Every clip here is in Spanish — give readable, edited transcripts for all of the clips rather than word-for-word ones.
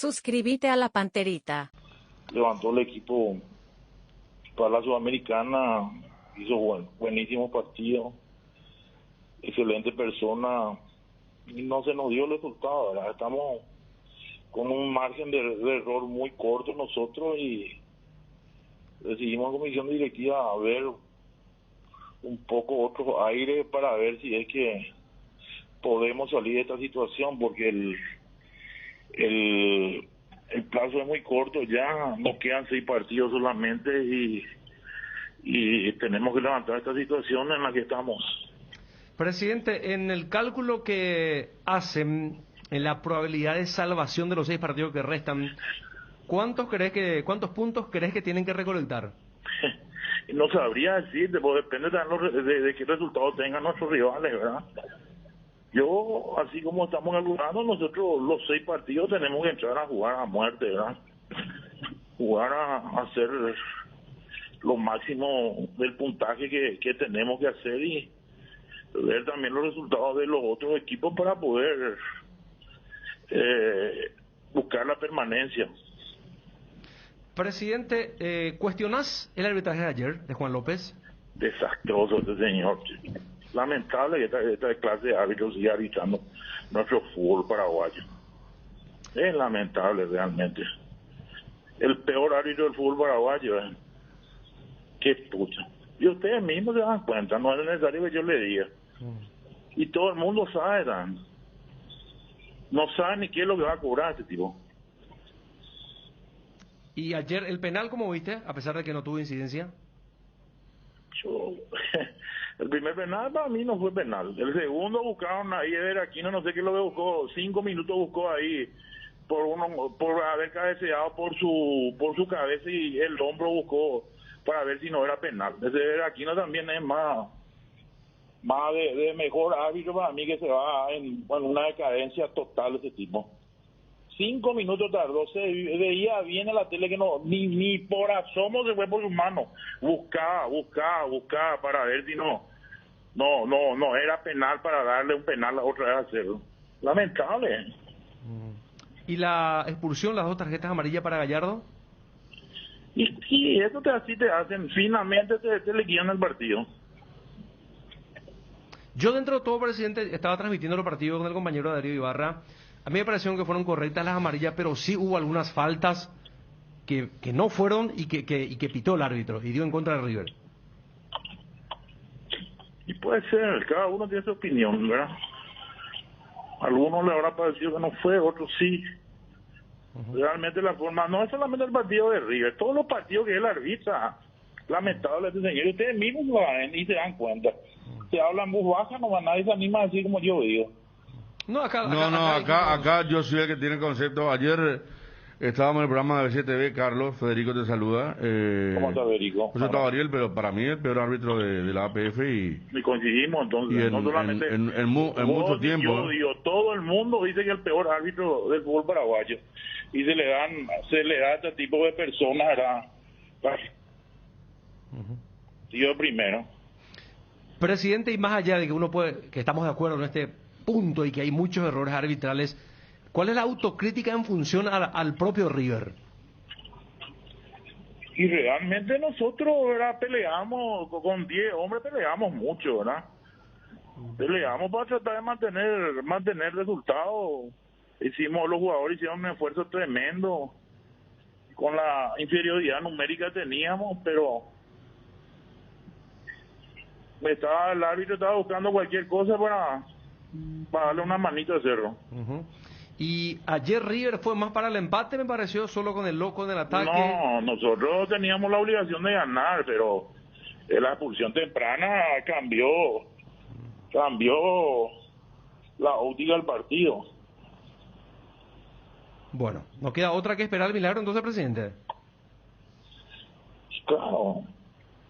Suscríbete a la Panterita. Levantó el equipo para la Sudamericana, hizo buenísimo partido, excelente persona, y no se nos dio el resultado, ¿verdad? Estamos con un margen de error muy corto nosotros y decidimos en comisión directiva a ver un poco otro aire para ver si es que podemos salir de esta situación, porque el plazo es muy corto, ya nos quedan 6 partidos solamente y tenemos que levantar esta situación en la que estamos. Presidente, en el cálculo que hacen, en la probabilidad de salvación de los 6 partidos que restan, ¿cuántos puntos crees que tienen que recolectar? No sabría decirte, porque depende también de qué resultados tengan nuestros rivales, ¿verdad? Yo, así como estamos calculando, nosotros los 6 partidos tenemos que entrar a jugar a muerte, ¿verdad? Jugar a hacer lo máximo del puntaje que tenemos que hacer y ver también los resultados de los otros equipos para poder buscar la permanencia. Presidente, ¿cuestionás el arbitraje de ayer de Juan López? Desastroso este señor. Lamentable que esta clase de árbitros siga arbitrando nuestro fútbol paraguayo. Es lamentable realmente. El peor árbitro del fútbol paraguayo, ¿eh? Qué pucha. Y ustedes mismos se dan cuenta, no es necesario que yo le diga. Y todo el mundo sabe, Dan. No sabe ni qué es lo que va a cobrar este tipo. ¿Y ayer el penal cómo viste, a pesar de que no tuvo incidencia? El primer penal para mí no fue penal. El segundo buscaron ahí de Aquino, no sé qué lo que buscó, 5 minutos buscó ahí por haber cabeceado por su cabeza y el hombro buscó para ver si no era penal. Ese Aquino también es más de mejor árbitro para mí, que se va en una decadencia total ese tipo. 5 minutos tardó, se veía bien en la tele que no, ni por asomo se fue por sus manos. Buscaba para ver si no era penal, para darle un penal otra vez a hacerlo. Lamentable. ¿Y la expulsión, las 2 tarjetas amarillas para Gallardo? Y eso así te hacen, finalmente te liquidan el partido. Yo dentro de todo, presidente, estaba transmitiendo los partidos con el compañero Darío Ibarra. A mí me pareció que fueron correctas las amarillas, pero sí hubo algunas faltas que no fueron y que pitó el árbitro y dio en contra de River. Y puede ser, cada uno tiene su opinión, ¿verdad? A algunos le habrá parecido que no fue, otros sí. Realmente la forma, no es solamente el partido de River, todos los partidos que él arbitra, lamentable este señor, ustedes mismos lo ven y se dan cuenta. Se habla en voz baja, no va, nadie se anima a decir como yo digo. Acá yo soy el que tiene el concepto. Ayer estábamos en el programa de BCTV, Carlos, Federico te saluda. ¿Cómo está Federico? Pues estaba Ariel, pero para mí el peor árbitro de la APF y coincidimos entonces, y no solamente en mucho tiempo. Yo digo, todo el mundo dice que el peor árbitro del fútbol paraguayo, y se le da a este tipo de personas, ¿verdad? Yo primero. Presidente, y más allá de que estamos de acuerdo en este punto y que hay muchos errores arbitrales, ¿cuál es la autocrítica en función al propio River? Y realmente nosotros, ¿verdad? Peleamos con 10 hombres, peleamos mucho, ¿verdad? Peleamos para tratar de mantener resultados. Los jugadores hicieron un esfuerzo tremendo. Con la inferioridad numérica teníamos, pero el árbitro estaba buscando cualquier cosa para darle una manita de cerro. Y ayer River fue más para el empate, me pareció, solo con el loco en el ataque. No, nosotros teníamos la obligación de ganar, pero la expulsión temprana cambió la óptica del partido. Bueno, ¿no queda otra que esperar el milagro entonces, presidente? Claro,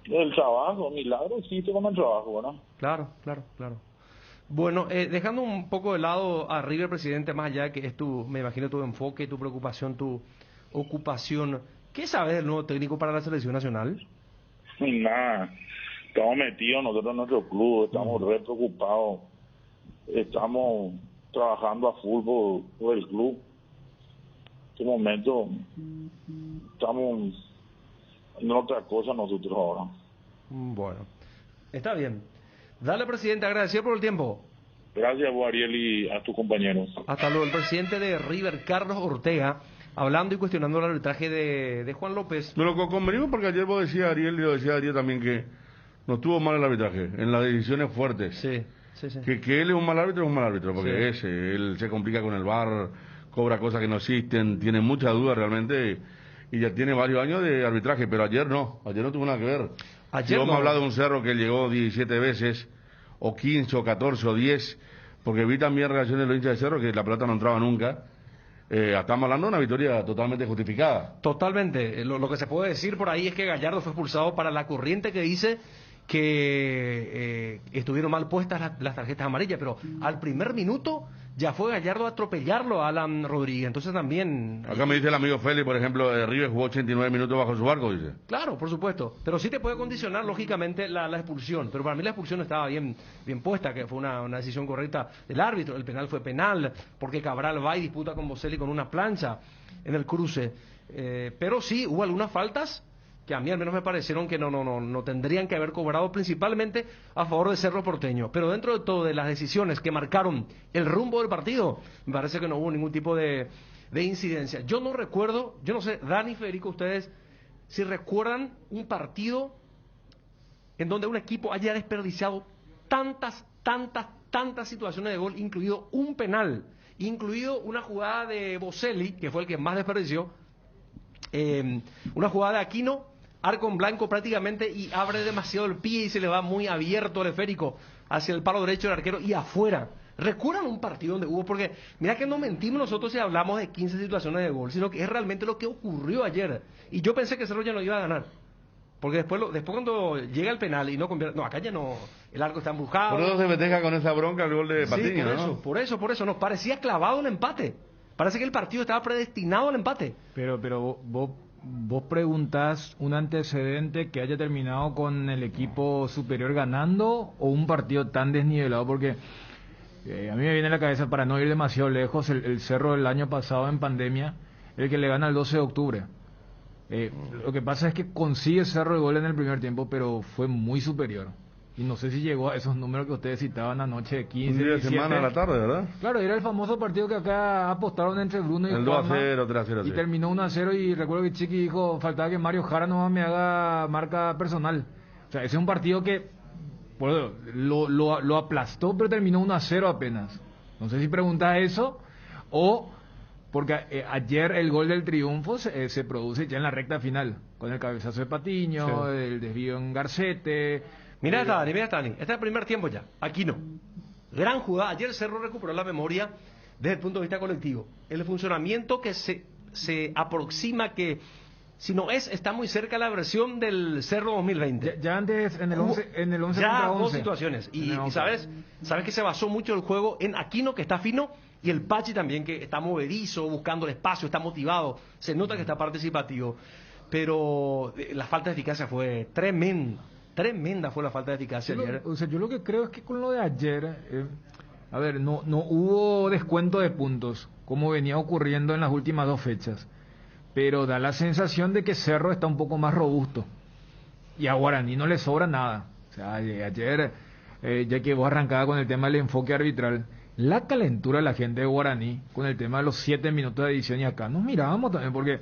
el trabajo, milagro existe con el trabajo, ¿verdad? Claro. Bueno, dejando un poco de lado a River, presidente, más allá que es me imagino, tu enfoque, tu preocupación, tu ocupación, ¿qué sabes del nuevo técnico para la selección nacional? Nada, estamos metidos nosotros en nuestro club, estamos re preocupados, estamos trabajando a full por el club. este momento estamos en otra cosa nosotros ahora. Bueno, está bien. Dale, presidente, agradecido por el tiempo. Gracias a vos, Ariel, y a tus compañeros. Hasta luego. El presidente de River, Carlos Ortega, hablando y cuestionando el arbitraje de Juan López. Me lo convenimos porque ayer vos decías, Ariel, y lo decía Ariel también, que no estuvo mal el arbitraje, en las decisiones fuertes. Sí. Que él es un mal árbitro, porque él se complica con el VAR, cobra cosas que no existen, tiene muchas dudas realmente, y ya tiene varios años de arbitraje, pero ayer no tuvo nada que ver. Si vamos a hablar de un Cerro que llegó 17 veces, o 15, o 14, o 10, porque vi también reacciones de los hinchas de Cerro que la pelota no entraba nunca. Estamos hablando de una victoria totalmente justificada. Totalmente. Lo que se puede decir por ahí es que Gallardo fue expulsado para la corriente que dice que estuvieron mal puestas las tarjetas amarillas, pero al primer minuto ya fue Gallardo a atropellarlo a Alan Rodríguez. Entonces también... Acá me dice el amigo Félix, por ejemplo, River jugó 89 minutos bajo su barco, dice. Claro, por supuesto, pero sí te puede condicionar lógicamente la expulsión, pero para mí la expulsión estaba bien puesta, que fue una decisión correcta del árbitro. El penal fue penal, porque Cabral va y disputa con Boselli con una plancha en el cruce, pero sí hubo algunas faltas que a mí al menos me parecieron que no tendrían que haber cobrado, principalmente a favor de Cerro Porteño. Pero dentro de todo, de las decisiones que marcaron el rumbo del partido, me parece que no hubo ningún tipo de incidencia. Yo no recuerdo, yo no sé, Dani, Federico, ustedes, si recuerdan un partido en donde un equipo haya desperdiciado tantas situaciones de gol, incluido un penal, incluido una jugada de Boselli, que fue el que más desperdició, una jugada de Aquino, arco en blanco prácticamente, y abre demasiado el pie y se le va muy abierto el esférico hacia el palo derecho del arquero y afuera. ¿Recuerdan un partido donde hubo? Porque mira que no mentimos nosotros si hablamos de 15 situaciones de gol, sino que es realmente lo que ocurrió ayer. Y yo pensé que Cerro ya no iba a ganar, porque después cuando llega el penal y no convierte, no, acá ya no, el arco está embrujado. Por eso se festeja con esa bronca el gol de Patiño, ¿no? Por eso, nos parecía clavado el empate. Parece que el partido estaba predestinado al empate. Pero vos preguntás un antecedente que haya terminado con el equipo superior ganando o un partido tan desnivelado, porque a mí me viene a la cabeza, para no ir demasiado lejos, el Cerro del año pasado en pandemia, el que le gana el 12 de octubre. Lo que pasa es que consigue Cerro el gol en el primer tiempo, pero fue muy superior. Y no sé si llegó a esos números que ustedes citaban anoche de 15, un día de 17. semana a la tarde, ¿verdad? Claro, era el famoso partido que acá apostaron entre Bruno y el Juanma. 2-0, 3-0. Y terminó 1-0 y recuerdo que Chiqui dijo, faltaba que Mario Jara no me haga marca personal. O sea, ese es un partido que bueno, lo aplastó, pero terminó 1-0 apenas. No sé si preguntas eso o... Porque ayer el gol del triunfo se produce ya en la recta final, con el cabezazo de Patiño, sí, el desvío en Garcete. Mira, Dani, este es el primer tiempo ya, Aquino. Gran jugada, ayer Cerro recuperó la memoria desde el punto de vista colectivo. El funcionamiento que se aproxima, que si no está muy cerca la versión del Cerro 2020. Ya antes, en el 11 ya contra 11. Dos situaciones, y sabes que se basó mucho el juego en Aquino, que está fino, y el Pachi también, que está movedizo, buscando el espacio, está motivado, se nota que está participativo, pero la falta de eficacia fue tremenda fue la falta de eficacia ayer. O sea, yo lo que creo es que con lo de ayer, a ver, no hubo descuento de puntos, como venía ocurriendo en las últimas dos fechas, pero da la sensación de que Cerro está un poco más robusto, y a Guaraní no le sobra nada. O sea, ayer, ya que vos arrancabas con el tema del enfoque arbitral, la calentura de la gente de Guaraní con el tema de los 7 minutos de edición, y acá nos mirábamos también, porque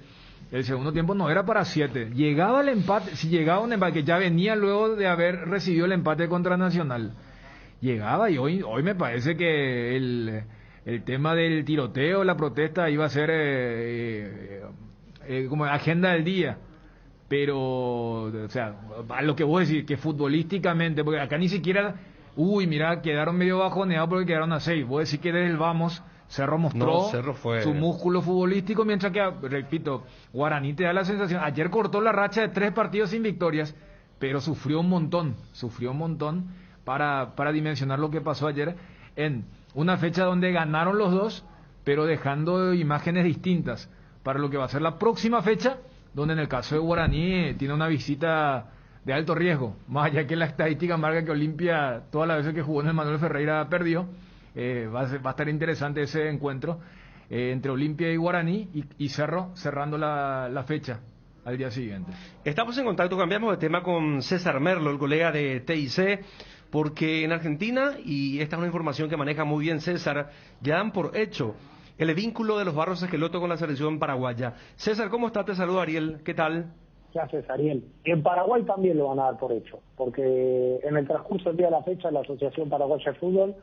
el segundo tiempo no era para 7, llegaba el empate, si llegaba un empate que ya venía luego de haber recibido el empate contra Nacional, llegaba, y hoy me parece que el tema del tiroteo, la protesta iba a ser como agenda del día, pero o sea, a lo que vos decís, que futbolísticamente, porque acá ni siquiera... mira, quedaron medio bajoneados porque quedaron a 6. Voy a decir que desde el vamos, Cerro mostró su músculo futbolístico, mientras que, repito, Guaraní te da la sensación, ayer cortó la racha de 3 partidos sin victorias, pero sufrió un montón para dimensionar lo que pasó ayer en una fecha donde ganaron los dos, pero dejando imágenes distintas para lo que va a ser la próxima fecha, donde en el caso de Guaraní tiene una visita de alto riesgo, más allá que la estadística marca que Olimpia, todas las veces que jugó en el Manuel Ferreira, perdió. Va a estar interesante ese encuentro. entre Olimpia y Guaraní, y Cerro cerrando la fecha al día siguiente. Estamos en contacto, cambiamos de tema con César Merlo, el colega de TIC, porque en Argentina, y esta es una información que maneja muy bien César, ya dan por hecho el vínculo de los Barros Esqueloto con la selección paraguaya. César, ¿cómo está? Te saluda Ariel, ¿qué tal? ¿Qué haces, Ariel? En Paraguay también lo van a dar por hecho, porque en el transcurso del día de la fecha la Asociación Paraguaya de Fútbol,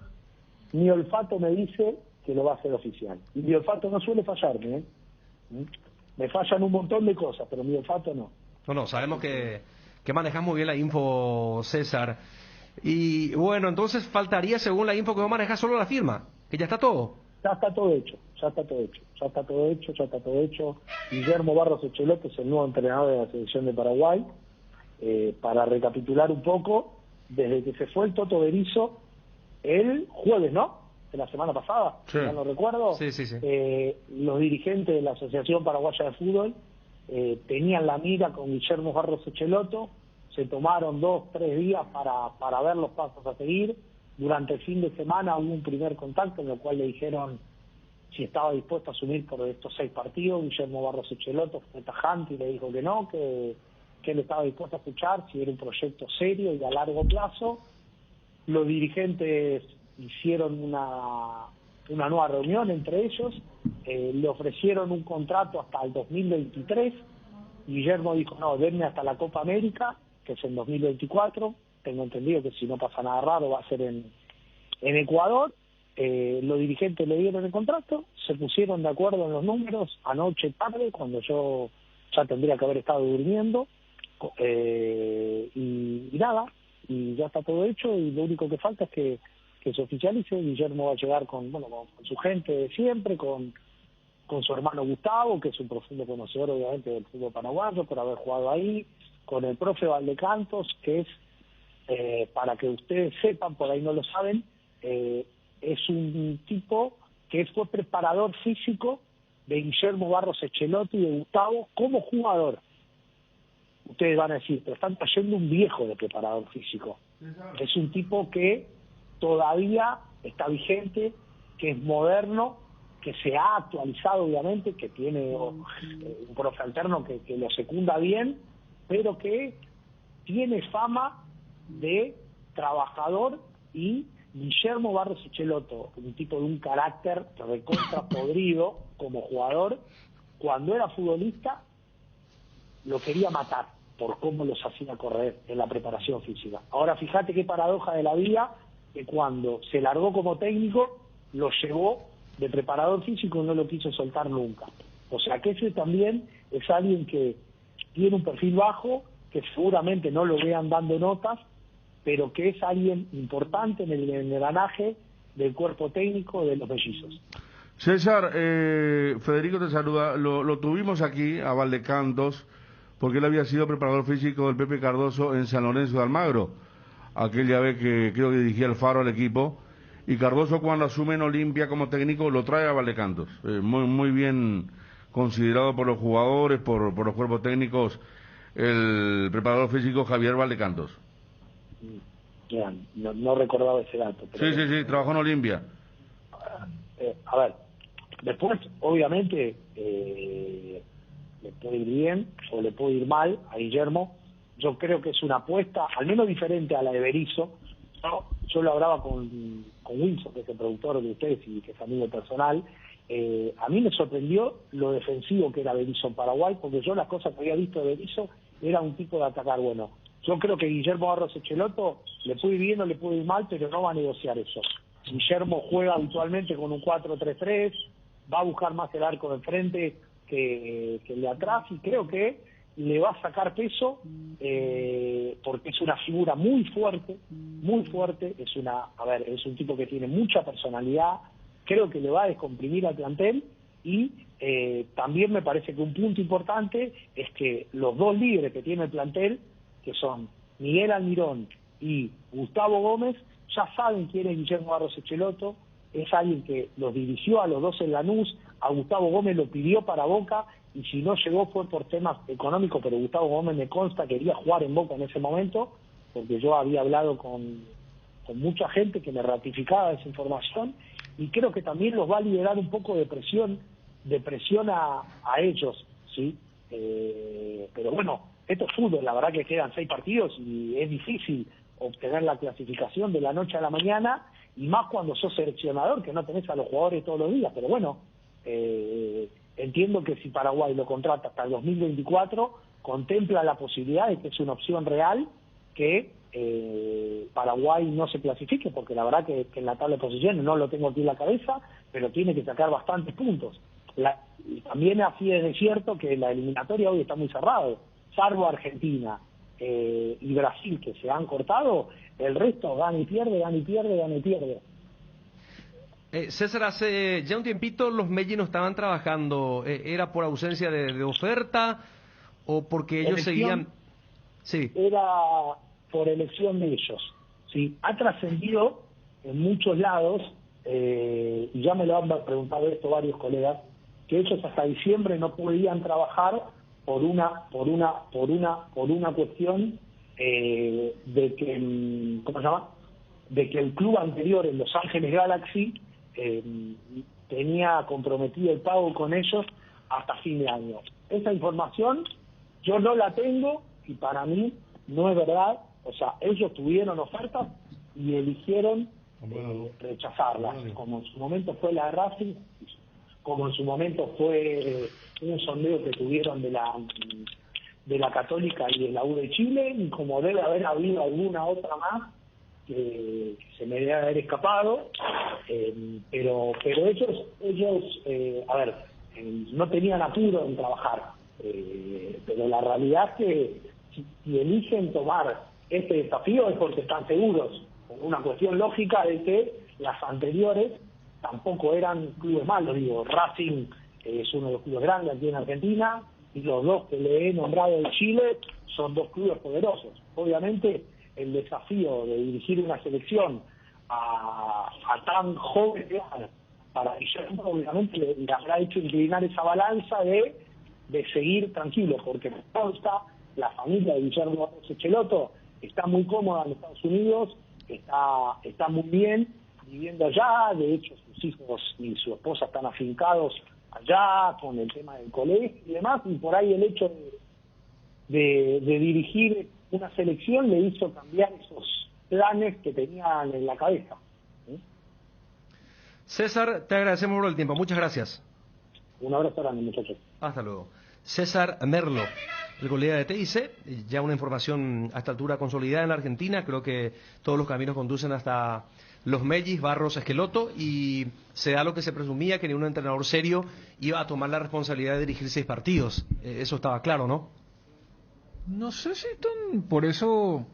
mi olfato me dice que lo va a hacer oficial. Y mi olfato no suele fallarme, ¿eh? Me fallan un montón de cosas, pero mi olfato no. No, sabemos que manejas muy bien la info, César. Y bueno, entonces faltaría, según la info que vos manejas, solo la firma, que ya está todo. Ya está todo hecho. Guillermo Barros Echeloto es el nuevo entrenador de la selección de Paraguay. Para recapitular un poco, desde que se fue el Toto Berizzo, el jueves, ¿no? De la semana pasada, sí. Ya no recuerdo. Sí. Los dirigentes de la Asociación Paraguaya de Fútbol tenían la mira con Guillermo Barros Echeloto, se tomaron 2-3 días para ver los pasos a seguir. Durante el fin de semana hubo un primer contacto en el cual le dijeron si estaba dispuesto a asumir por estos 6 partidos. Guillermo Barros Echeloto fue tajante y le dijo que no, que él estaba dispuesto a escuchar si era un proyecto serio y a largo plazo. Los dirigentes hicieron una nueva reunión entre ellos, le ofrecieron un contrato hasta el 2023. Guillermo dijo, no, denme hasta la Copa América, que es en 2024. Tengo entendido que si no pasa nada raro va a ser en Ecuador. Los dirigentes le dieron el contrato, se pusieron de acuerdo en los números anoche tarde, cuando yo ya tendría que haber estado durmiendo, y nada, y ya está todo hecho, y lo único que falta es que se oficialice. Guillermo va a llegar con su gente de siempre, con su hermano Gustavo, que es un profundo conocedor obviamente del fútbol paraguayo por haber jugado ahí, con el profe Valdecantos, que es, para que ustedes sepan, por ahí no lo saben, es un tipo que fue preparador físico de Guillermo Barros Echeloto y de Gustavo como jugador. Ustedes van a decir, pero están trayendo un viejo de preparador físico. Es un tipo que todavía está vigente, que es moderno, que se ha actualizado obviamente, que tiene un profe alterno que lo secunda bien, pero que tiene fama de trabajador. Y Guillermo Barros Echeloto, un tipo de un carácter recontra podrido como jugador, cuando era futbolista lo quería matar por cómo los hacía correr en la preparación física. Ahora fíjate qué paradoja de la vida, que cuando se largó como técnico lo llevó de preparador físico y no lo quiso soltar nunca. O sea que ese también es alguien que tiene un perfil bajo, que seguramente no lo vean dando notas, pero que es alguien importante en el engranaje del cuerpo técnico de los mellizos. César, Federico te saluda. Lo tuvimos aquí a Valdecantos porque él había sido preparador físico del Pepe Cardoso en San Lorenzo de Almagro, aquella vez que creo que dirigía el Faro al equipo, y Cardoso cuando asume en Olimpia como técnico lo trae a Valdecantos, muy bien considerado por los jugadores, por los cuerpos técnicos, el preparador físico Javier Valdecantos. No recordaba ese dato. Pero Sí, trabajó en Olimpia. A ver, después obviamente le puede ir bien o le puede ir mal a Guillermo. Yo creo que es una apuesta, al menos diferente a la de Berizzo. Yo lo hablaba con Wilson, que es el productor de ustedes y que es amigo personal. A mí me sorprendió lo defensivo que era Berizzo en Paraguay, porque yo las cosas que había visto de Berizzo era un tipo de atacar bueno. Yo creo que Guillermo Barros Echeloto le puede ir bien o le puede ir mal, pero no va a negociar eso. Guillermo juega habitualmente con un 4-3-3, va a buscar más el arco de frente que el de atrás, y creo que le va a sacar peso, porque es una figura muy fuerte, es un tipo que tiene mucha personalidad. Creo que le va a descomprimir al plantel, y también me parece que un punto importante es que los dos líderes que tiene el plantel, que son Miguel Almirón y Gustavo Gómez, ya saben quién es Guillermo Barros Echeloto. Es alguien que los dirigió a los dos en Lanús, a Gustavo Gómez lo pidió para Boca, y si no llegó fue por temas económicos, pero Gustavo Gómez me consta quería jugar en Boca en ese momento, porque yo había hablado con mucha gente que me ratificaba esa información, y creo que también los va a liberar un poco de presión a ellos, ¿sí? Pero bueno, esto es fútbol, la verdad que quedan 6 partidos y es difícil obtener la clasificación de la noche a la mañana, y más cuando sos seleccionador, que no tenés a los jugadores todos los días. Pero bueno, entiendo que si Paraguay lo contrata hasta el 2024, contempla la posibilidad de que es una opción real que Paraguay no se clasifique, porque la verdad que en la tabla de posiciones no lo tengo aquí en la cabeza, pero tiene que sacar bastantes puntos. También así es cierto que la eliminatoria hoy está muy cerrada, salvo Argentina y Brasil, que se han cortado, el resto gana y pierde, gana y pierde, gana y pierde. César, hace ya un tiempito los Melli no estaban trabajando. ¿Era por ausencia de oferta o porque ellos seguían? Sí. Era por elección de ellos. Sí, ha trascendido en muchos lados, y ya me lo han preguntado esto varios colegas, que ellos hasta diciembre no podían trabajar por una cuestión de que, ¿cómo se llama?, de que el club anterior, en Los Ángeles Galaxy, tenía comprometido el pago con ellos hasta fin de año. Esa información yo no la tengo y para mí no es verdad. O sea, ellos tuvieron ofertas y eligieron rechazarlas, como en su momento fue la Racing, como en su momento fue un sondeo que tuvieron de la Católica y de la U de Chile, y como debe haber habido alguna otra más que se me debe haber escapado, pero ellos no tenían apuro en trabajar, pero la realidad es que si eligen tomar este desafío es porque están seguros, por una cuestión lógica de que las anteriores tampoco eran clubes malos. Digo, Racing es uno de los clubes grandes aquí en Argentina, y los dos que le he nombrado de Chile son 2 clubes poderosos. Obviamente el desafío de dirigir una selección a tan joven edad para Guillermo, obviamente le habrá hecho inclinar esa balanza de seguir tranquilo, porque me consta, la familia de Guillermo Schelotto está muy cómoda en Estados Unidos, está muy bien viviendo allá. De hecho sus hijos y su esposa están afincados allá con el tema del colegio y demás, y por ahí el hecho de dirigir una selección le hizo cambiar esos planes que tenían en la cabeza. César, te agradecemos por el tiempo. Muchas gracias. Un abrazo grande, muchachos. Hasta luego. César Merlo, el colega de TIC, ya una información a esta altura consolidada en la Argentina. Creo que todos los caminos conducen hasta los Mellis, Barros, Schelotto, y se da lo que se presumía, que ni un entrenador serio iba a tomar la responsabilidad de dirigir 6 partidos. Eso estaba claro, ¿no? No sé si por eso,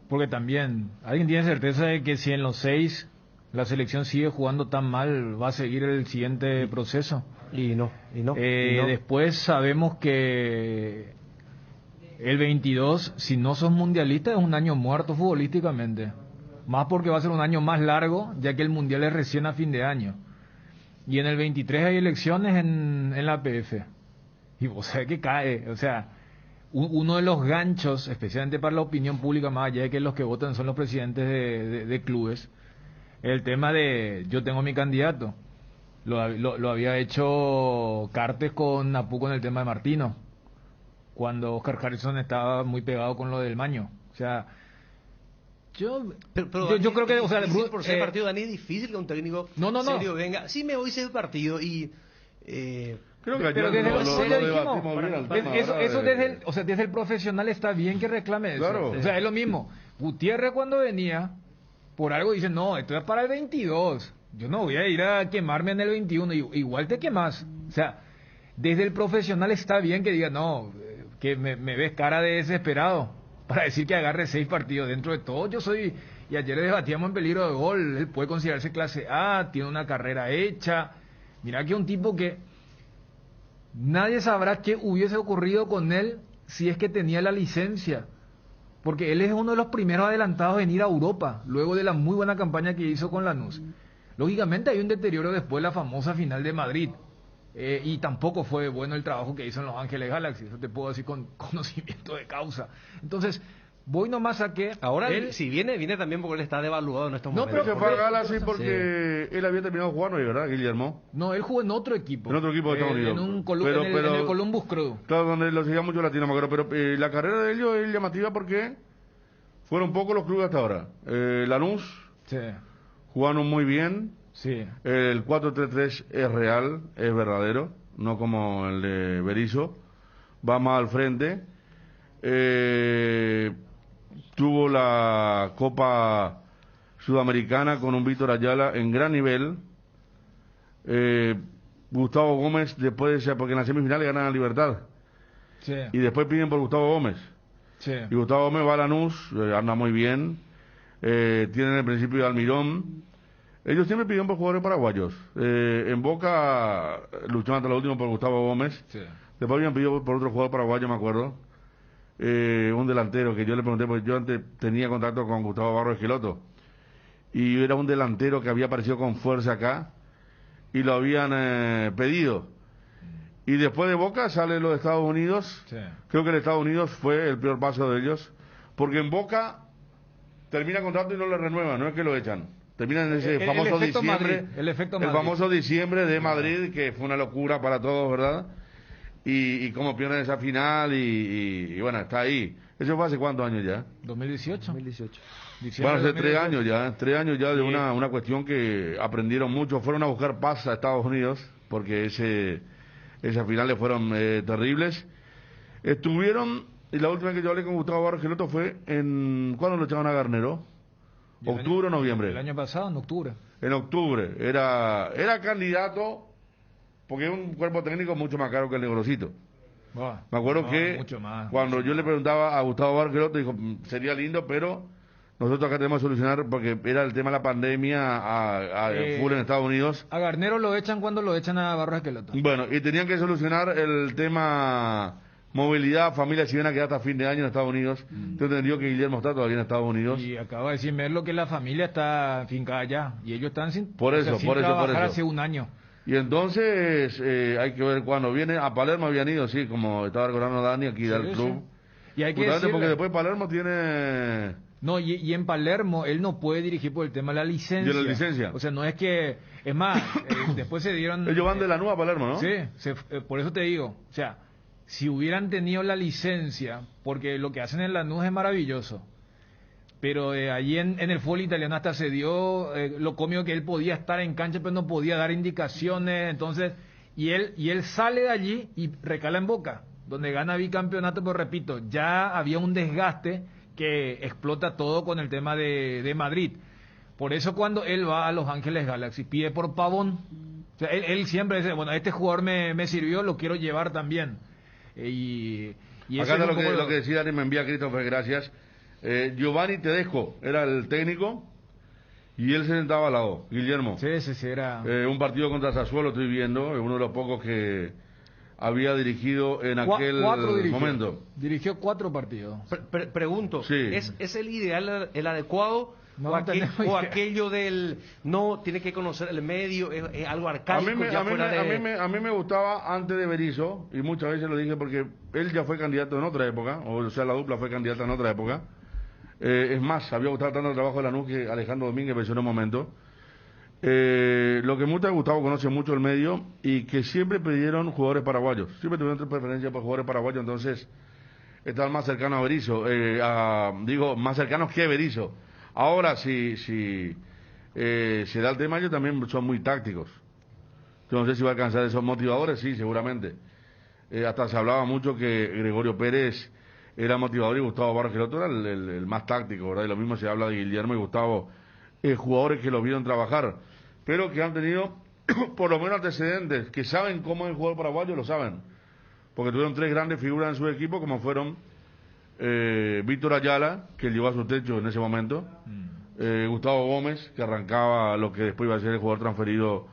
porque también alguien tiene certeza de que si en los 6 la selección sigue jugando tan mal, va a seguir el siguiente proceso. Y no. Después sabemos que el 22, si no sos mundialista, es un año muerto futbolísticamente. Más porque va a ser un año más largo, ya que el mundial es recién a fin de año. Y en el 23 hay elecciones en la APF. Y vos sabés que cae, o sea, uno de los ganchos, especialmente para la opinión pública, más allá de que los que votan son los presidentes de clubes, el tema de yo tengo mi candidato. Lo había hecho Cartes con Apu con el tema de Martino, cuando Oscar Harrison estaba muy pegado con lo del Maño. O sea, yo creo que, o sea, por ser partido, Dani, es difícil que un técnico serio venga. Sí, me voy a ese partido y creo que pero ayer desde lo debatimos bien al tema. Eso desde el profesional está bien que reclame eso. Claro. O sea, es lo mismo. Gutiérrez cuando venía, por algo dice, no, esto es para el 22. Yo no voy a ir a quemarme en el 21. Igual te quemas. O sea, desde el profesional está bien que diga, no, que me ves cara de desesperado para decir que agarre 6 partidos. Dentro de todo yo soy, y ayer debatíamos en peligro de gol, él puede considerarse clase A, tiene una carrera hecha. Mira que un tipo que nadie sabrá qué hubiese ocurrido con él si es que tenía la licencia, porque él es uno de los primeros adelantados en ir a Europa, luego de la muy buena campaña que hizo con Lanús. Lógicamente hay un deterioro después de la famosa final de Madrid, y tampoco fue bueno el trabajo que hizo en Los Ángeles Galaxy, eso te puedo decir con conocimiento de causa. Entonces, voy nomás a que... Ahora, él, si viene también porque él está devaluado en estos No, momentos. Pero se fue a Gala sí porque él había terminado jugando ahí, ¿verdad, Guillermo? No, él jugó en otro equipo. En otro equipo de Estados Unidos. En el Columbus Crew. Claro, donde lo seguía mucho latino, me acuerdo. Pero la carrera de ellos es llamativa porque fueron pocos los clubes hasta ahora. Lanús Sí, jugaron muy bien. sí. El 4-3-3 es real, es verdadero, no como el de Berizzo. Va más al frente. Tuvo la Copa Sudamericana con un Víctor Ayala en gran nivel. Gustavo Gómez, después de esa, porque en las semifinales ganan a Libertad. Sí, Y después piden por Gustavo Gómez. sí. Y Gustavo Gómez va a Lanús, anda muy bien. Tienen el principio de Almirón. Ellos siempre pidieron por jugadores paraguayos. En Boca lucharon hasta lo último por Gustavo Gómez. Sí. Después habían pedido por otro jugador paraguayo, me acuerdo. Un delantero que yo le pregunté, porque yo antes tenía contacto con Gustavo Barros Esqueloto. Y era un delantero que había aparecido con fuerza acá. Y lo habían pedido. Y después de Boca sale los Estados Unidos. Sí. Creo que el Estados Unidos fue el peor paso de ellos. Porque en Boca termina contrato y no le renuevan, no es que lo echan. Termina en ese famoso efecto diciembre. Madrid, el efecto El Madrid. famoso diciembre de Madrid, que fue una locura para todos, ¿verdad? Y como pierden esa final y bueno, está ahí. ¿Eso fue hace cuántos años ya? 2018. Bueno, hace 3 años ya, 3 años ya de una cuestión que aprendieron mucho. Fueron a buscar paz a Estados Unidos, porque esas finales fueron terribles. Estuvieron, y la última vez que yo hablé con Gustavo Barros Esqueloto fue ¿cuándo lo echaron a Garnero? ¿Octubre o noviembre? El año pasado, en octubre. En octubre. Era candidato, porque es un cuerpo técnico mucho más caro que el de Gorosito. Me acuerdo que mucho más, cuando yo le preguntaba a Gustavo Barros Esqueloto, dijo, sería lindo, pero nosotros acá tenemos que solucionar, porque era el tema de la pandemia a full en Estados Unidos. A Garnero lo echan cuando lo echan a Barros Esqueloto. Bueno, y tenían que solucionar el tema movilidad, familia, si iban a quedar hasta fin de año en Estados Unidos. Tengo entendido que Guillermo está todavía en Estados Unidos. Y acaba de decir Merlo que la familia está fincada allá. Y ellos están sin, Por eso, sin por eso, trabajar por eso. hace un año. Y entonces hay que ver cuando viene a Palermo habían ido, sí, como estaba recordando Dani aquí del Sí, club. sí. Y hay que Justamente decirle- porque después Palermo tiene... No, y en Palermo él no puede dirigir por el tema de la licencia. ¿De la licencia? O sea, no es que... Es más, después se dieron... Ellos van de la nueva a Palermo, ¿no? Sí, por eso te digo. O sea, si hubieran tenido la licencia, porque lo que hacen en Lanús es maravilloso. Pero allí en el fútbol italiano hasta se dio lo cómico que él podía estar en cancha, pero no podía dar indicaciones. Entonces, y él sale de allí y recala en Boca, donde gana bicampeonato, pero repito, ya había un desgaste que explota todo con el tema de Madrid. Por eso cuando él va a Los Ángeles Galaxy, pide por Pavón. O sea, él siempre dice, bueno, este jugador me sirvió, lo quiero llevar también. Y Acá eso está es un poco lo que decía Dani, me envía Christopher, gracias. Giovanni Tedesco era el técnico y él se sentaba al lado, Guillermo. Sí, era... Un partido contra Sassuolo estoy viendo, es uno de los pocos que había dirigido en aquel Cuatro dirigió. momento. Dirigió 4 partidos. Pregunto, Sí. ¿es el ideal, el adecuado? No o, tenemos o idea. aquello del no tiene que conocer el medio, es algo arcaico ya fuera de... A mí me gustaba antes de Berizzo, y muchas veces lo dije porque él ya fue candidato en otra época, o sea, la dupla fue candidata en otra época. Es más, había gustado tanto el trabajo de Lanús que Alejandro Domínguez mencionó un momento. Lo que me gusta es que Gustavo conoce mucho el medio y que siempre pidieron jugadores paraguayos. Siempre tuvieron preferencia por jugadores paraguayos, entonces están más cercanos a Berizzo, más cercanos que Berizzo. Ahora, si se da el tema, ellos también son muy tácticos. Yo no sé si va a alcanzar esos motivadores, sí, seguramente. Hasta se hablaba mucho que Gregorio Pérez era motivador y Gustavo Barros Esqueloto era el más táctico, ¿verdad? Y lo mismo se habla de Guillermo y Gustavo, jugadores que los vieron trabajar, pero que han tenido por lo menos antecedentes, que saben cómo es el jugador paraguayo, lo saben. Porque tuvieron 3 grandes figuras en su equipo, como fueron Víctor Ayala, que llegó a su techo en ese momento, Gustavo Gómez, que arrancaba lo que después iba a ser el jugador transferido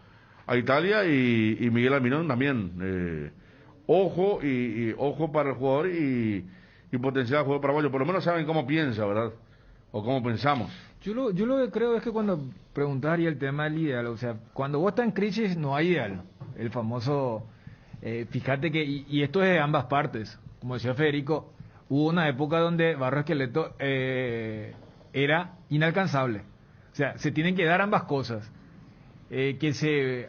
a Italia, y Miguel Almirón también. Ojo ojo para el jugador y potencial jugador paraguayo, por lo menos saben cómo piensa, ¿verdad? O cómo pensamos. Yo lo que creo es que cuando preguntaría el tema del ideal, o sea, cuando vos estás en crisis no hay ideal. El famoso, fíjate que, y esto es de ambas partes, como decía Federico, hubo una época donde Barros Esqueleto era inalcanzable. O sea, se tienen que dar ambas cosas. Que se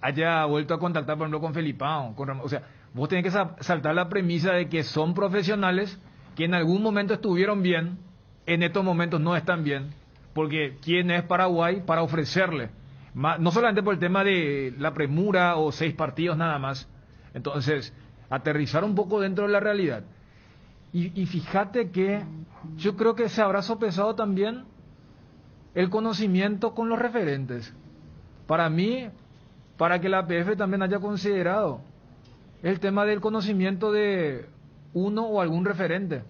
haya vuelto a contactar, por ejemplo, con Felipao. O sea, vos tenés que saltar la premisa de que son profesionales que en algún momento estuvieron bien, en estos momentos no están bien. Porque ¿quién es Paraguay para ofrecerle? No solamente por el tema de la premura o 6 partidos nada más. Entonces, aterrizar un poco dentro de la realidad. Y fíjate que yo creo que se habrá sopesado también el conocimiento con los referentes. Para mí, para que la APF también haya considerado el tema del conocimiento de uno o algún referente.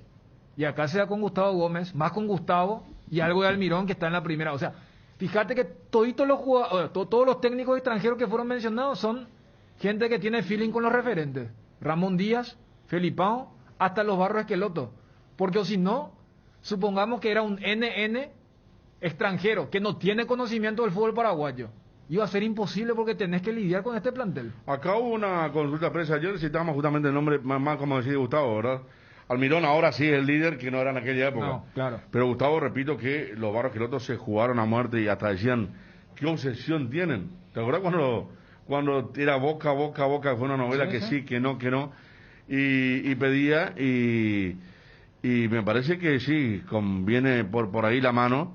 Y acá sea con Gustavo Gómez, más con Gustavo y algo de Almirón que está en la primera. O sea, fíjate que toditos los jugadores, todos los técnicos extranjeros que fueron mencionados son gente que tiene feeling con los referentes. Ramón Díaz, Felipao, hasta los Barros Esqueloto. Porque o si no, supongamos que era un NN extranjero que no tiene conocimiento del fútbol paraguayo. Iba a ser imposible porque tenés que lidiar con este plantel. Acá hubo una consulta presa ayer, citábamos justamente el nombre, más como decía Gustavo, ¿verdad? Almirón ahora sí es el líder, que no era en aquella época. No, claro. Pero Gustavo, repito, que los Barros Esqueloto se jugaron a muerte y hasta decían, ¿qué obsesión tienen? ¿Te acuerdas cuando era boca, fue una novela que sí, que no, y pedía, y me parece que sí, viene por ahí la mano,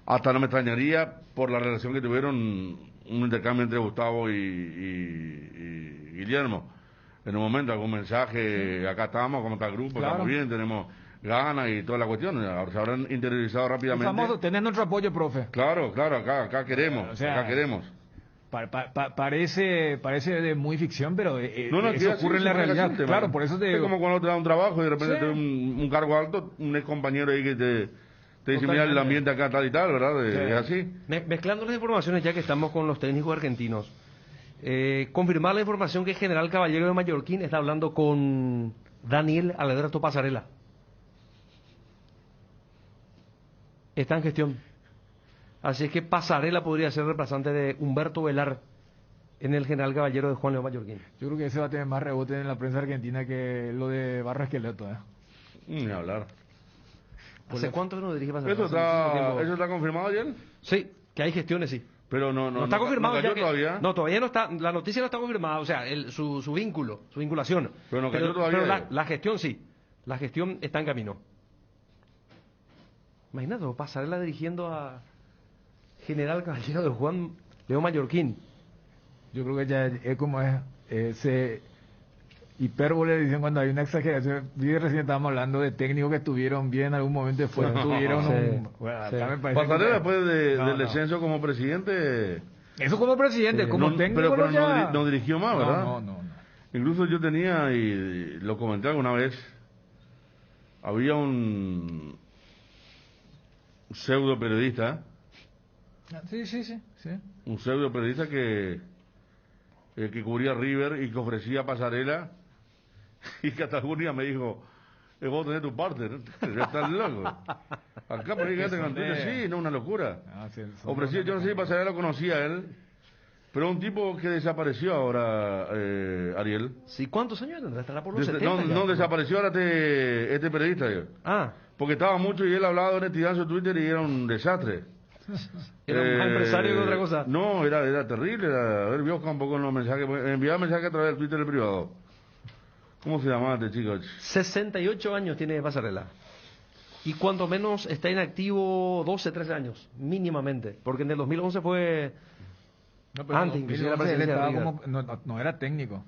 hasta no me extrañaría por la relación que tuvieron, un intercambio entre Gustavo y Guillermo. En un momento, algún mensaje, acá estamos, como está el grupo, claro. Estamos bien, tenemos ganas y toda la cuestión. Ahora se habrán interiorizado rápidamente. El famoso, tenés nuestro apoyo, profe. Claro, acá queremos, O sea, acá queremos. Parece de muy ficción, pero No, eso ocurre en la realidad. Claro, por eso te digo. Es como cuando te da un trabajo y de repente Sí. te da un cargo alto, un ex compañero ahí que te dice, mira el ambiente acá tal y tal, ¿verdad? Sí. Es así. Mezclando las informaciones, ya que estamos con los técnicos argentinos, confirmar la información que el general Caballero de Mallorquín está hablando con Daniel Alberto Pasarela. Está en gestión. Así es que Pasarela podría ser reemplazante de Humberto Velar en el general Caballero de Juan León Mallorquín. Yo creo que ese va a tener más rebote en la prensa argentina que lo de Barros Esqueleto. Ni hablar. ¿Hace cuánto que no dirige Pasarela? ¿Eso está confirmado ayer? Sí, que hay gestiones, sí. Pero no está confirmado cayó ya que, todavía. No, todavía no está, la noticia no está confirmada, o sea, su vínculo, su vinculación. Pero no cayó todavía. Pero la gestión sí, la gestión está en camino. Imagínate, Pasarela dirigiendo a general Caballero de Juan León Mallorquín. Yo creo que ya es como ese hipérbole, dicen cuando hay una exageración. Yo recién estábamos hablando de técnicos que estuvieron bien en algún momento y después tuvieron un... Bueno, acá me parece Pasarela que- después del No. descenso como presidente... Eso como presidente, como no, técnico pero ya... no dirigió más, ¿verdad? No. Incluso yo tenía, y lo comenté alguna vez, había un pseudo periodista, Sí. un pseudo periodista que cubría River y que ofrecía pasarela, y que hasta algún día me dijo, vos tenés tu parte, ¿no? Estás loco. Acá por ahí gente que no sí, no, una locura. Ofrecía, yo no sé si pasarela lo conocía a él, pero un tipo que desapareció ahora, Ariel. Sí, ¿cuántos años tendrá? Estará por los 70 No, ya. no, desapareció ahora este periodista. Ah, Porque estaba mucho y él hablaba de honestidad en su Twitter y era un desastre. era más empresario que otra cosa. No, era terrible. A ver, voy a buscar un poco en los mensajes. Enviaba mensajes a través del Twitter privado. ¿Cómo se llamaba este chico? 68 años tiene Pasarela. Y cuando menos está inactivo 12, 13 años, mínimamente. Porque en el 2011 fue... No, pero Antes, en inclusive, la 2011 él presidencia de estaba River. no era técnico.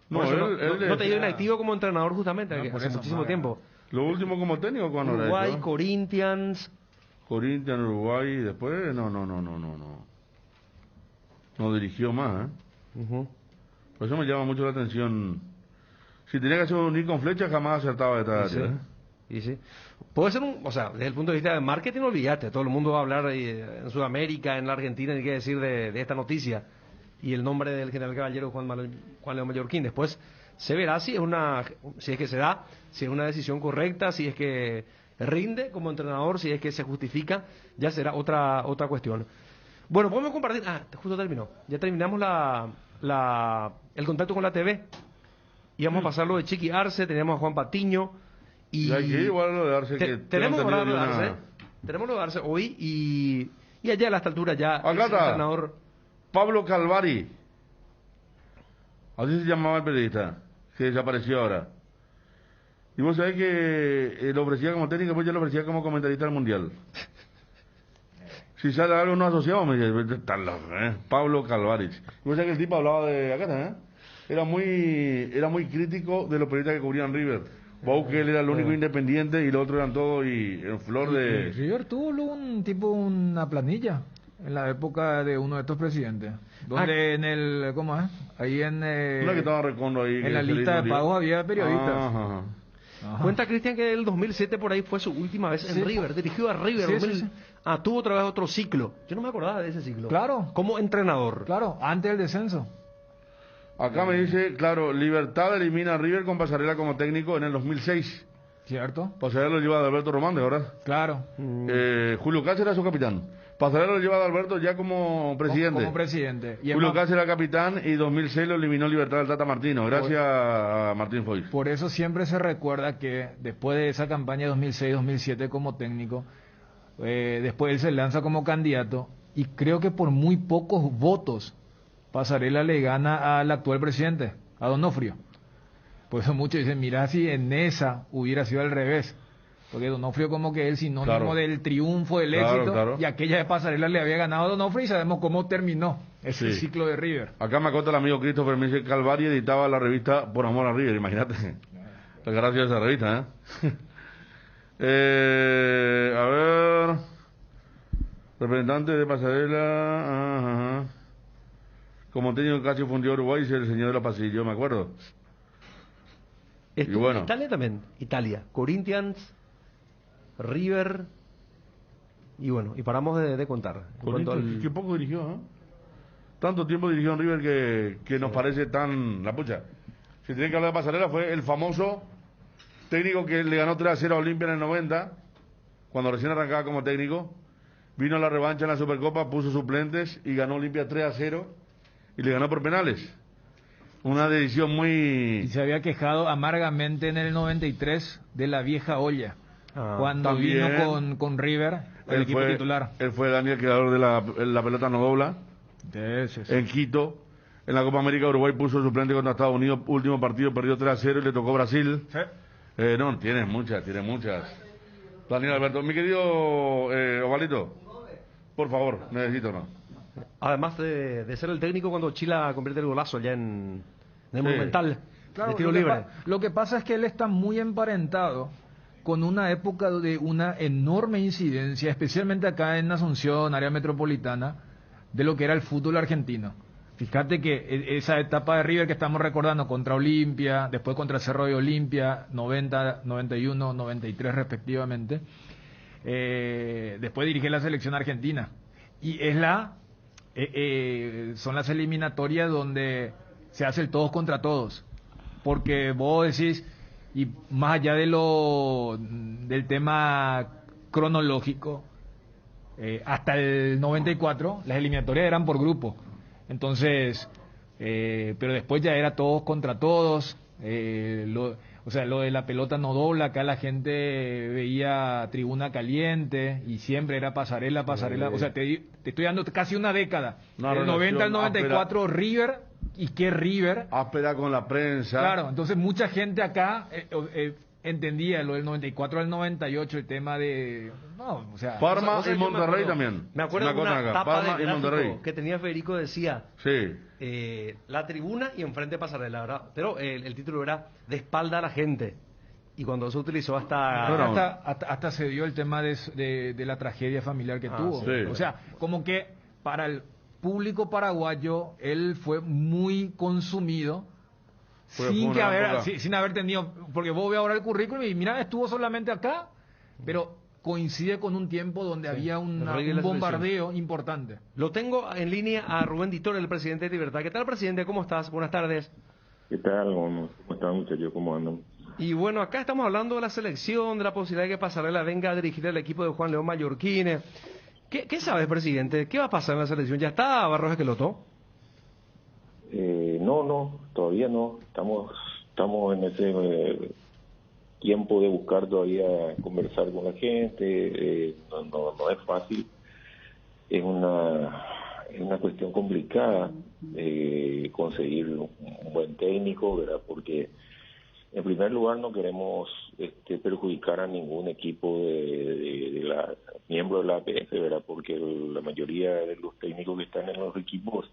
No, Por eso él no te dio era- inactivo como entrenador justamente, No, que por hace eso, muchísimo madre. tiempo. Lo último como técnico cuando Uruguay, era eso. Corinthians... Corinthians, Uruguay, y después no. No dirigió más, ¿eh? Ujú. Por eso me llama mucho la atención. Si tenía que hacer un ir con flecha, jamás acertaba de esta Y sí, área, ¿eh? y sí. Puede ser o sea, desde el punto de vista de marketing, olvídate, todo el mundo va a hablar en Sudamérica, en la Argentina, ni qué decir de esta noticia. Y el nombre del general Caballero Juan León Mallorquín. Después se verá si es que se da, si es una decisión correcta, si es que rinde como entrenador, si es que se justifica, ya será otra cuestión. Bueno, podemos compartir, justo terminó, ya terminamos el contacto con la TV. Íbamos a pasarlo de Chiqui Arce, teníamos a Juan Patiño Y hay que igual lo de Arce, que tenemos tengo lo entendido de que Arce. Tenemos lo de Arce hoy y allá a esta altura ya Acá el está. entrenador. Pablo Calvari. Así se llamaba el periodista, que desapareció ahora. Y vos sabés que lo ofrecía como técnico, pues yo lo ofrecía como comentarista del Mundial. Si sale algo no asociado, me dice, tan loco, Pablo Calvari. Y vos sabés que el tipo hablaba de acá, Era muy crítico de los periodistas que cubrían River. Vos que él era el único independiente y los otros eran todos y en flor de... River tuvo una planilla en la época de uno de estos presidentes. Donde en el, ¿cómo es? Ahí en... No es que estaba Recondo ahí. En la lista de pagos había periodistas. Ajá. Ajá. Cuenta Cristian que el 2007 por ahí fue su última vez en River, dirigió a River. Sí. Tuvo otra vez otro ciclo. Yo no me acordaba de ese ciclo. Claro. Como entrenador. Claro, antes del descenso. Acá me dice, claro, Libertad elimina a River con Pasarela como técnico en el 2006. ¿Cierto? Pasarela lo lleva de Alberto Román, de verdad. Claro. Julio Cáceres era su capitán. Pasarela lo lleva de Alberto ya como presidente. Como presidente. Y Julio además, Cáceres era capitán y 2006 lo eliminó Libertad del Tata Martino, gracias a Martín Foy. por eso siempre se recuerda que después de esa campaña 2006-2007 como técnico, después él se lanza como candidato y creo que por muy pocos votos Pasarela le gana al actual presidente, a Donofrio. Por eso muchos dicen, mira si en esa hubiera sido al revés. Porque Donofrio como que es el sinónimo del triunfo, del éxito, y aquella de Pasarela le había ganado a Donofrio y sabemos cómo terminó ese ciclo de River. Acá me acota el amigo Christopher, me dice Calvari editaba la revista Por Amor a River, imagínate. La gracia de esa revista, a ver... Representante de Pasarela... Como técnico casi fundió Uruguay, es el señor de los pasillos, me acuerdo. Estuvo Y bueno. en Italia también. Italia. Corinthians, River. Y bueno, y paramos de contar. En cuanto al- Qué poco dirigió, Tanto tiempo dirigió en River que nos parece tan... La pucha. Si tiene que hablar de Pasarela, fue el famoso técnico que le ganó 3-0 a Olimpia en el 90, cuando recién arrancaba como técnico. Vino a la revancha en la Supercopa, puso suplentes y ganó Olimpia 3-0 y le ganó por penales. Una decisión Y muy... se había quejado amargamente en el 93 de la vieja olla. Cuando también. vino con River, el equipo titular. Él fue Daniel, creador de la pelota no dobla, en Quito. En la Copa América Uruguay puso suplente contra Estados Unidos, último partido perdió 3-0 y le tocó Brasil. No, tiene muchas. Daniel Alberto, mi querido Ovalito, por favor, necesito, ¿no? Además de ser el técnico cuando Chila convierte el golazo allá en el Monumental, Claro, de tiro libre. lo que pasa es que él está muy emparentado con una época de una enorme incidencia, especialmente acá en Asunción, área metropolitana, de lo que era el fútbol argentino. Fíjate que esa etapa de River que estamos recordando contra Olimpia, después contra Cerro de Olimpia, 90, 91, 93 respectivamente, después dirige la selección argentina. Y es son las eliminatorias donde se hace el todos contra todos. Porque vos decís, y más allá del tema cronológico, hasta el 94 las eliminatorias eran por grupo. Entonces, pero después ya era todos contra todos. O sea, lo de la pelota no dobla, acá la gente veía tribuna caliente y siempre era pasarela. O sea, te estoy dando casi una década. Del 90 al 94 River, ¿y qué River? Áspera con la prensa. Claro, entonces mucha gente acá entendía lo del 94 al 98, el tema de... No, o sea... Parma O sea, y yo me Monterrey acuerdo- también. Me acuerdo de una acá. tapa Parma del y Monterrey. gráfico que tenía Federico, decía Sí. la tribuna y enfrente Pasarela, ¿verdad? Pero el título era de espalda a la gente. Y cuando se utilizó Hasta se dio el tema de la tragedia familiar que tuvo. sí. O sea, como que para el público paraguayo él fue muy consumido Fue una época. sin haber tenido, porque vos ves ahora el currículum y mira, estuvo solamente acá, pero coincide con un tiempo donde había un bombardeo importante. Lo tengo en línea a Rubén Ditor, el presidente de Libertad. ¿Qué tal, presidente? ¿Cómo estás? Buenas tardes. ¿Qué tal? ¿Cómo están, muchachos? ¿Cómo andan? Y bueno, acá estamos hablando de la selección, de la posibilidad de que Pasarela venga a dirigir el equipo de Juan León Mallorquín. ¿Qué sabes, presidente? ¿Qué va a pasar en la selección? ¿Ya está Barros Esqueloto? No, todavía no. Estamos en ese tiempo de buscar todavía conversar con la gente, no es fácil, es una cuestión complicada conseguir un buen técnico, ¿verdad? Porque en primer lugar no queremos perjudicar a ningún equipo de la miembro de la APF, ¿verdad? Porque la mayoría de los técnicos que están en los equipos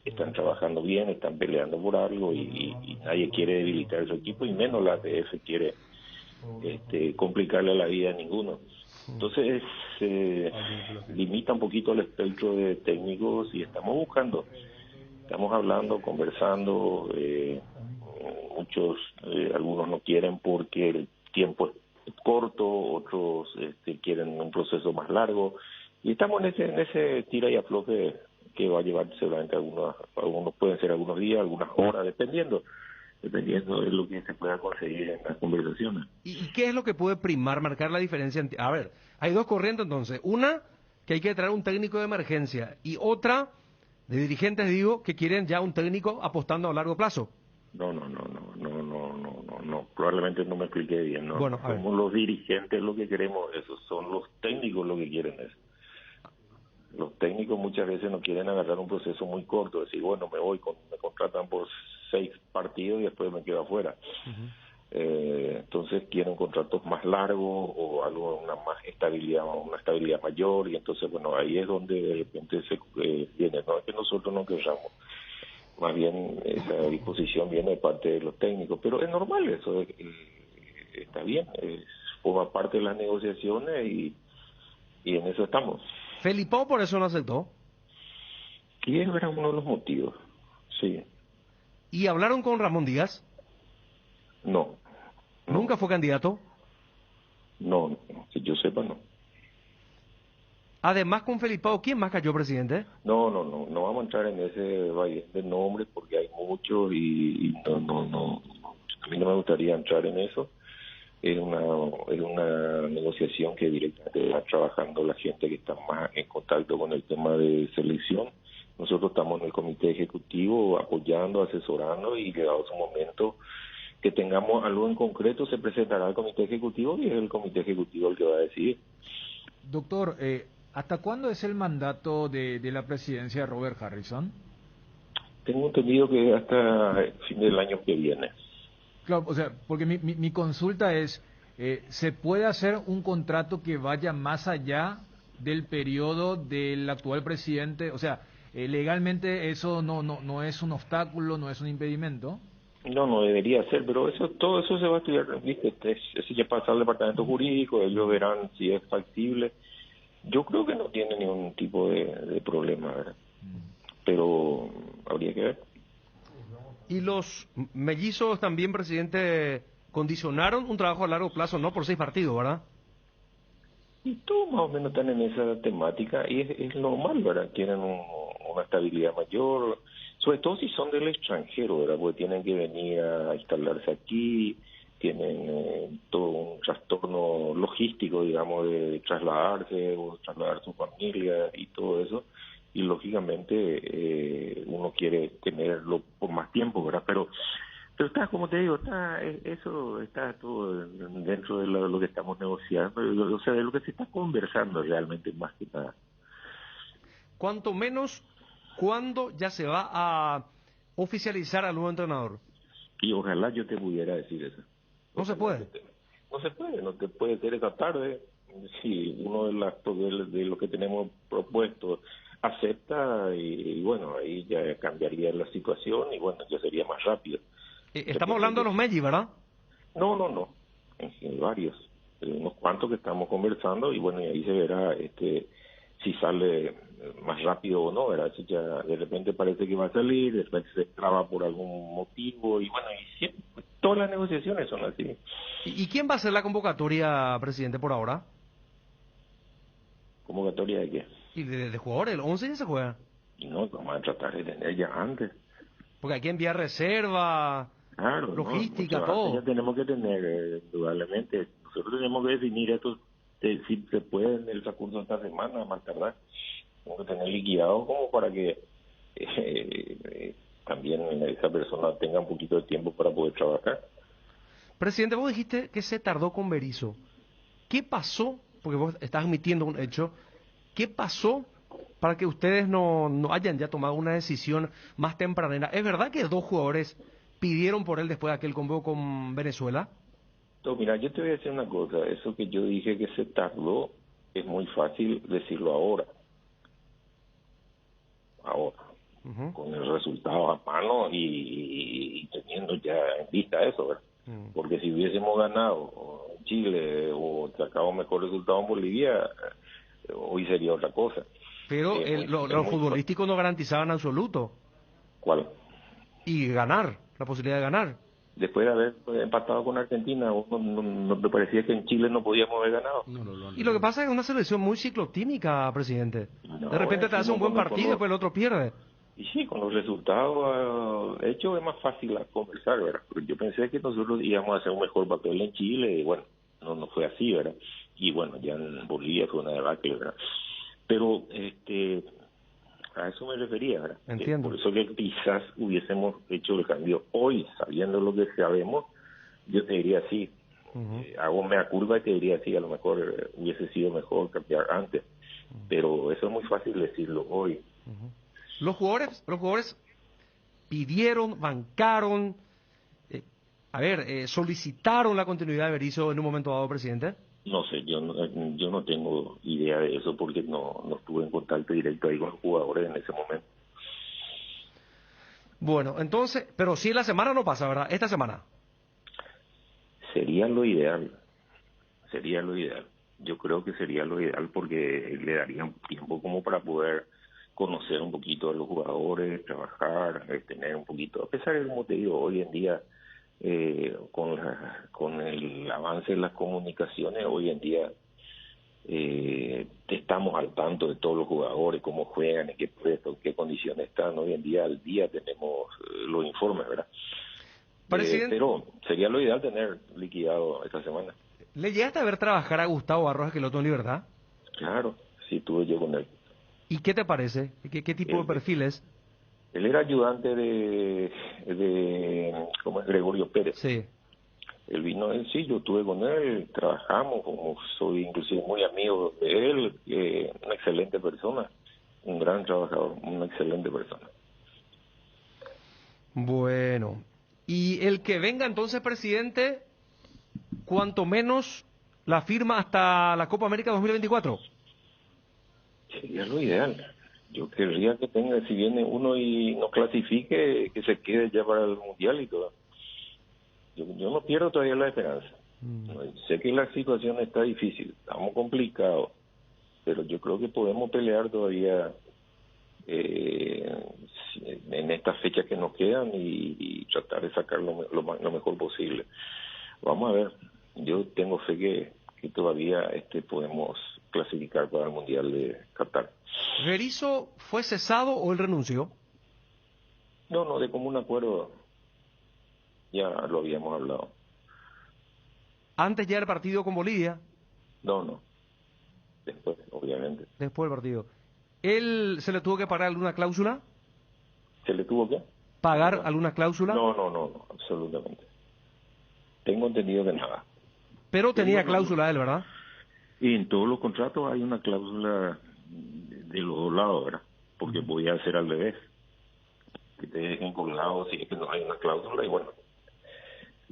están trabajando bien, están peleando por algo y nadie quiere debilitar su equipo y menos la APF quiere complicarle la vida a ninguno. Entonces limita un poquito el espectro de técnicos y estamos hablando, conversando, muchos, algunos no quieren porque el tiempo es corto, otros quieren un proceso más largo y estamos en ese tira y afloje que va a llevar seguramente algunos pueden ser algunos días, algunas horas, dependiendo de lo que se pueda conseguir en las conversaciones. ¿Y qué es lo que puede primar, marcar la diferencia? A ver, hay dos corrientes entonces. Una, que hay que traer un técnico de emergencia. Y otra, de dirigentes, digo, que quieren ya un técnico apostando a largo plazo. No. Probablemente no me expliqué bien. No, bueno, somos los dirigentes lo que queremos eso. Son los técnicos lo que quieren eso. Los técnicos muchas veces no quieren agarrar un proceso muy corto, decir, bueno, me contratan por 6 partidos y después me quedo afuera. Entonces quieren contratos más largos o una estabilidad mayor y entonces, bueno, ahí es donde de repente se viene, no es que nosotros no querramos, más bien esa disposición viene de parte de los técnicos, pero es normal eso, está bien, forma parte de las negociaciones y en eso estamos. Felipao por eso no aceptó. Y ese era uno de los motivos, sí. ¿Y hablaron con Ramón Díaz? No. ¿Nunca fue candidato? No, que yo sepa, no. Además, con Felipao, ¿quién más cayó, presidente? No vamos a entrar en ese valle de nombres porque hay muchos y no. A mí no me gustaría entrar en eso. Es una negociación que directamente está trabajando la gente que está más en contacto con el tema de selección. Nosotros estamos en el comité ejecutivo apoyando, asesorando y llegado su momento que tengamos algo en concreto se presentará al comité ejecutivo y es el comité ejecutivo el que va a decidir. Doctor, ¿hasta cuándo es el mandato de la presidencia de Robert Harrison? Tengo entendido que hasta el fin del año que viene. Claro, o sea, porque mi consulta es, ¿se puede hacer un contrato que vaya más allá del periodo del actual presidente? O sea, legalmente eso no es un obstáculo, no es un impedimento. No debería ser, pero todo eso se va a estudiar, ¿viste? Eso ya pasa al departamento jurídico, ellos verán si es factible. Yo creo que no tiene ningún tipo de problema, ¿verdad? Pero habría que ver. ¿Y los mellizos también, presidente, condicionaron un trabajo a largo plazo, no por 6 partidos, verdad? Y todos más o menos están en esa temática y es normal, ¿verdad? Quieren una estabilidad mayor, sobre todo si son del extranjero, ¿verdad? Porque tienen que venir a instalarse aquí, tienen todo un trastorno logístico, digamos, de trasladarse o trasladar su familia y todo eso. Y lógicamente uno quiere tenerlo por más tiempo, ¿verdad? Pero está, como te digo, eso está todo dentro de lo que estamos negociando, o sea, de lo que se está conversando realmente más que nada. Cuanto menos, ¿cuándo ya se va a oficializar al nuevo entrenador? Y ojalá yo te pudiera decir eso. No se puede. No se puede, no te puede ser esta tarde. Si uno de lo que tenemos propuesto acepta y bueno, ahí ya cambiaría la situación y bueno, ya sería más rápido. Estamos hablando de los Melli, ¿verdad? No. Varios. Unos cuantos que estamos conversando y bueno, y ahí se verá si sale más rápido o no, ¿verdad? Si ya de repente parece que va a salir, de repente se traba por algún motivo y bueno, y siempre, todas las negociaciones son así. ¿Y quién va a ser la convocatoria, presidente, por ahora? ¿Convocatoria de qué? ¿Y de jugadores? ¿El 11 ya se juega? Y no, vamos a tratar de tener ya antes. Porque hay que enviar reserva, claro, logística, no, todo. Ya tenemos que tener, indudablemente. Nosotros tenemos que definir esto, si se puede en el transcurso de esta semana, más tardar. Tenemos que tener liquidado como para que también esa persona tenga un poquito de tiempo para poder trabajar. Presidente, vos dijiste que se tardó con Berizzo. ¿Qué pasó? Porque vos estás admitiendo un hecho. ¿Qué pasó para que ustedes no hayan ya tomado una decisión más tempranera? ¿Es verdad que 2 jugadores pidieron por él después de aquel convoco con Venezuela? No, mira, yo te voy a decir una cosa. Eso que yo dije que se tardó, es muy fácil decirlo ahora. Ujú. Con el resultado a mano y teniendo ya en vista eso, ¿verdad? Porque si hubiésemos ganado en Chile o sacado mejor resultado en Bolivia, hoy sería otra cosa. Pero lo futbolístico no garantizaba en absoluto. ¿Cuál? Y ganar, la posibilidad de ganar. Después de haber empatado con Argentina, no te parecía que en Chile no podíamos haber ganado. Y lo que pasa es que es una selección muy ciclotímica, presidente. No, De repente te hace un buen con partido y después el otro pierde. Y sí, con los resultados hechos es más fácil a conversar, ¿verdad? Porque yo pensé que nosotros íbamos a hacer un mejor papel en Chile y bueno, no fue así, ¿verdad? Y bueno, ya en Bolivia fue una debacle, ¿verdad? Pero a eso me refería, ¿verdad? Entiendo. Por eso que quizás hubiésemos hecho el cambio hoy, sabiendo lo que sabemos, yo te diría sí. Hago mea curva y te diría sí, a lo mejor hubiese sido mejor cambiar antes. Pero eso es muy fácil decirlo hoy. Los jugadores pidieron, bancaron, solicitaron la continuidad de Berizzo en un momento dado, presidente. No sé, yo no tengo idea de eso porque no estuve en contacto directo ahí con los jugadores en ese momento. Bueno, entonces, pero sí la semana no pasa, ¿verdad? Esta semana. Sería lo ideal. Yo creo que sería lo ideal porque le daría tiempo como para poder conocer un poquito a los jugadores, trabajar, tener un poquito, a pesar de, como te digo, hoy en día con el avance de las comunicaciones, hoy en día estamos al tanto de todos los jugadores, cómo juegan, en qué puestos, en qué condiciones están. Hoy en día al día tenemos los informes, ¿verdad? Pero sería lo ideal tener liquidado esta semana. ¿Le llegaste a ver trabajar a Gustavo Barros Esqueloto en Libertad? Claro, sí, tuve yo con él. ¿Y qué te parece? ¿Qué tipo de perfil es? Él era ayudante de ¿cómo es? Gregorio Pérez. Sí. Él vino, sí, yo estuve con él, trabajamos, como soy inclusive muy amigo de él, una excelente persona, un gran trabajador, una excelente persona. Bueno, y el que venga entonces, presidente, cuanto menos la firma hasta la Copa América 2024. Sería lo ideal. Yo querría que tenga, si viene uno y no clasifique, que se quede ya para el Mundial y todo. Yo no pierdo todavía la esperanza. Sé que la situación está difícil, estamos complicados, pero yo creo que podemos pelear todavía en estas fechas que nos quedan y tratar de sacar lo mejor posible. Vamos a ver, yo tengo fe que todavía podemos clasificar para el Mundial de Qatar. ¿Berizzo fue cesado o él renunció? No, de común acuerdo ya lo habíamos hablado. ¿Antes ya del partido con Bolivia? No, después, obviamente. Después del partido. ¿Él se le tuvo que pagar alguna cláusula? ¿Se le tuvo que? ¿Pagar alguna cláusula? No, absolutamente. Tengo entendido que nada. Pero tenía cláusula él, ¿verdad? Y en todos los contratos hay una cláusula de los dos lados, ¿verdad? Porque voy a hacer al revés. Que te dejen colgado si es que no hay una cláusula y bueno.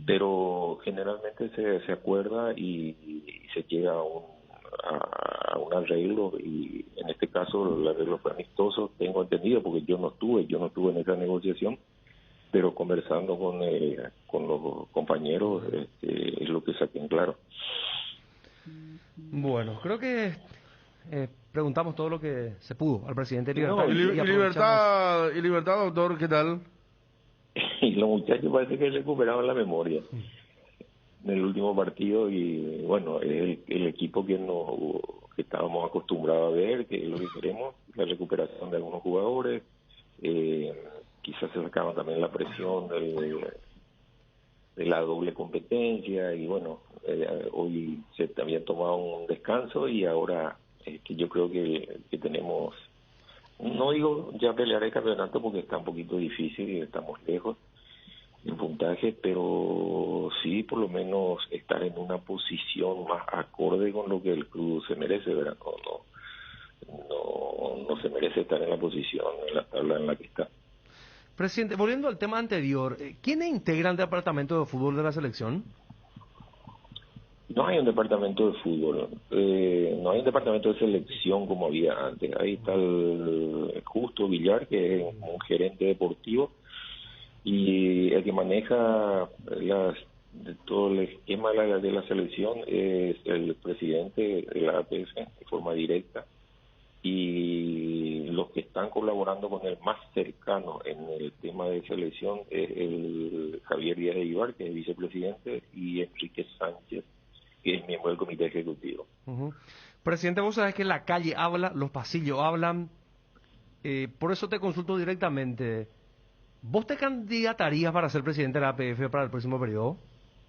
Pero generalmente se acuerda y se llega a un arreglo y en este caso el arreglo fue amistoso, tengo entendido, porque yo no estuve en esa negociación, pero conversando con los compañeros es lo que saqué en claro. Bueno, creo que preguntamos todo lo que se pudo al presidente de No, Libertad. y libertad, doctor, ¿qué tal? Y los muchachos parece que recuperaban la memoria en el último partido y bueno, el equipo que estábamos acostumbrados a ver, que es lo que queremos, la recuperación de algunos jugadores, quizás se sacaba también la presión de la doble competencia y bueno, hoy se habían tomado un descanso y ahora yo creo que tenemos, no digo ya pelear el campeonato porque está un poquito difícil y estamos lejos, en puntaje, pero sí por lo menos estar en una posición más acorde con lo que el club se merece, ¿verdad? No se merece estar en la posición, en la tabla en la que está. Presidente, volviendo al tema anterior, ¿quiénes integran el departamento de fútbol de la selección? No hay un departamento de fútbol, no hay un departamento de selección como había antes. Ahí está el Justo Villar, que es un gerente deportivo, y el que maneja todo el esquema de la selección es el presidente de la APF de forma directa, y los que están colaborando con el más cercano en el tema de selección es el Javier Díaz de Ibar, que es vicepresidente, y Enrique Sánchez, que es miembro del comité ejecutivo. Presidente, vos sabés que la calle habla, los pasillos hablan, por eso te consulto directamente. ¿Vos te candidatarías para ser presidente de la APF para el próximo periodo?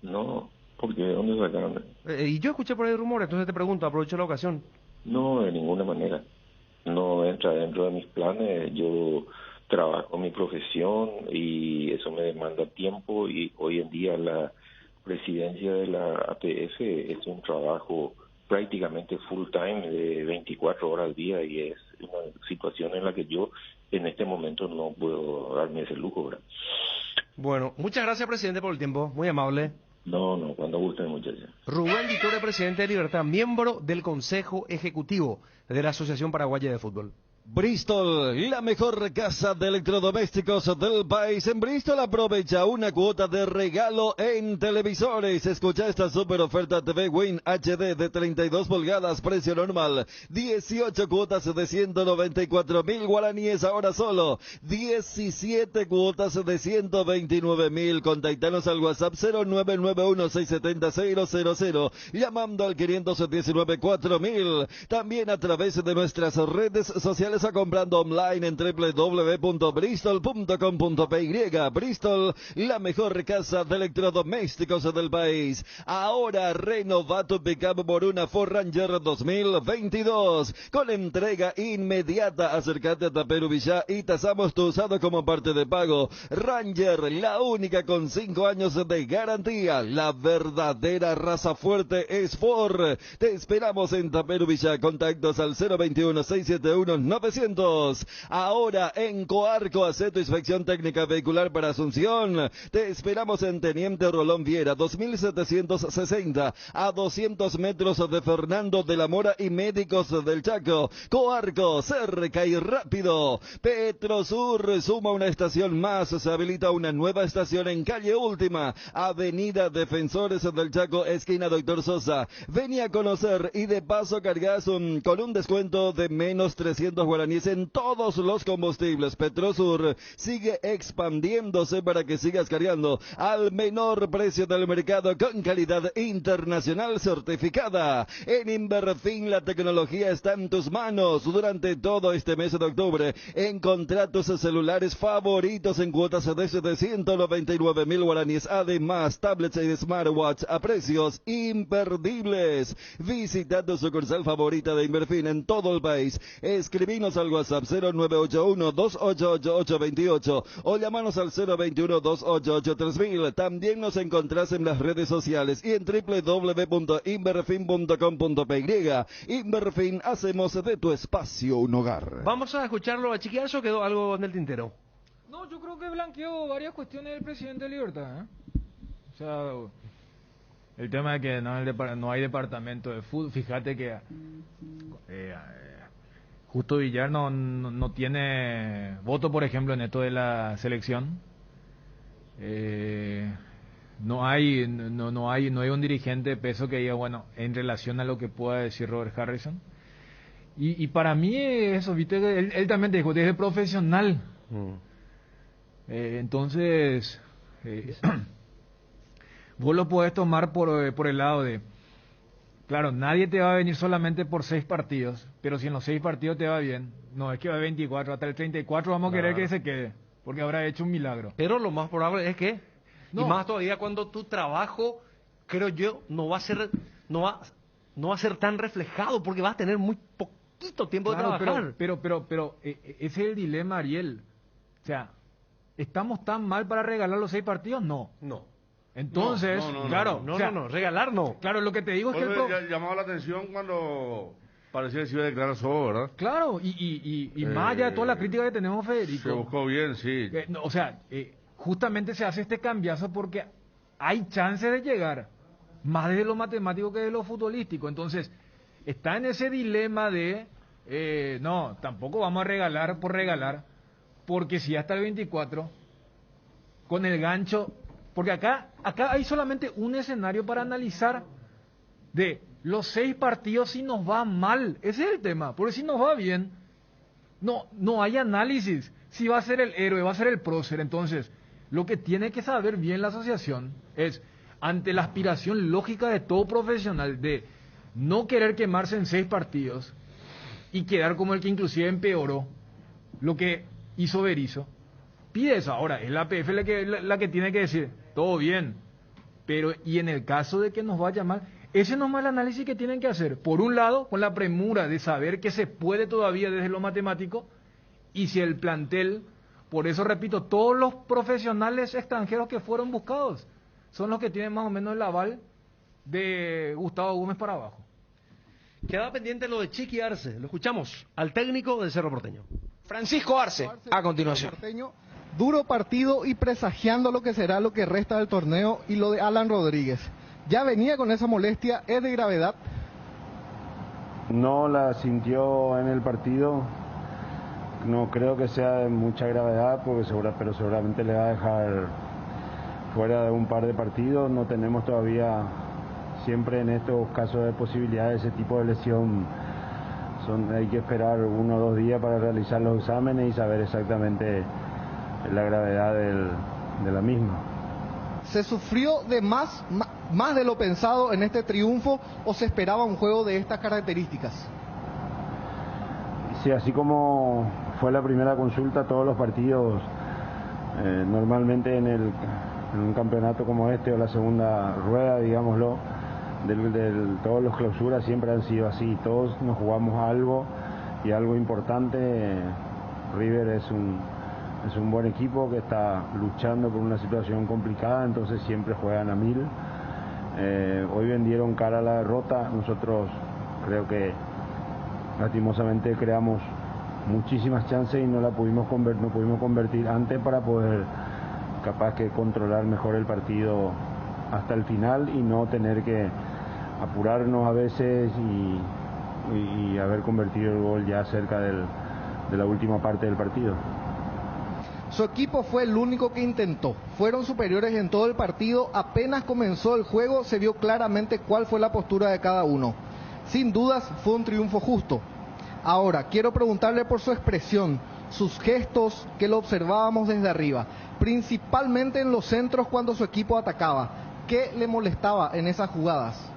No, porque ¿de dónde sacaron? Y yo escuché por ahí rumores, entonces te pregunto, aprovecho la ocasión. No, de ninguna manera. No entra dentro de mis planes. Yo trabajo mi profesión y eso me demanda tiempo, y hoy en día la presidencia de la APF es un trabajo prácticamente full time de 24 horas al día, y es una situación en la que yo en este momento no puedo darme ese lujo, ¿verdad? Bueno, muchas gracias, presidente, por el tiempo, muy amable. No, cuando gusten, muchachos. Rubén Vitore, presidente de Libertad, miembro del Consejo Ejecutivo de la Asociación Paraguaya de Fútbol. Bristol, la mejor casa de electrodomésticos del país. En Bristol aprovecha una cuota de regalo en televisores. Escucha esta super oferta TV Win HD de 32 pulgadas, precio normal. 18 cuotas de 194.000 guaraníes, ahora solo 17 cuotas de 129.000. Contactanos al WhatsApp 0991-670-000, llamando al 519-4000. También a través de nuestras redes sociales, a comprando online en www.bristol.com.py. Bristol, la mejor casa de electrodomésticos del país. Ahora renova tu pickup por una Ford Ranger 2022 con entrega inmediata. Acércate a Taperu Villá y tasamos tu usado como parte de pago. Ranger, la única con 5 años de garantía. La verdadera raza fuerte es Ford. Te esperamos en Taperu Villá. Contactos al 021-671-900. Ahora en Coarco, hace tu inspección técnica vehicular para Asunción. Te esperamos en Teniente Rolón Viera, 2760, a 200 metros de Fernando de la Mora y Médicos del Chaco. Coarco, cerca y rápido. Petrosur suma una estación más. Se habilita una nueva estación en calle Última, avenida Defensores del Chaco, esquina Doctor Sosa. Vení a conocer y de paso cargas con un descuento de menos 300 guaraníes en todos los combustibles. Petrosur sigue expandiéndose para que sigas cargando al menor precio del mercado, con calidad internacional certificada. En Inverfin la tecnología está en tus manos. Durante todo este mes de octubre encontrá tus celulares favoritos en cuotas desde 199.000 guaraníes. Además, tablets y smartwatch a precios imperdibles. Visita tu sucursal favorita de Inverfin en todo el país. Escribinos al WhatsApp 0981-288828 o llamanos al 021-288-3000. También nos encontrás en las redes sociales y en www.inverfin.com.py. Inverfin, hacemos de tu espacio un hogar. Vamos a escucharlo a Chiquiar, ¿o quedó algo en el tintero? No, yo creo que blanqueó varias cuestiones del presidente de Libertad, ¿eh? O sea, el tema de que no hay departamento de fútbol. Fíjate que Justo Villar no tiene voto, por ejemplo, en esto de la selección. No hay un dirigente de peso que diga, bueno, en relación a lo que pueda decir Robert Harrison. Y para mí eso, viste, él también te dijo, desde profesional. Entonces, vos lo podés tomar por el lado de, claro, nadie te va a venir solamente por 6 partidos, pero si en los 6 partidos te va bien, no es que va a 24, hasta el 34 vamos a querer que se quede, porque habrá hecho un milagro. Pero lo más probable es que, no. Y más todavía cuando tu trabajo, creo yo, no va a ser tan reflejado, porque vas a tener muy poquito tiempo de trabajar. Pero ese es el dilema, Ariel. O sea, ¿estamos tan mal para regalar los 6 partidos? No. No. Entonces, claro, regalar no. Claro, lo que te digo es que llamaba la atención cuando parecía que se iba a declarar solo, ¿verdad? Claro, y más allá de toda la crítica que tenemos, Federico. Se buscó bien, sí. Justamente se hace este cambiazo porque hay chances de llegar, más desde lo matemático que de lo futbolístico. Entonces, está en ese dilema de, no, tampoco vamos a regalar por regalar, porque si hasta el 24, con el gancho, porque acá hay solamente un escenario para analizar de los 6 partidos si nos va mal. Ese es el tema, porque si nos va bien, no hay análisis. Si va a ser el héroe, va a ser el prócer. Entonces, lo que tiene que saber bien la asociación es, ante la aspiración lógica de todo profesional de no querer quemarse en 6 partidos y quedar como el que inclusive empeoró lo que hizo Berizzo, pide eso. Ahora, es la APF la que tiene que decir, todo bien, pero y en el caso de que nos vaya mal, ese no es el análisis que tienen que hacer. Por un lado, con la premura de saber que se puede todavía desde lo matemático, y si el plantel, por eso repito, todos los profesionales extranjeros que fueron buscados son los que tienen más o menos el aval de Gustavo Gómez para abajo. Queda pendiente lo de Chiqui Arce. Lo escuchamos al técnico del Cerro Porteño. Francisco Arce, a continuación. Duro partido y presagiando lo que será lo que resta del torneo, y lo de Alan Rodríguez. ¿Ya venía con esa molestia? ¿Es de gravedad? No la sintió en el partido. No creo que sea de mucha gravedad, pero seguramente le va a dejar fuera de un par de partidos. No tenemos todavía, siempre en estos casos de posibilidad de ese tipo de lesión, hay que esperar 1 o 2 días para realizar los exámenes y saber exactamente la gravedad de la misma. ¿Se sufrió de más de lo pensado en este triunfo, o se esperaba un juego de estas características? Sí, así como fue la primera consulta, todos los partidos, normalmente en un campeonato como este, o la segunda rueda, digámoslo, todos los clausuras siempre han sido así. Todos nos jugamos algo, y algo importante. River es un buen equipo que está luchando por una situación complicada, entonces siempre juegan a 1000. Hoy vendieron cara a la derrota. Nosotros creo que lastimosamente creamos muchísimas chances y no pudimos convertir antes para poder capaz que controlar mejor el partido hasta el final y no tener que apurarnos a veces y haber convertido el gol ya cerca de la última parte del partido. Su equipo fue el único que intentó. Fueron superiores en todo el partido. Apenas comenzó el juego, se vio claramente cuál fue la postura de cada uno. Sin dudas, fue un triunfo justo. Ahora, quiero preguntarle por su expresión, sus gestos, que lo observábamos desde arriba, principalmente en los centros cuando su equipo atacaba. ¿Qué le molestaba en esas jugadas?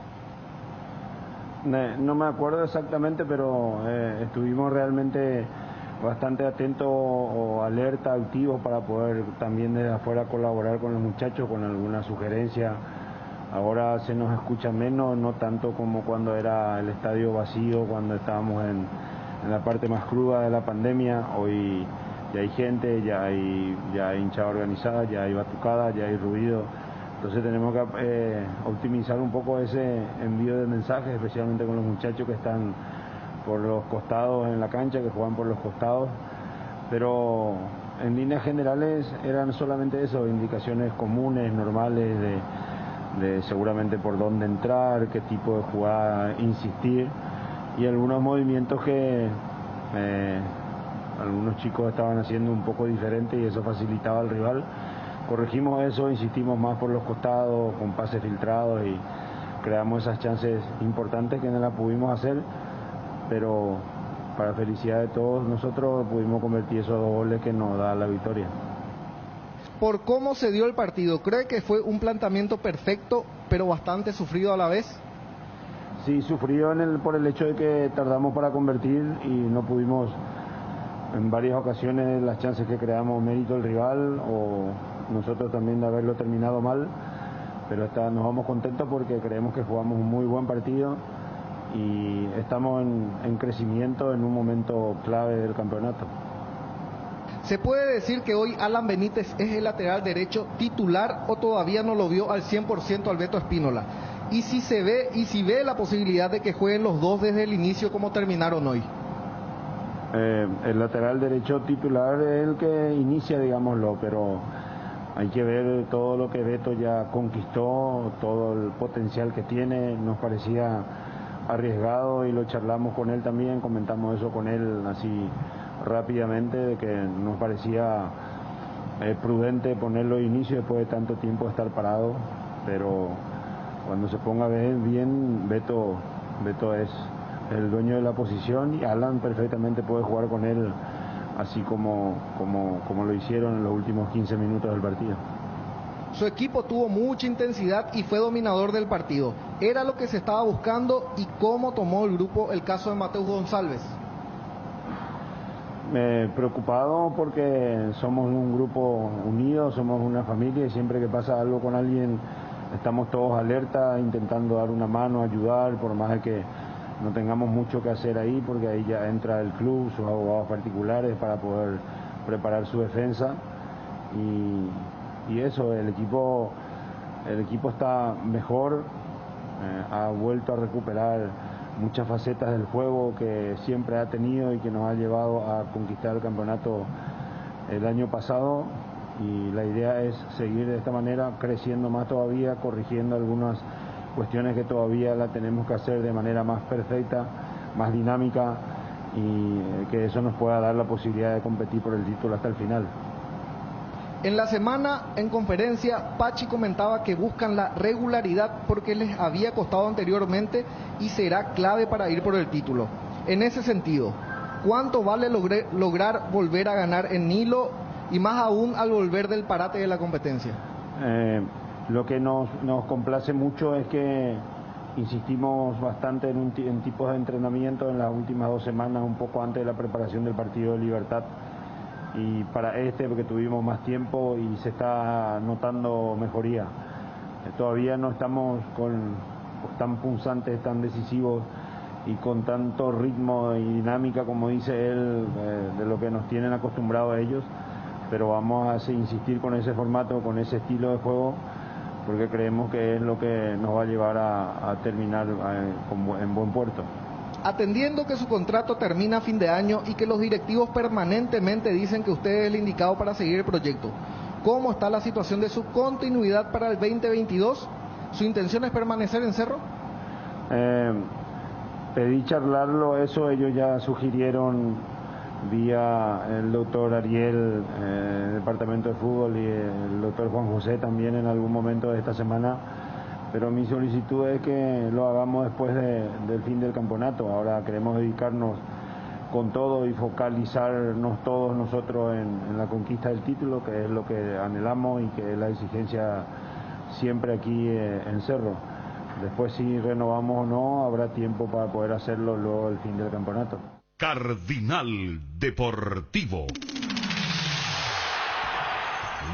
No me acuerdo exactamente, pero estuvimos realmente bastante atentos o alerta, activos, para poder también desde afuera colaborar con los muchachos con alguna sugerencia. Ahora se nos escucha menos, no tanto como cuando era el estadio vacío, cuando estábamos en la parte más cruda de la pandemia. Hoy ya hay gente, ya hay hinchada organizada, ya hay batucada, ya hay ruido. Entonces tenemos que optimizar un poco ese envío de mensajes, especialmente con los muchachos que están por los costados en la cancha, que juegan por los costados. Pero en líneas generales eran solamente eso, indicaciones comunes, normales, de seguramente por dónde entrar, qué tipo de jugada insistir, y algunos movimientos que algunos chicos estaban haciendo un poco diferente y eso facilitaba al rival. Corregimos eso, insistimos más por los costados, con pases filtrados, y creamos esas chances importantes que no las pudimos hacer, pero para felicidad de todos nosotros pudimos convertir esos 2 goles que nos da la victoria. Por cómo se dio el partido, ¿cree que fue un planteamiento perfecto, pero bastante sufrido a la vez? Sí, sufrido por el hecho de que tardamos para convertir y no pudimos en varias ocasiones las chances que creamos, mérito del rival o nosotros también de haberlo terminado mal, pero nos vamos contentos porque creemos que jugamos un muy buen partido y estamos en crecimiento en un momento clave del campeonato. ¿Se puede decir que hoy Alan Benítez es el lateral derecho titular o todavía no lo vio al 100% Alberto Espínola? Y si ve la posibilidad de que jueguen los dos desde el inicio como terminaron hoy. El lateral derecho titular es el que inicia, digámoslo, pero hay que ver todo lo que Beto ya conquistó, todo el potencial que tiene. Nos parecía arriesgado y lo charlamos con él también, comentamos eso con él así rápidamente, de que nos parecía prudente ponerlo de inicio después de tanto tiempo de estar parado, pero cuando se ponga bien, Beto es el dueño de la posición y Alan perfectamente puede jugar con él así como lo hicieron en los últimos 15 minutos del partido. Su equipo tuvo mucha intensidad y fue dominador del partido. ¿Era lo que se estaba buscando y cómo tomó el grupo el caso de Mateus González? Preocupado porque somos un grupo unido, somos una familia y siempre que pasa algo con alguien estamos todos alerta, intentando dar una mano, ayudar, por más de que no tengamos mucho que hacer ahí, porque ahí ya entra el club, sus abogados particulares para poder preparar su defensa y eso, el equipo está mejor, ha vuelto a recuperar muchas facetas del juego que siempre ha tenido y que nos ha llevado a conquistar el campeonato el año pasado, y la idea es seguir de esta manera, creciendo más todavía, corrigiendo algunas cuestiones que todavía la tenemos que hacer de manera más perfecta, más dinámica, y que eso nos pueda dar la posibilidad de competir por el título hasta el final. En la semana, en conferencia, Pachi comentaba que buscan la regularidad porque les había costado anteriormente y será clave para ir por el título. En ese sentido, ¿cuánto vale lograr volver a ganar en Nilo y más aún al volver del parate de la competencia? Lo que nos complace mucho es que insistimos bastante en tipos de entrenamiento en las últimas 2 semanas, un poco antes de la preparación del partido de Libertad. Y para porque tuvimos más tiempo y se está notando mejoría. Todavía no estamos tan punzantes, tan decisivos y con tanto ritmo y dinámica como dice él, de lo que nos tienen acostumbrados a ellos, pero vamos a insistir con ese formato, con ese estilo de juego, porque creemos que es lo que nos va a llevar a terminar en buen puerto. Atendiendo que su contrato termina a fin de año y que los directivos permanentemente dicen que usted es el indicado para seguir el proyecto, ¿cómo está la situación de su continuidad para el 2022? ¿Su intención es permanecer en Cerro? Pedí charlarlo, eso ellos ya sugirieron vía el doctor Ariel, el departamento de fútbol, y el doctor Juan José también en algún momento de esta semana. Pero mi solicitud es que lo hagamos después del fin del campeonato. Ahora queremos dedicarnos con todo y focalizarnos todos nosotros en la conquista del título, que es lo que anhelamos y que es la exigencia siempre aquí en Cerro. Después, si renovamos o no, habrá tiempo para poder hacerlo luego del fin del campeonato. Cardinal Deportivo.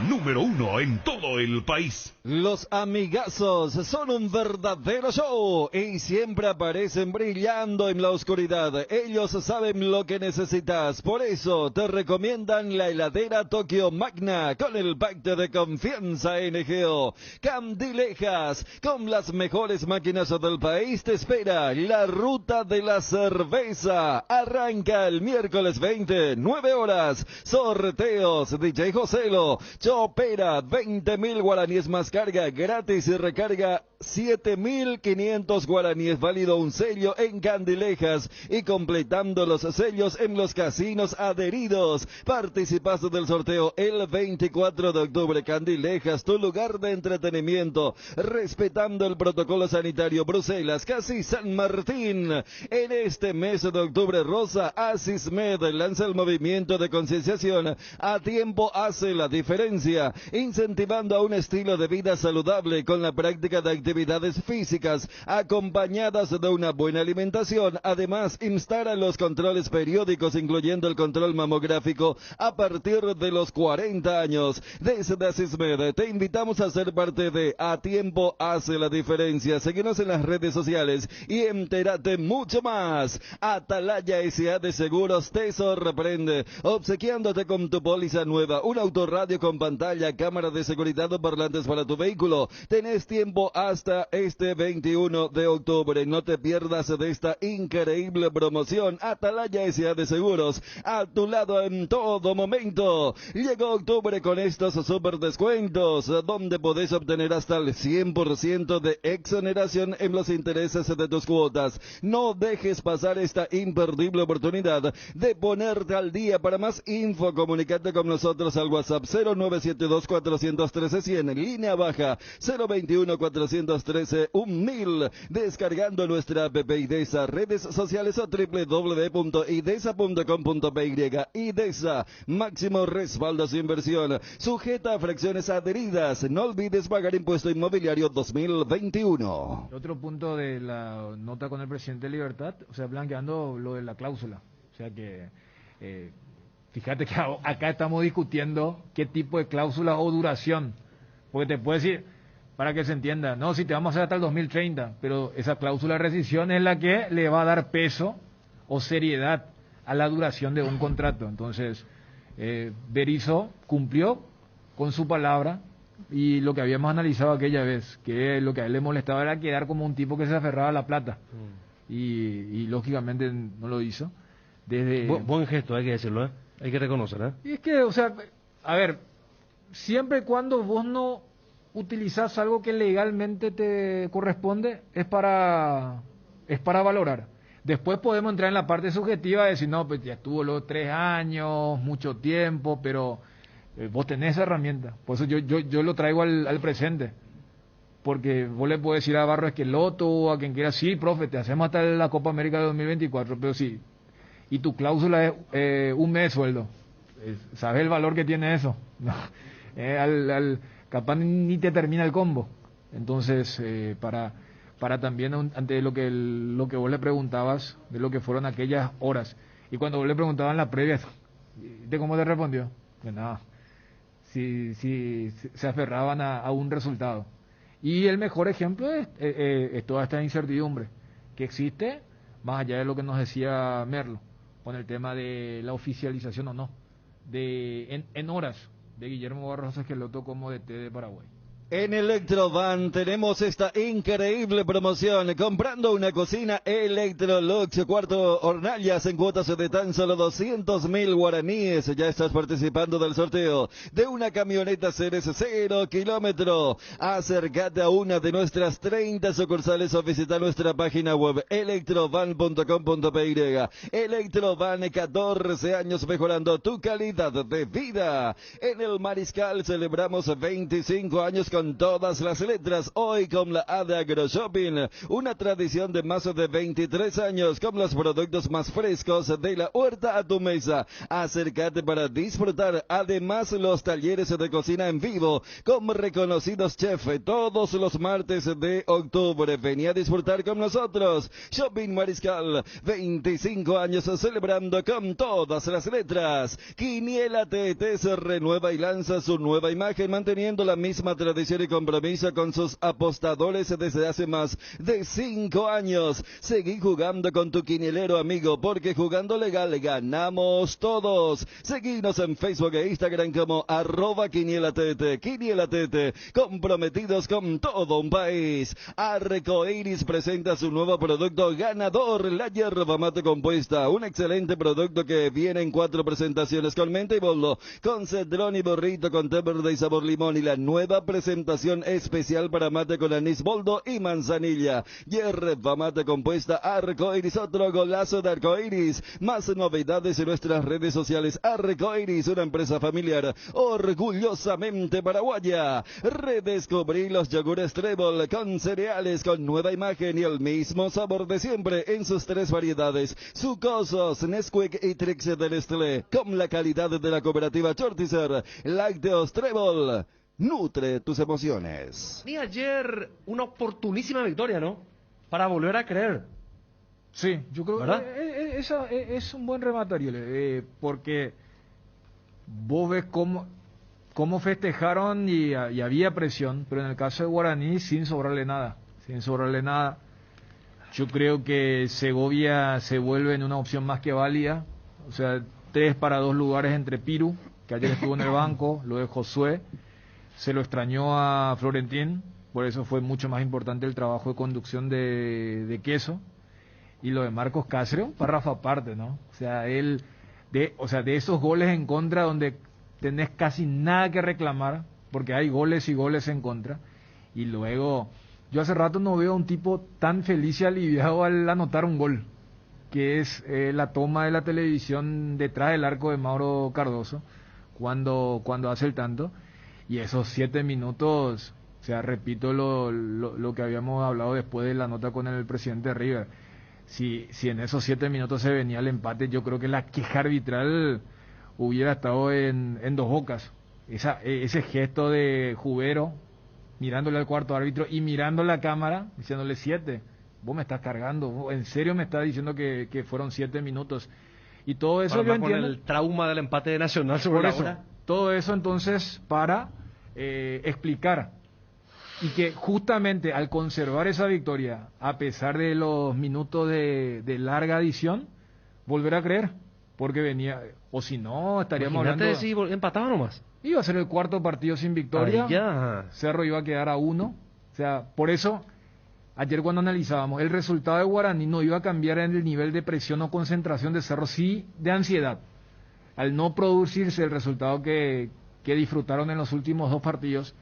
Número 1 en todo el país. Los amigazos son un verdadero show y siempre aparecen brillando en la oscuridad. Ellos saben lo que necesitas, por eso te recomiendan la heladera Tokio Magna con el pacto de confianza NGO. Candilejas, con las mejores máquinas del país te espera la ruta de la cerveza. Arranca el miércoles 20, 9 horas. Sorteos, DJ Joselo. Chopera, 20.000 guaraníes más carga gratis y recarga 7.500 guaraníes, válido un sello en Candilejas y completando los sellos en los casinos adheridos. Participas del sorteo el 24 de octubre. Candilejas, tu lugar de entretenimiento, respetando el protocolo sanitario. Bruselas, casi San Martín. En este mes de octubre, Rosa Asismed lanza el movimiento de concienciación. A tiempo hace la diferencia. adolescencia, incentivando a un estilo de vida saludable con la práctica de actividades físicas acompañadas de una buena alimentación. Además, instar a los controles periódicos, incluyendo el control mamográfico, a partir de los 40 años. Desde Asismed te invitamos a ser parte de A Tiempo Hace la Diferencia. Síguenos en las redes sociales y entérate mucho más. Atalaya S.A. de Seguros te sorprende, obsequiándote con tu póliza nueva, un autorradio con pantalla, cámara de seguridad o parlantes para tu vehículo. Tenés tiempo hasta este 21 de octubre. No te pierdas de esta increíble promoción. Atalaya S.A. de Seguros, a tu lado en todo momento. Llegó octubre con estos super descuentos, donde podés obtener hasta el 100% de exoneración en los intereses de tus cuotas. No dejes pasar esta imperdible oportunidad de ponerte al día. Para más info, comunicate con nosotros al WhatsApp 0972-413-100, en línea baja 021-413-1000, descargando nuestra app IDESA, redes sociales o www.idesa.com.py. IDESA, máximo respaldo a su inversión, sujeta a fracciones adheridas. No olvides pagar impuesto inmobiliario 2021. Otro punto de la nota con el presidente Libertad, o sea, planteando lo de la cláusula. O sea que, fíjate que acá estamos discutiendo qué tipo de cláusula o duración. Porque te puedo decir, para que se entienda, no, si te vamos a hacer hasta el 2030, pero esa cláusula de rescisión es la que le va a dar peso o seriedad a la duración de un contrato. Entonces, Berizzo cumplió con su palabra, y lo que habíamos analizado aquella vez, que lo que a él le molestaba era quedar como un tipo que se aferraba a la plata, y lógicamente no lo hizo. Buen gesto, hay que decirlo, hay que reconocer. Y es que, o sea, a ver, siempre y cuando vos no utilizás algo que legalmente te corresponde, es para valorar. Después podemos entrar en la parte subjetiva de decir, no, pues ya estuvo los 3 años, mucho tiempo, pero vos tenés esa herramienta. Por eso yo lo traigo al presente. Porque vos le podés decir a Barro Esqueloto o a quien quiera, sí, profe, te hacemos hasta la Copa América de 2024, pero sí. Y tu cláusula es 1 mes de sueldo. ¿Sabes el valor que tiene eso? No. Capaz ni te termina el combo. Entonces, para también, ante lo que vos le preguntabas, de lo que fueron aquellas horas, y cuando vos le preguntabas en la previa, ¿de cómo te respondió? Que nada, si se aferraban a un resultado. Y el mejor ejemplo es toda esta incertidumbre que existe, más allá de lo que nos decía Merlo, con el tema de la oficialización o no, en horas, de Guillermo Barros Esqueloto como DT de Paraguay. En Electrovan tenemos esta increíble promoción. Comprando una cocina Electrolux, cuarto hornallas en cuotas de tan solo 200.000 guaraníes. Ya estás participando del sorteo de una camioneta Ceres 0 kilómetro. Acércate a una de nuestras 30 sucursales o visita nuestra página web electrovan.com.py. Electrovan, 14 años mejorando tu calidad de vida. En el Mariscal celebramos 25 años con todas las letras, hoy con la A de AgroShopping, una tradición de más de 23 años con los productos más frescos de la huerta a tu mesa. Acércate para disfrutar, además los talleres de cocina en vivo con reconocidos chefs todos los martes de octubre. Vení a disfrutar con nosotros. Shopping Mariscal, 25 años celebrando con todas las letras. Quiniela TT se renueva y lanza su nueva imagen, manteniendo la misma tradición y compromiso con sus apostadores desde hace más de 5 años. Seguí jugando con tu quinielero amigo, porque jugando legal ganamos todos. Seguinos en Facebook e Instagram como @QuinielaTT. QuinielaTT, comprometidos con todo un país. Arcoiris presenta su nuevo producto ganador, la yerba mate compuesta, un excelente producto que viene en 4 presentaciones, con menta y boldo, con cedrón y borrito, con té verde y sabor limón, y la nueva presentación presentación especial para mate con anís boldo y manzanilla. Yerba mate compuesta Arcoiris, otro golazo de Arcoiris. Más novedades en nuestras redes sociales. Arcoiris, una empresa familiar orgullosamente paraguaya. Redescubrí los yogures Trébol con cereales con nueva imagen y el mismo sabor de siempre en sus 3 variedades: sucosos, Nesquik y Trix de Nestlé, con la calidad de la cooperativa Chortizer. Lácteos Trébol, nutre tus emociones. Y ayer una oportunísima victoria, ¿no? Para volver a creer. Sí, yo creo ¿verdad? que es un buen remate, Ariel, porque vos ves cómo festejaron y había presión, pero en el caso de Guaraní sin sobrarle nada. Yo creo que Segovia se vuelve en una opción más que válida, o sea, 3 para 2 lugares entre Piru, que ayer estuvo en el banco, lo de Josué, se lo extrañó a Florentín, por eso fue mucho más importante el trabajo de conducción de Queso, y lo de Marcos Cáceres, un párrafo aparte, ¿no? O sea, de esos goles en contra donde tenés casi nada que reclamar, porque hay goles y goles en contra, y luego, yo hace rato no veo a un tipo tan feliz y aliviado al anotar un gol, que es la toma de la televisión detrás del arco de Mauro Cardoso, cuando hace el tanto, y esos 7 minutos, o sea, repito lo que habíamos hablado después de la nota con el presidente River, si en esos 7 minutos se venía el empate, yo creo que la queja arbitral hubiera estado en 2 bocas. Ese gesto de Jubero, mirándole al cuarto árbitro y mirando la cámara, diciéndole 7, vos me estás cargando, en serio me estás diciendo que fueron 7 minutos. Y todo eso yo entiendo. El trauma del empate de Nacional sobre la hora. Todo eso entonces para explicar, y que justamente al conservar esa victoria, a pesar de los minutos de larga adición, volver a creer, porque venía, o si no, estaríamos hablando... si empataba nomás. Iba a ser el 4º partido sin victoria, Cerro iba a quedar a 1, o sea, por eso, ayer cuando analizábamos, el resultado de Guaraní no iba a cambiar en el nivel de presión o concentración de Cerro, sí de ansiedad, al no producirse el resultado que disfrutaron en los últimos 2 partidos.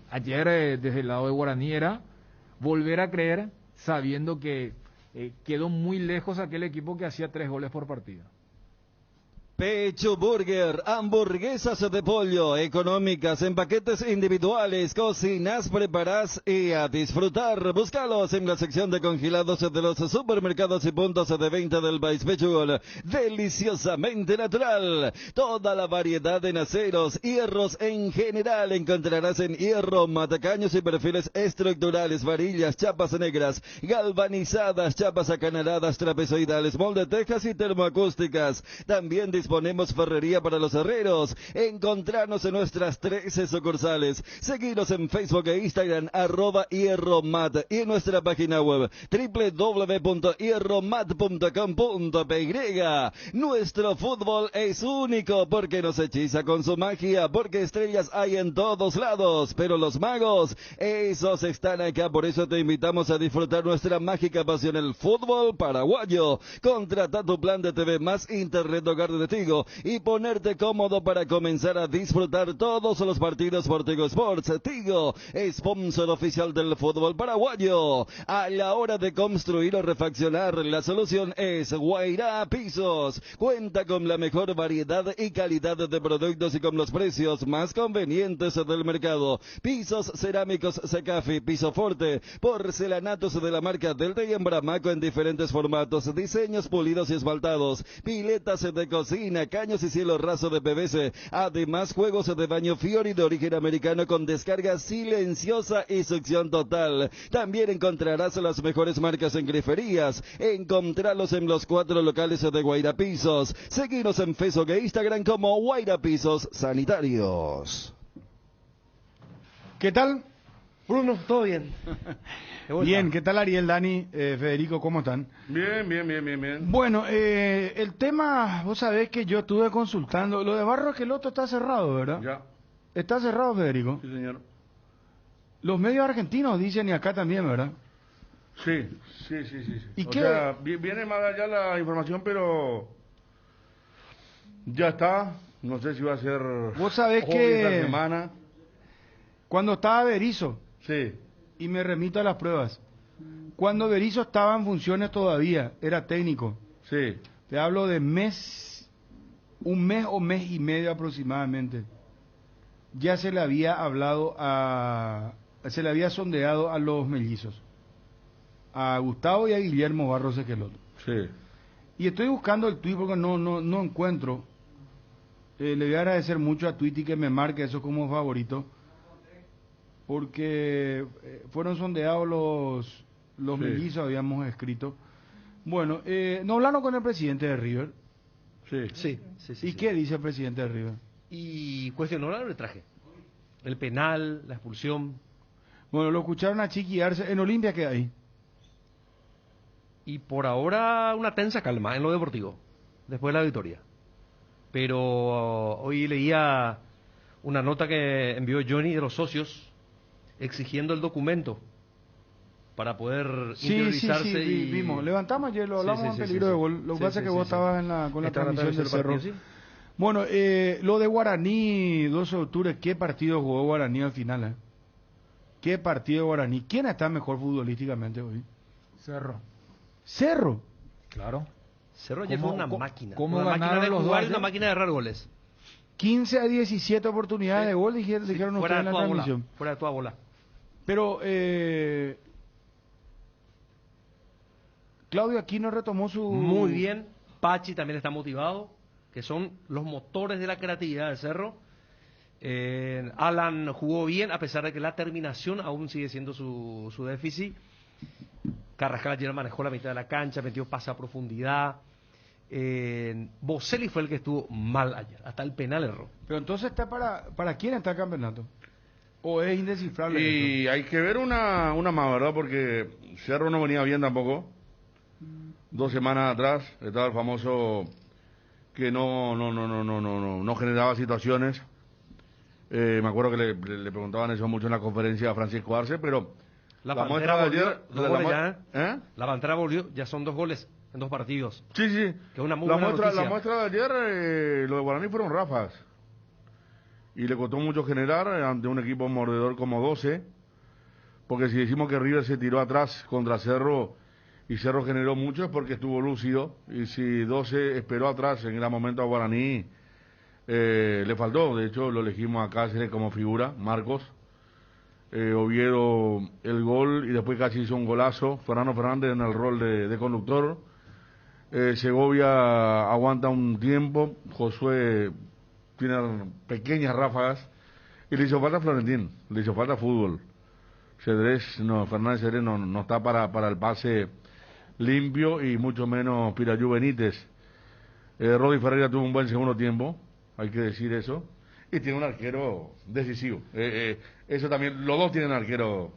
Ayer desde el lado de Guaraní era volver a creer, sabiendo que quedó muy lejos aquel equipo que hacía 3 goles por partido. Pecho Burger, hamburguesas de pollo, económicas en paquetes individuales, cocinas, preparás y a disfrutar. Búscalos en la sección de congelados de los supermercados y puntos de venta del país. Pechugol, deliciosamente natural. Toda la variedad en aceros, hierros en general encontrarás en hierro, matacaños y perfiles estructurales, varillas, chapas negras, galvanizadas, chapas acanaladas, trapezoidales, molde tejas y termoacústicas. También disponemos ferrería para los herreros. Encontrarnos en nuestras 13 sucursales. Seguinos en Facebook e Instagram, @hierromat, y en nuestra página web www.hierromat.com.py. Nuestro fútbol es único porque nos hechiza con su magia, porque estrellas hay en todos lados, pero los magos, esos están acá. Por eso te invitamos a disfrutar nuestra mágica pasión, el fútbol paraguayo. Contrata tu plan de TV más Internet Hogar de Tigo y ponerte cómodo para comenzar a disfrutar todos los partidos por Tigo Sports. Tigo, sponsor oficial del fútbol paraguayo. A la hora de construir o refaccionar, la solución es Guairá Pisos. Cuenta con la mejor variedad y calidad de productos y con los precios más convenientes del mercado. Pisos cerámicos Secafi, piso forte, porcelanatos de la marca Delta y Embramaco en diferentes formatos, diseños pulidos y esmaltados, piletas de cocina, caños y cielo raso de PVC. Además, juegos de baño Fiori de origen americano con descarga silenciosa y succión total. También encontrarás las mejores marcas en griferías. Encontralos en los 4 locales de Guairá Pisos. Seguinos en Facebook e Instagram como Guairá Pisos Sanitarios. ¿Qué tal? Bruno, todo bien. Bien, ¿qué tal Ariel, Dani, Federico, cómo están? Bien. Bueno, el tema, vos sabés que yo estuve consultando, lo de Barros Esqueloto está cerrado, ¿verdad? Ya. ¿Está cerrado, Federico? Sí, señor. Los medios argentinos dicen y acá también, ¿verdad? Sí. ¿Y o qué? sea, viene más allá la información, pero ya está. No sé si va a ser Vos sabés hoy que esta semana. Cuando estaba Berizzo, Sí, y me remito a las pruebas, cuando Berizzo estaba en funciones todavía, era técnico. sí. Te hablo de un mes o mes y medio aproximadamente. Ya se le había sondeado a los mellizos, a Gustavo y a Guillermo Barros Esqueloto. Sí. Y estoy buscando el tuit porque no encuentro. Le voy a agradecer mucho a Twitty que me marque eso como favorito, porque fueron sondeados los Sí. mellizos, habíamos escrito. Bueno, no hablaron con el presidente de River. Sí. ¿Y qué dice el presidente de River? Y cuestionó el arbitraje. El penal, la expulsión. Bueno, lo escucharon a Chiqui Arce. En Olimpia queda ahí. Y por ahora una tensa calma en lo deportivo, después de la victoria. Pero hoy leía una nota que envió Johnny de los socios exigiendo el documento para poder interiorizarse. Sí, vimos. Levantamos ayer, lo hablamos en peligro de gol. Lo que pasa es que vos estabas con la transmisión del Cerro. Partido, sí. Bueno, lo de Guaraní, 12 de octubre, ¿qué partido jugó Guaraní al final? ¿Qué partido de Guaraní? ¿Quién está mejor futbolísticamente hoy? Cerro. Claro. Cerro ayer fue una máquina. ¿Cómo una máquina de ganaron los jugar dos y una ayer? máquina de errar goles. 15 a 17 oportunidades de gol, dijeron ustedes Fuera en de la toda transmisión. bola. Fuera de toda bola. Pero Claudio Aquino retomó su... Muy bien. Pachi también está motivado, que son los motores de la creatividad del Cerro. Alan jugó bien, a pesar de que la terminación aún sigue siendo su déficit. Carrascal ayer manejó la mitad de la cancha, metió pase a profundidad. Boselli fue el que estuvo mal ayer, hasta el penal erró. Pero entonces está ¿para quién está el campeonato? ¿O es indescifrable? Y hay que ver una más, ¿verdad? Porque Cerro no venía bien tampoco. 2 semanas atrás estaba el famoso que no generaba situaciones. Me acuerdo que le preguntaban eso mucho en la conferencia a Francisco Arce, pero La muestra de volvió, ayer, dos goles ya, ¿eh? La Pantera volvió, ya son 2 goles en 2 partidos. Sí. Que es una muy La buena muestra noticia. de ayer, lo de Guaraní fueron ráfagas. Y le costó mucho generar ante un equipo mordedor como 12, porque si decimos que River se tiró atrás contra Cerro y Cerro generó mucho es porque estuvo lúcido, y si 12 esperó atrás en el momento a Guaraní, le faltó. De hecho lo elegimos a Cáceres como figura, Marcos. Oviedo el gol y después casi hizo un golazo, Fernando Fernández en el rol de conductor. Segovia aguanta un tiempo, Josué tiene pequeñas ráfagas y le hizo falta Florentín, le hizo falta fútbol. Fernández Cedrés no está para el pase limpio, y mucho menos Pirayú Benítez. Rodi Ferreira tuvo un buen segundo tiempo, hay que decir eso, y tiene un arquero decisivo. Eso también, los dos tienen arquero.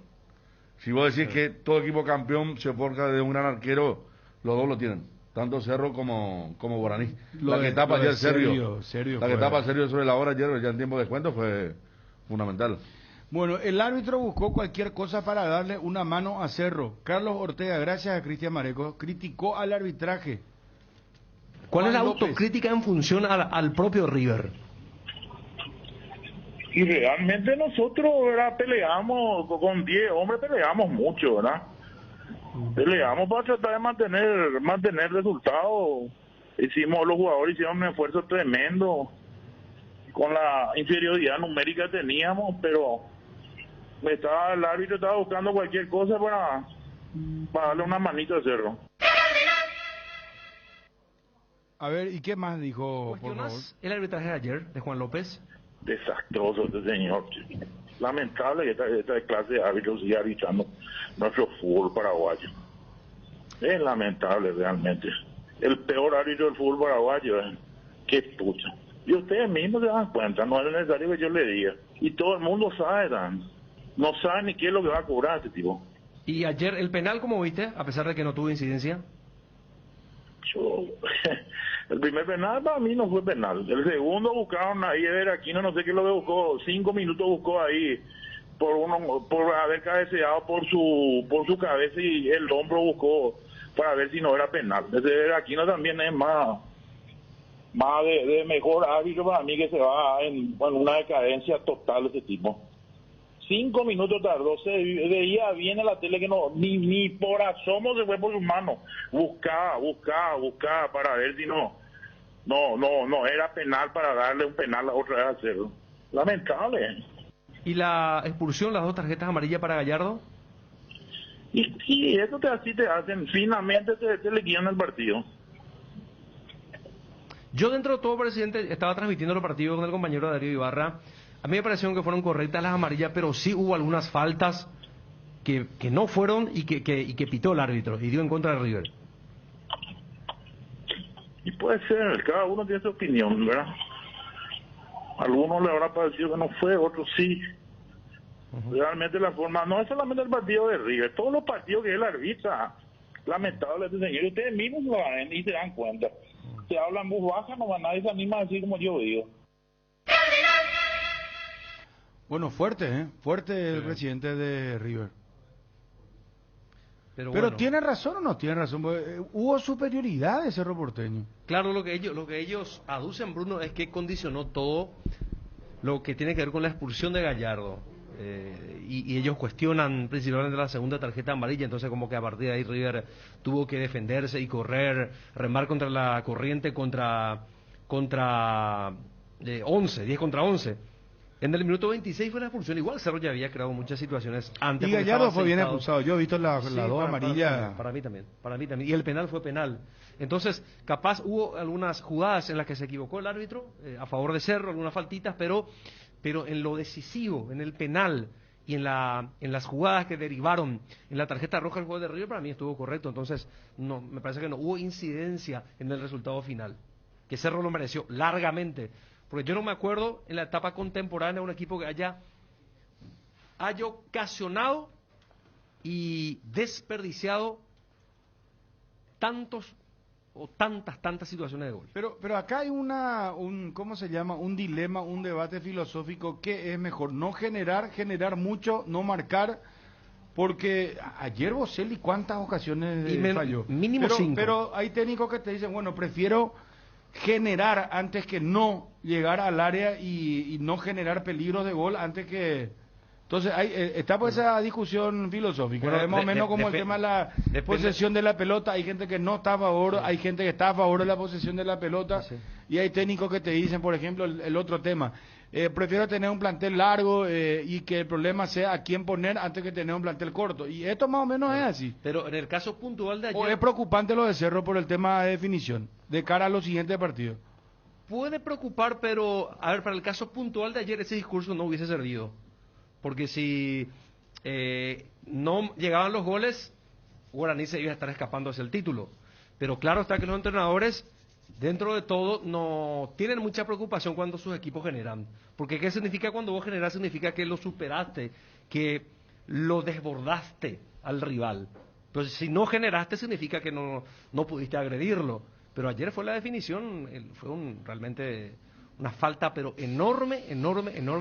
Si vos decís que todo equipo campeón se forja de un gran arquero, los dos lo tienen, tanto Cerro como Guaraní. La que tapa ayer Sergio sobre la hora ayer, ya en tiempo de descuento, fue fundamental. Bueno, el árbitro buscó cualquier cosa para darle una mano a Cerro. Carlos Ortega, gracias a Cristian Mareco, criticó al arbitraje. ¿Cuál es la Juan López. autocrítica en función al propio River? Y realmente nosotros, ¿verdad? Peleamos con 10 hombres, peleamos mucho, ¿verdad? Peleamos para tratar de mantener resultados. Los jugadores hicieron un esfuerzo tremendo con la inferioridad numérica que teníamos, pero el árbitro estaba buscando cualquier cosa para darle una manita de Cerro. A ver, ¿y qué más dijo, por favor? ¿Cuestionas el arbitraje de ayer de Juan López? Desastroso este señor. Lamentable que esta clase de árbitros siga arbitrando nuestro fútbol paraguayo. Es lamentable realmente. El peor árbitro del fútbol paraguayo. Qué pucha. Y ustedes mismos se dan cuenta, no es necesario que yo le diga. Y todo el mundo sabe, Dan. No sabe ni qué es lo que va a cobrar este tipo. Y ayer el penal, ¿cómo viste? A pesar de que no tuvo incidencia. El primer penal para mí no fue penal. El segundo buscaron ahí, Aquino, no sé qué lo que buscó, 5 minutos buscó ahí por haber cabeceado por su cabeza, y el hombro buscó para ver si no era penal. Ese Aquino también es más de mejor árbitro para mí, que se va en una decadencia total de este tipo. 5 minutos tardó, se veía bien en la tele que no, ni por asomo se fue por sus manos. Buscaba para ver si no era penal, para darle un penal otra vez a Cerro. Lamentable. ¿Y la expulsión, las 2 tarjetas amarillas para Gallardo? Y eso así te hacen, finalmente te liquidan el partido. Yo dentro de todo, presidente, estaba transmitiendo los partidos con el compañero Darío Ibarra. A mí me pareció que fueron correctas las amarillas, pero sí hubo algunas faltas que no fueron y que pitó el árbitro y dio en contra de River. Y puede ser, cada uno tiene su opinión, ¿verdad? A algunos le habrá parecido que no fue, otros sí. Realmente la forma, no es solamente el partido de River, todos los partidos que él arbitra, lamentable este señor, ustedes mismos lo ven y se dan cuenta. Se habla en voz baja, no va nadie se anima a decir como yo digo. Bueno, fuerte el presidente de River. Pero bueno, ¿tiene razón o no tiene razón? Hubo superioridad de Cerro Porteño. Claro, lo que ellos aducen, Bruno, es que condicionó todo lo que tiene que ver con la expulsión de Gallardo. Y ellos cuestionan principalmente la segunda tarjeta amarilla, entonces como que a partir de ahí River tuvo que defenderse y correr, remar contra la corriente contra 11, 10 contra 11. En el minuto 26 fue la expulsión, igual Cerro ya había creado muchas situaciones antes. Y Gallardo fue bien expulsado, yo he visto las 2 amarillas. Para mí también, y el penal fue penal. Entonces, capaz hubo algunas jugadas en las que se equivocó el árbitro, a favor de Cerro, algunas faltitas, pero en lo decisivo, en el penal y en las jugadas que derivaron en la tarjeta roja del juego de River, para mí estuvo correcto. Entonces, no, me parece que no hubo incidencia en el resultado final, que Cerro lo mereció largamente, porque yo no me acuerdo en la etapa contemporánea un equipo que haya ocasionado y desperdiciado tantas situaciones de gol. Pero acá hay ¿cómo se llama? Un dilema, un debate filosófico. ¿Qué es mejor? No generar mucho, no marcar, porque ayer Boselli cuántas ocasiones falló. Mínimo 5. Pero hay técnicos que te dicen, bueno, prefiero generar antes que no llegar al área y no generar peligros de gol antes que... Entonces está por esa discusión filosófica, bueno, más o menos como el tema de la posesión de la pelota. Hay gente que no está a favor, hay gente que está a favor de la posesión de la pelota, y hay técnicos que te dicen, por ejemplo, el otro tema, prefiero tener un plantel largo y que el problema sea a quién poner antes que tener un plantel corto, y esto más o menos es así. Pero en el caso puntual de ayer... ¿O es preocupante lo de Cerro por el tema de definición, de cara a los siguientes partidos? Puede preocupar, pero, a ver, para el caso puntual de ayer ese discurso no hubiese servido. Porque si no llegaban los goles, Guaraní se iba a estar escapando hacia el título. Pero claro está que los entrenadores, dentro de todo, no tienen mucha preocupación cuando sus equipos generan. Porque ¿qué significa cuando vos generás? Significa que lo superaste, que lo desbordaste al rival. Pero si no generaste, significa que no pudiste agredirlo. Pero ayer fue la definición, fue realmente... una falta, pero enorme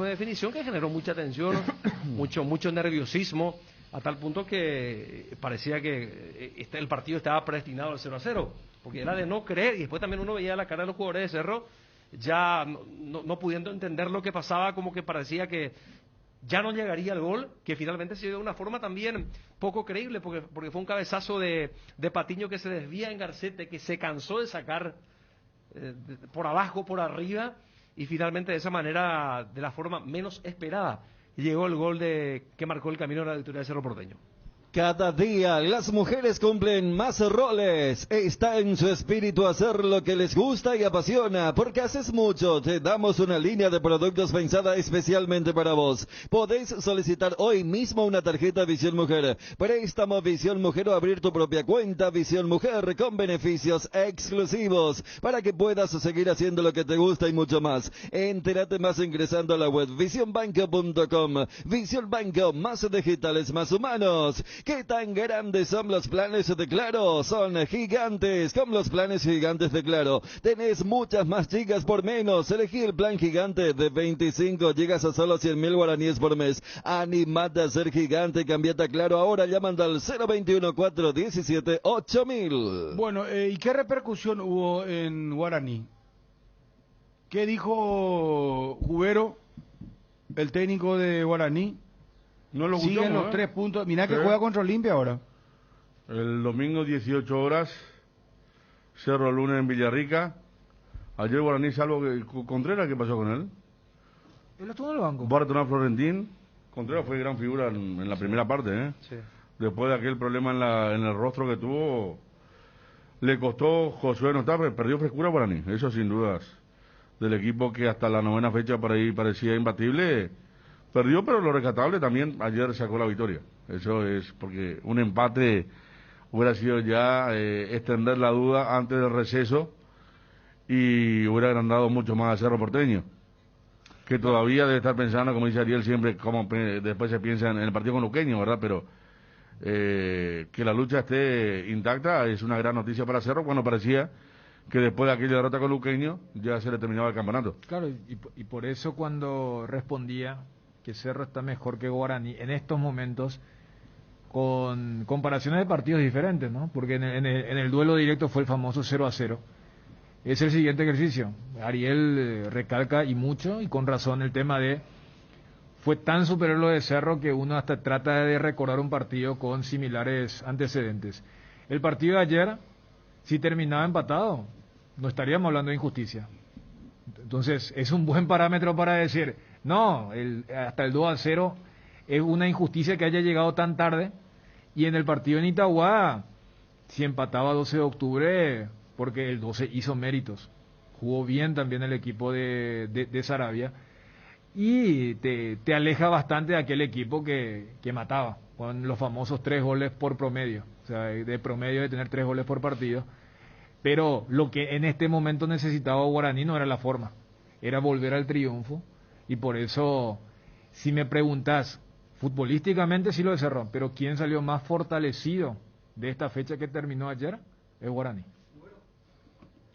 definición que generó mucha tensión, mucho nerviosismo, a tal punto que parecía que el partido estaba predestinado al 0-0, porque era de no creer, y después también uno veía la cara de los jugadores de Cerro, ya no pudiendo entender lo que pasaba, como que parecía que ya no llegaría el gol, que finalmente se dio de una forma también poco creíble, porque fue un cabezazo de Patiño que se desvía en Garcete, que se cansó de sacar por abajo, por arriba, y finalmente de esa manera, de la forma menos esperada, llegó el gol que marcó el camino a la victoria de Cerro Porteño. Cada día las mujeres cumplen más roles. Está en su espíritu hacer lo que les gusta y apasiona. Porque haces mucho. Te damos una línea de productos pensada especialmente para vos. Podés solicitar hoy mismo una tarjeta Visión Mujer. Préstamo Visión Mujer o abrir tu propia cuenta Visión Mujer con beneficios exclusivos para que puedas seguir haciendo lo que te gusta y mucho más. Entérate más ingresando a la web visionbanco.com. Visión Banco, más digitales, más humanos. ¿Qué tan grandes son los planes de Claro? Son gigantes. Con los planes gigantes de Claro tenés muchas más gigas por menos. Elegí el plan gigante de 25 gigas a solo 100.000 guaraníes por mes. Animate a ser gigante. Cambiate a Claro ahora llamando al 021-417-8000. Bueno, ¿y qué repercusión hubo en Guaraní? ¿Qué dijo Jubero, el técnico de Guaraní? No lo siguen escuchamos, los 3 puntos. Mirá que juega contra Olimpia ahora. El domingo 18 horas, Cerro lunes en Villarrica. Ayer Guaraní, salvo que Contreras, ¿qué pasó con él? Él estuvo en el banco. Bartolomé Florentín. Contreras fue gran figura en la primera parte, ¿eh? Sí. Después de aquel problema en el rostro que tuvo, le costó Josué no estar, perdió frescura Guaraní, eso sin dudas. Del equipo que hasta la 9ª fecha por ahí parecía imbatible, perdió, pero lo rescatable también ayer sacó la victoria. Eso es porque un empate hubiera sido ya extender la duda antes del receso y hubiera agrandado mucho más a Cerro Porteño, que todavía debe estar pensando, como dice Ariel siempre, como después se piensa en el partido con Luqueño, ¿verdad? Pero que la lucha esté intacta es una gran noticia para Cerro, cuando parecía que después de aquella derrota con Luqueño ya se le terminaba el campeonato. Claro, y por eso cuando respondía que Cerro está mejor que Guaraní en estos momentos, con comparaciones de partidos diferentes, ¿no? Porque en el duelo directo fue el famoso 0-0. Es el siguiente ejercicio. Ariel recalca, y mucho, y con razón, el tema de fue tan superior lo de Cerro que uno hasta trata de recordar un partido con similares antecedentes. El partido de ayer, si terminaba empatado, no estaríamos hablando de injusticia. Entonces, es un buen parámetro para decir, no, hasta el 2-0 es una injusticia que haya llegado tan tarde, y en el partido en Itagua, si empataba 12 de octubre, porque el 12 hizo méritos, jugó bien también el equipo de Saravia, y te aleja bastante de aquel equipo que mataba, con los famosos 3 goles por promedio, o sea, de promedio de tener 3 goles por partido. Pero lo que en este momento necesitaba Guaraní no era la forma, era volver al triunfo, y por eso, si me preguntas, futbolísticamente sí lo de Cerro, pero ¿quién salió más fortalecido de esta fecha que terminó ayer? Es Guaraní.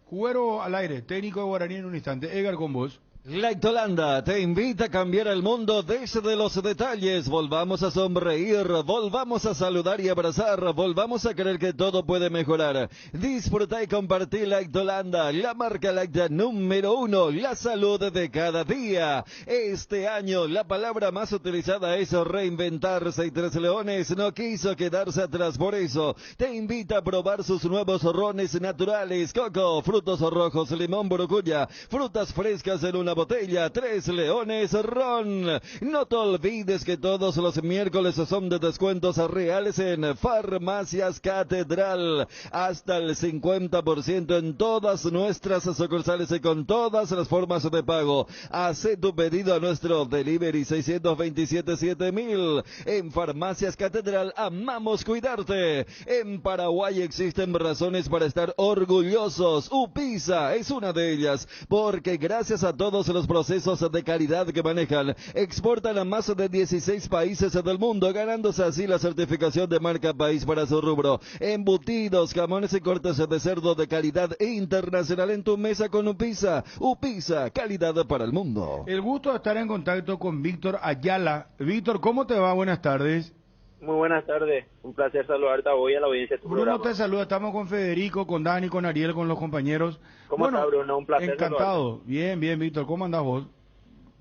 Cubero al aire, técnico de Guaraní en un instante. Edgar, con vos. Light Holanda te invita a cambiar el mundo desde los detalles. Volvamos a sonreír, volvamos a saludar y abrazar, volvamos a creer que todo puede mejorar. Disfruta y compartí Light Holanda, la marca láctea número 1, la salud de cada día. Este año la palabra más utilizada es reinventarse, y Tres Leones no quiso quedarse atrás. Por eso te invita a probar sus nuevos rones naturales: coco, frutos rojos, limón, burucuya, frutas frescas en una botella. Tres Leones Ron. No te olvides que todos los miércoles son de descuentos reales en Farmacias Catedral, hasta el 50% en todas nuestras sucursales y con todas las formas de pago. Haz tu pedido a nuestro delivery 627-7000. En Farmacias Catedral amamos cuidarte. En Paraguay existen razones para estar orgullosos. Upisa es una de ellas, porque gracias a todos los procesos de calidad que manejan, exportan a más de 16 países del mundo, ganándose así la certificación de marca país para su rubro. Embutidos, jamones y cortes de cerdo de calidad internacional en tu mesa con Upisa. Upisa, calidad para el mundo. El gusto de estar en contacto con Víctor Ayala. Víctor, ¿cómo te va? Buenas tardes. Muy buenas tardes, un placer saludarte a vos y a la audiencia de tu Bruno programa. te saluda, estamos con Federico, con Dani, con Ariel, con los compañeros. ¿Cómo está, Bruno? Un placer encantado. saludarte. Bien, bien, Víctor, ¿cómo andás vos?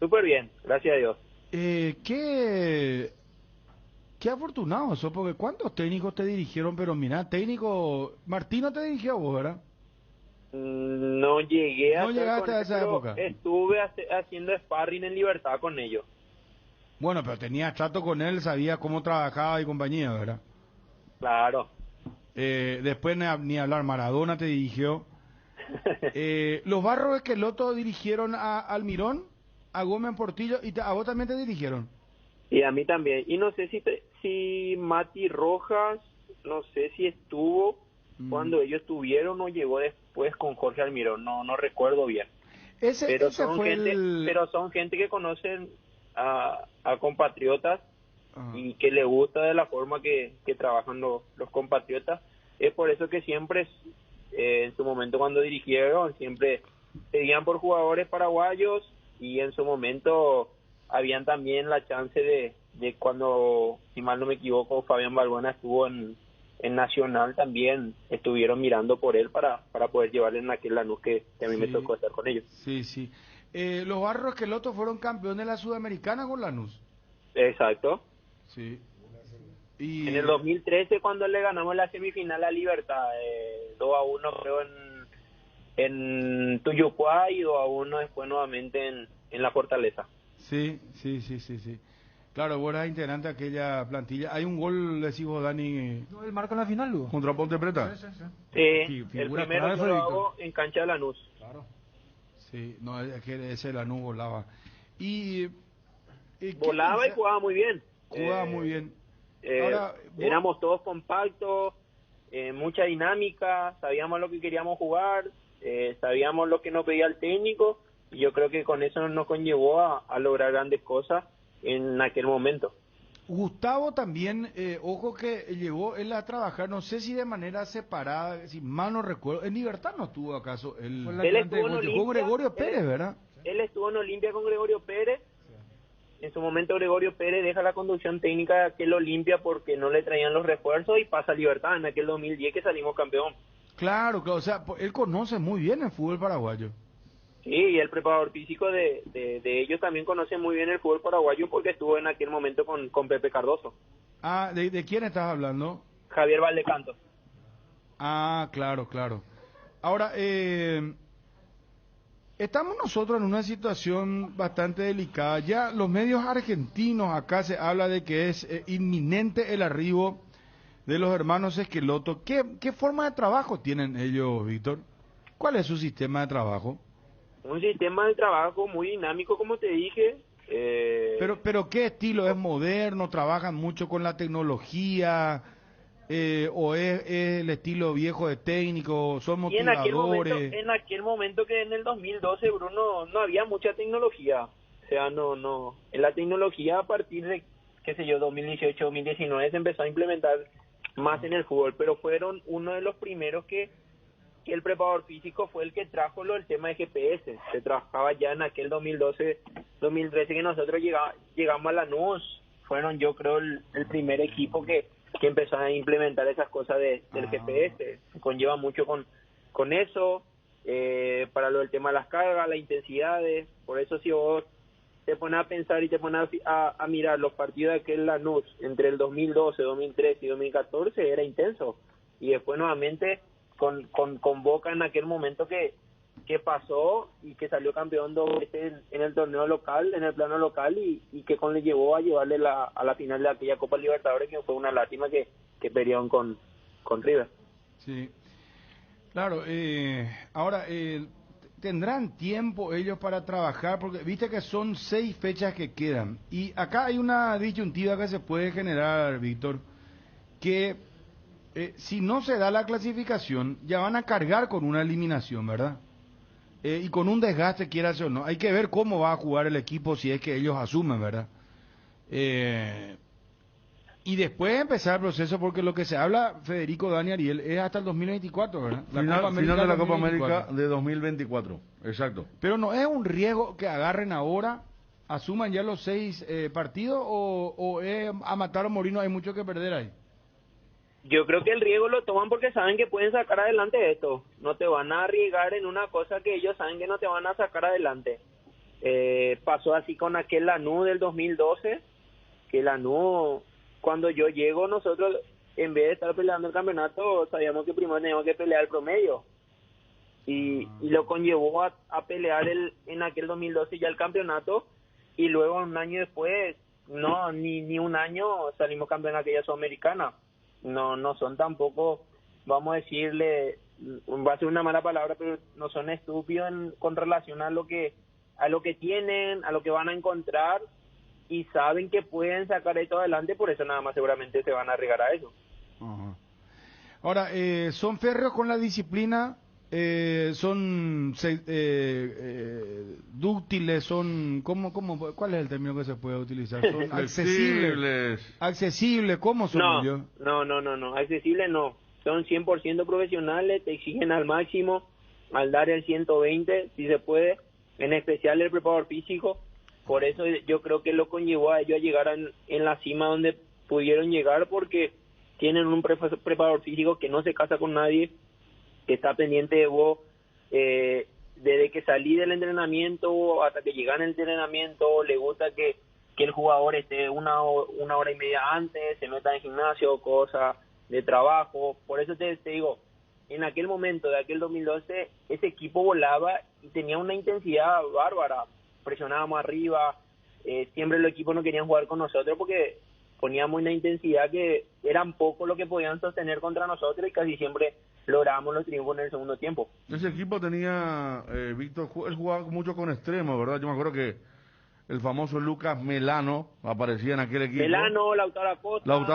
Súper bien, gracias a Dios. Qué afortunado sos, porque ¿cuántos técnicos te dirigieron? Pero mira, técnico, Martino te dirigió a vos, ¿verdad? No llegué No llegaste a esa pero época. estuve haciendo sparring en Libertad con ellos. Bueno, pero tenías trato con él, sabía cómo trabajaba y compañía, ¿verdad? Claro. Después ni hablar, Maradona te dirigió. Los Barros Esqueloto dirigieron a Almirón, a Gómez Portillo, y a vos también te dirigieron. Y a mí también. Y no sé si Mati Rojas, no sé si estuvo cuando ellos estuvieron o llegó después con Jorge Almirón, no recuerdo bien. Pero son gente que conocen a compatriotas y que le gusta de la forma que trabajan los compatriotas. Es por eso que siempre, en su momento cuando dirigieron, siempre pedían por jugadores paraguayos, y en su momento habían también la chance de cuando, si mal no me equivoco, Fabián Balbuena estuvo en Nacional, también estuvieron mirando por él para poder llevarle en aquel Lanús que a mí me tocó estar con ellos. Sí, sí. Los Barros Esqueloto fueron campeones de la Sudamericana con Lanús. Exacto. Sí. Y... En el 2013 cuando le ganamos la semifinal a Libertad, 2-1 creo en Tuyucuá y 2-1 después nuevamente en la Fortaleza. Sí. Claro, vos eras integrante de aquella plantilla. Hay un gol, decís vos, Dani. ¿No el marca en la final, Lugo? ¿Contra Ponte Preta? Sí, el primero yo lo hago en cancha de Lanús. Claro. Sí, no, es que ese Lanús volaba. Y volaba y jugaba muy bien. Jugaba muy bien. Ahora, éramos todos compactos, mucha dinámica, sabíamos lo que queríamos jugar, sabíamos lo que nos pedía el técnico, y yo creo que con eso nos conllevó a lograr grandes cosas en aquel momento. Gustavo también, ojo que llegó él a trabajar, no sé si de manera separada, si mal no recuerdo, en Libertad no tuvo acaso, él estuvo en Olimpia, con Gregorio Pérez, ¿verdad? Él estuvo en Olimpia con Gregorio Pérez. En su momento Gregorio Pérez deja la conducción técnica de aquel Olimpia porque no le traían los refuerzos y pasa a Libertad en aquel 2010 que salimos campeón. Claro, o sea, él conoce muy bien el fútbol paraguayo. Sí, y el preparador físico de ellos también conoce muy bien el fútbol paraguayo porque estuvo en aquel momento con Pepe Cardoso. Ah, ¿de quién estás hablando? Javier Valdecanto. Ah, claro. Ahora, estamos nosotros en una situación bastante delicada. Ya los medios argentinos acá se habla de que es inminente el arribo de los hermanos Esqueloto. ¿Qué forma de trabajo tienen ellos, Víctor? ¿Cuál es su sistema de trabajo? Un sistema de trabajo muy dinámico, como te dije. Pero ¿qué estilo? ¿Es moderno? ¿Trabajan mucho con la tecnología? ¿O es el estilo viejo de técnico? ¿Son motivadores? En aquel momento que en el 2012, Bruno, no había mucha tecnología. O sea, no. En la tecnología a partir de, 2018, 2019 se empezó a implementar más en el fútbol, pero fueron uno de los primeros que el preparador físico fue el que trajo el tema de GPS. Se trabajaba ya en aquel 2012, 2013 que nosotros llegamos a Lanús. Fueron, yo creo, el primer equipo que empezó a implementar esas cosas del GPS. Conlleva mucho con eso, para lo del tema de las cargas, las intensidades. Por eso si vos te pones a pensar y te pones a mirar los partidos de aquel Lanús entre el 2012, 2013 y 2014, era intenso. Y después nuevamente con Boca en aquel momento que pasó y que salió campeón 2 veces en el torneo local, en el plano local, y que le llevó a llevarle a la final de aquella Copa Libertadores, que fue una lástima que perdieron con River. Sí, claro. Ahora, ¿tendrán tiempo ellos para trabajar? Porque viste que son 6 fechas que quedan. Y acá hay una disyuntiva que se puede generar, Víctor, que si no se da la clasificación, ya van a cargar con una eliminación, ¿verdad? Y con un desgaste, quieras o no. Hay que ver cómo va a jugar el equipo si es que ellos asumen, ¿verdad? Y después empezar el proceso, porque lo que se habla, Federico, Dani, Ariel, es hasta el 2024, ¿verdad? Final de la Copa América de 2024, exacto. Pero no es un riesgo que agarren ahora, asuman ya los 6 partidos, o es a matar o morir, no hay mucho que perder ahí. Yo creo que el riesgo lo toman porque saben que pueden sacar adelante esto. No te van a arriesgar en una cosa que ellos saben que no te van a sacar adelante. Pasó así con aquel Lanús del 2012, que Lanús, cuando yo llego, nosotros, en vez de estar peleando el campeonato, sabíamos que primero teníamos que pelear el promedio. Y lo conllevó a pelear en aquel 2012 ya el campeonato, y luego un año después, ni un año, salimos campeón de aquella Sudamericana. No son tampoco, vamos a decirle, va a ser una mala palabra, pero no son estúpidos con relación a lo que tienen, a lo que van a encontrar, y saben que pueden sacar esto adelante, por eso nada más seguramente se van a arriesgar a eso. Ajá. Ahora, son férreos con la disciplina, son dúctiles, son ¿cuál es el término que se puede utilizar? Son accesibles, ¿cómo son ellos? No, accesibles no, son 100% profesionales, te exigen al máximo, al dar el 120 si se puede, en especial el preparador físico. Por eso yo creo que lo conllevó a ellos a llegar en la cima donde pudieron llegar, porque tienen un preparador físico que no se casa con nadie, que está pendiente de vos desde que salí del entrenamiento hasta que llegan al entrenamiento. Le gusta que que el jugador esté una hora y media antes, se meta en gimnasio, cosas de trabajo. Por eso te digo, en aquel momento de aquel 2012, ese equipo volaba y tenía una intensidad bárbara. Presionábamos arriba, siempre los equipos no querían jugar con nosotros porque poníamos una intensidad que eran poco lo que podían sostener contra nosotros y casi siempre lográbamos los triunfos en el segundo tiempo. Ese equipo tenía, Víctor, él jugaba mucho con extremos, ¿verdad? Yo me acuerdo que el famoso Lucas Melano aparecía en aquel equipo. Melano, Lautaro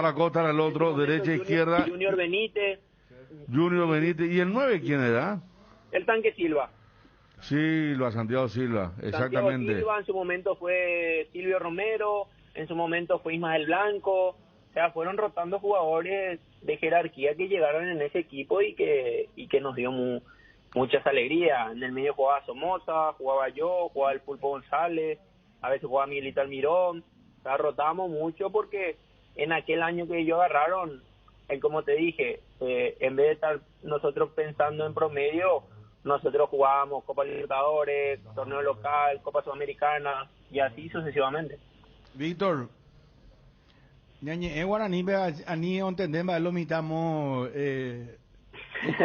Acosta era el otro, derecha, izquierda. Junior Benítez. ¿Y el 9 quién era? El Tanque Silva. Silva, Santiago Silva, exactamente. Santiago Silva, en su momento fue Silvio Romero, en su momento fue Ismael Blanco. O sea, fueron rotando jugadores de jerarquía que llegaron en ese equipo y que nos dio muchas alegrías. En el medio jugaba Somoza, jugaba yo, jugaba el Pulpo González, a veces jugaba Miguelito Almirón. O sea, rotábamos mucho porque en aquel año que ellos agarraron, como te dije, en vez de estar nosotros pensando en promedio, nosotros jugábamos Copa Libertadores, torneo local, Copa Sudamericana y así sucesivamente. Víctor, ñañe Guaraní ani entendemos lo mitamos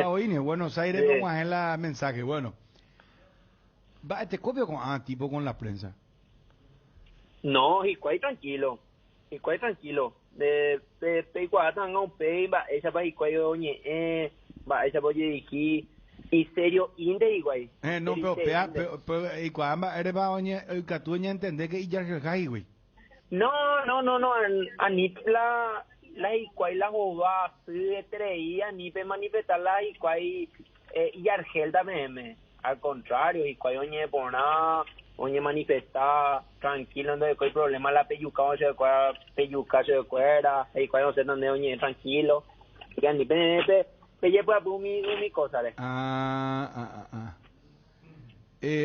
hoy en Buenos Aires como es la mensaje. Bueno, va te copio con tipo con la prensa. No, y tranquilo. De igual tan un pe va esa va y oye va esa voy aquí y serio inde igual. No, pero y cuando eres va oye que tú ya entender que ya que hay güey. No, anit la igual la jova se treía ni pe manifestar la igual y Argel también al contrario y cuando oye por nada oye manifestar tranquilo no hay problema la peyuca se de cuera y cuando no sé dónde oye tranquilo y ni pe pues mi cosa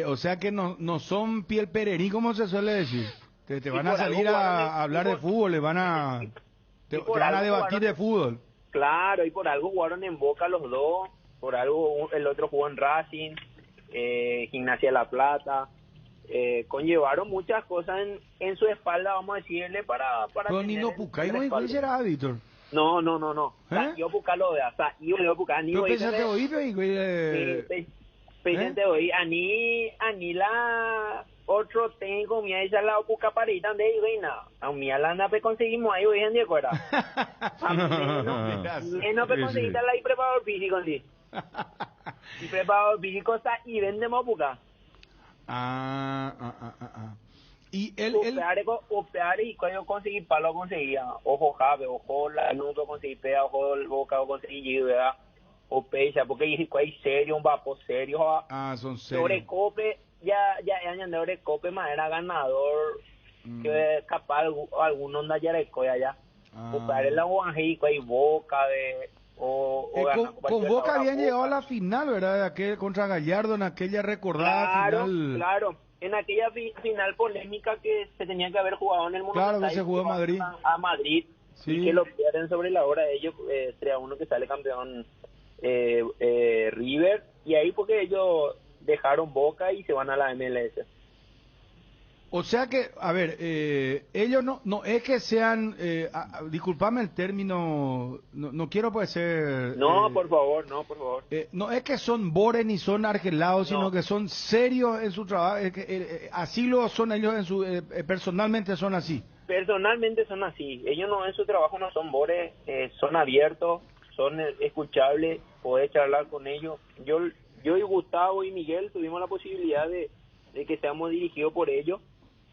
o sea que no son piel pererí como se suele decir. Te van a salir a hablar de fútbol, te van a debatir de fútbol. Claro, y por algo jugaron en Boca los dos, por algo el otro jugó en Racing, Gimnasia de La Plata, conllevaron muchas cosas en su espalda, vamos a decirle, para pero ni no Pucay no igual será, Víctor. No. Yo Pucay lo de hasta yo Pucay ni hoy. Pensate hoy, Pensate hoy, ani la otro técnico mía esa la Pucay para ir donde reina. A mí la anda pe conseguimos ahí hoy en día fuera. No pe conseguir la y preparador físico sí. Y preparador físico está y vendemos Pucay. Y él opear y cuando conseguí palo conseguía ojo Jave, ojo la nunca conseguí pega, ojo el Boca conseguí ¿verdad? O pecha porque hay serio un vapo serio son serios Orecope ya año de Orecope más era ganador que capaz alguno anda ya de coya ya opear el Guanjico hay Boca de con Boca habían llegado a la final, ¿verdad? Aquel contra Gallardo en aquella recordada final. Claro, en aquella final polémica que se tenía que haber jugado en el Monumental. Claro, que se jugó en Madrid. A Madrid, sí. Y que lo pierden sobre la hora de ellos, 3-1 que sale campeón River, y ahí porque ellos dejaron Boca y se van a la MLS. O sea que, a ver, ellos no es que sean, disculpame el término, no quiero pues ser... No, por favor. No es que son bores ni son argelados, sino que son serios en su trabajo, así lo son ellos en su, personalmente son así. Personalmente son así, ellos no en su trabajo no son bores, son abiertos, son escuchables, podés charlar con ellos. Yo y Gustavo y Miguel tuvimos la posibilidad de que seamos dirigidos por ellos.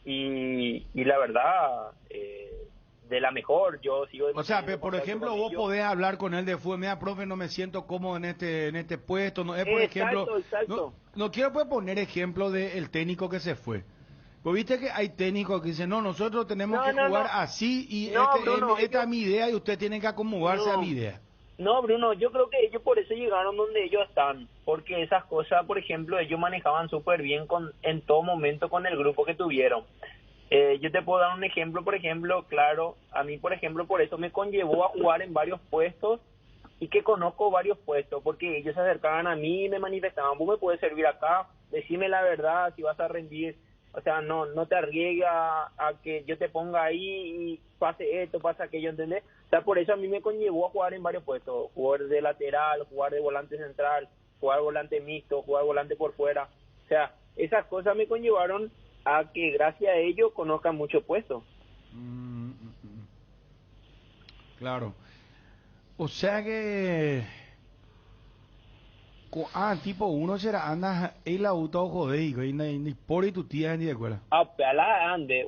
Y la verdad, de la mejor, yo sigo... O sea, por ejemplo, vos podés hablar con él de fútbol, mira, profe, no me siento cómodo en este puesto, no es por ejemplo... Exacto. No quiero pues poner ejemplo del técnico que se fue. Pues viste que hay técnicos que dicen, no, nosotros tenemos que jugar así y esta es mi idea y ustedes tienen que acomodarse a mi idea. No, Bruno, yo creo que ellos por eso llegaron donde ellos están, porque esas cosas, por ejemplo, ellos manejaban súper bien en todo momento con el grupo que tuvieron. Yo te puedo dar un ejemplo, por ejemplo, claro, a mí, por ejemplo, por eso me conllevó a jugar en varios puestos y que conozco varios puestos, porque ellos se acercaban a mí y me manifestaban, vos me puedes servir acá, decime la verdad, si vas a rendir O sea, no te arriesgues a que yo te ponga ahí y pase esto, pasa aquello, ¿entendés? O sea, por eso a mí me conllevó a jugar en varios puestos. Jugar de lateral, jugar de volante central, jugar volante mixto, jugar volante por fuera. O sea, esas cosas me conllevaron a que gracias a ello conozca muchos puestos. Claro. O sea que... tipo uno será anda el auto joder y ni por y tu tía ni de escuela. Apela ande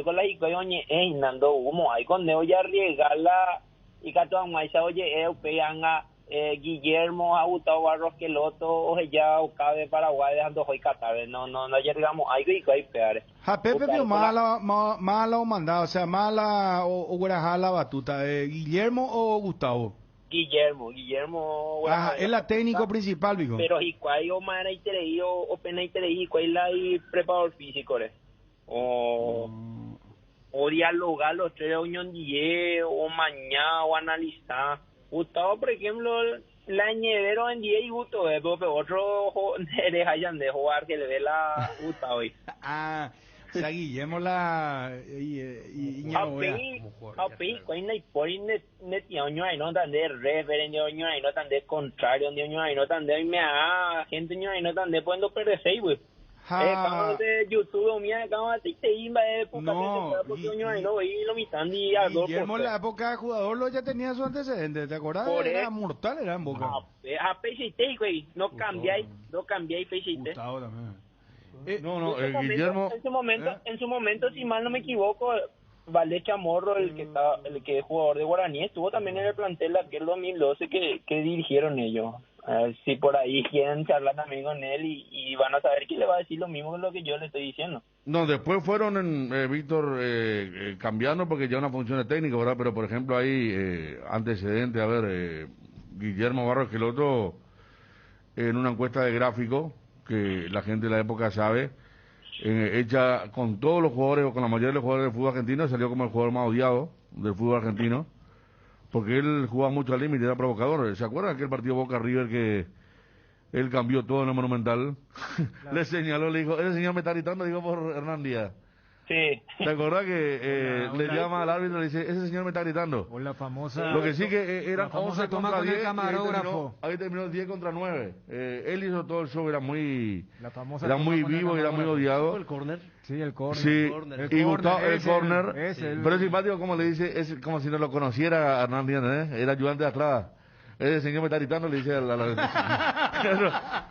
con la hijo oye nando humo ahí con neo ya regala y cato maisa oye peanga Guillermo Agustavo Barros Queloto o ya o cabe Paraguay dejando hoy Qatar no llegamos ahí peare. Pepe vio mala o mandado, o sea, mala o la batuta, Guillermo o Gustavo. Guillermo es la técnico principal, digo. Pero y cuál o mana y tereí o pena y tereí cuál la preparador físico o dialogar los tres unión o mañana o analizar. Gustavo, por ejemplo, la ñevero en día y Gusto, pero otro dejan de jugar que le ve la Gustavo. O sea, Guillermo la y cuando hay por net ñoño ahí no tan de referente ñoño ahí no tan de contrario ñoño ahí no tan de me gente ñoño ahí no tan de puedo perder Facebook. Como de YouTube mía como te iba porque ñoño ahí no y lo mitan y algo. Guillermo en la época de jugador lo ya tenía su antecedente, ¿te acuerdas? Era mortal, era en Boca. PCT güey, no cambiáis PCT. Gustavo también. Guillermo en su momento si mal no me equivoco Valdés Chamorro el que es jugador de Guaraní estuvo también en el plantel aquel 2012 que dirigieron ellos. Si por ahí quieren charlar también con él y van a saber que le va a decir lo mismo que lo que yo le estoy diciendo. No, después fueron Víctor cambiando porque ya una función de técnico, ¿verdad? Pero por ejemplo hay antecedentes, a ver, Guillermo Barros Queloto en una encuesta de gráfico que la gente de la época sabe, hecha con todos los jugadores o con la mayoría de los jugadores del fútbol argentino, salió como el jugador más odiado del fútbol argentino, porque él jugaba mucho al límite, era provocador. ¿Se acuerdan aquel partido Boca River que él cambió todo en el Monumental? Claro. Le señaló, le dijo, ese señor me está gritando, digo por Hernán Díaz. Sí. ¿Te acordás que le llama al árbitro y le dice, ese señor me está gritando? O la famosa... Lo que sí que eran 11 contra 10, el camarógrafo. Ahí terminó 10 contra 9. Él hizo todo el show, era muy vivo y era muy odiado. ¿El córner? Sí, el córner. Sí, y Gustavo, el córner. Pero es simpático como le dice, es como si no lo conociera a Hernán Díaz, era ayudante de atrás. Ese señor me está gritando, le dice a la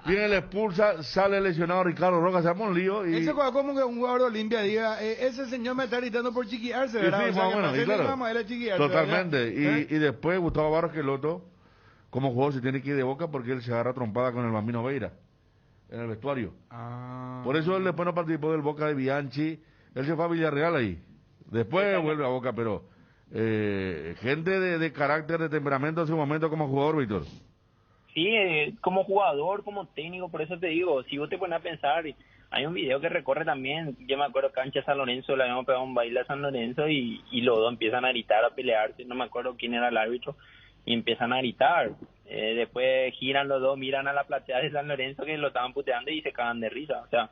viene, le expulsa, sale lesionado Ricardo Roca, se llama un lío. Y... Eso como que un jugador de Olimpia diga, ese señor me está gritando por chiquearse, ¿verdad? Sí, más o menos, claro. Totalmente. Y después Gustavo Barros Queloto, como jugador, se tiene que ir de Boca porque él se agarra trompada con el Bambino Veira en el vestuario. Por eso él después no participó del Boca de Bianchi, él se fue a Villarreal ahí. Después vuelve a Boca, pero... gente de carácter, de temperamento en su momento como jugador, Víctor. Sí, como jugador, como técnico, por eso te digo, si vos te pones a pensar, hay un video que recorre también, yo me acuerdo cancha San Lorenzo, le habíamos pegado un baile a San Lorenzo y los dos empiezan a gritar, a pelearse, no me acuerdo quién era el árbitro, y empiezan a gritar. Después giran los dos, miran a la platea de San Lorenzo que lo estaban puteando y se cagan de risa, o sea...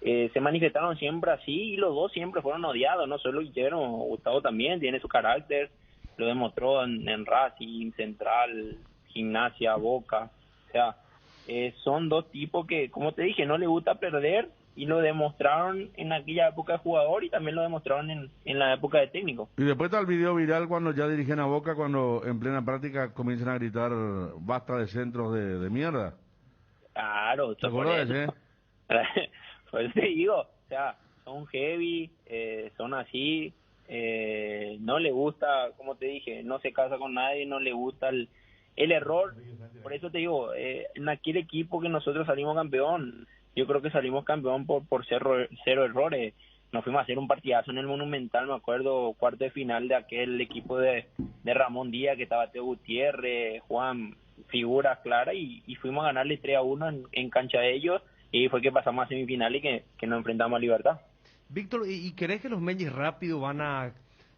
se manifestaron siempre así y los dos siempre fueron odiados, no solo Guillermo, Gustavo también tiene su carácter, lo demostró en Racing, Central, Gimnasia, Boca, o sea, son dos tipos que, como te dije, no le gusta perder y lo demostraron en aquella época de jugador y también lo demostraron en la época de técnico. Y después está el video viral cuando ya dirigen a Boca, cuando en plena práctica comienzan a gritar basta de centros de mierda. Claro, ¿te acuerdas de ese? Pues te digo, o sea, son heavy, son así, no le gusta, como te dije, no se casa con nadie, no le gusta el error. Por eso te digo, en aquel equipo que nosotros salimos campeón, yo creo que salimos campeón por cero errores. Nos fuimos a hacer un partidazo en el Monumental, me acuerdo, cuarto de final de aquel equipo de Ramón Díaz, que estaba Teo Gutiérrez, Juan, figuras claras, y fuimos a ganarle 3-1 en cancha de ellos. Y fue que pasamos a semifinal y que nos enfrentamos a Libertad. Víctor, ¿y crees que los Mellis rápido van a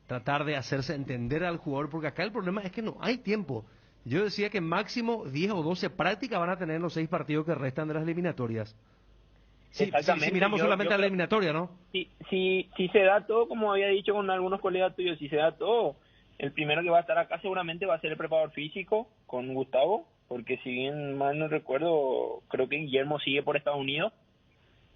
tratar de hacerse entender al jugador? Porque acá el problema es que no hay tiempo. Yo decía que máximo 10 o 12 prácticas van a tener los 6 partidos que restan de las eliminatorias. Sí, exactamente. si miramos solamente a la creo- eliminatoria, ¿no? si se da todo, como había dicho con algunos colegas tuyos, si se da todo, el primero que va a estar acá seguramente va a ser el preparador físico con Gustavo, porque si bien mal no recuerdo, creo que Guillermo sigue por Estados Unidos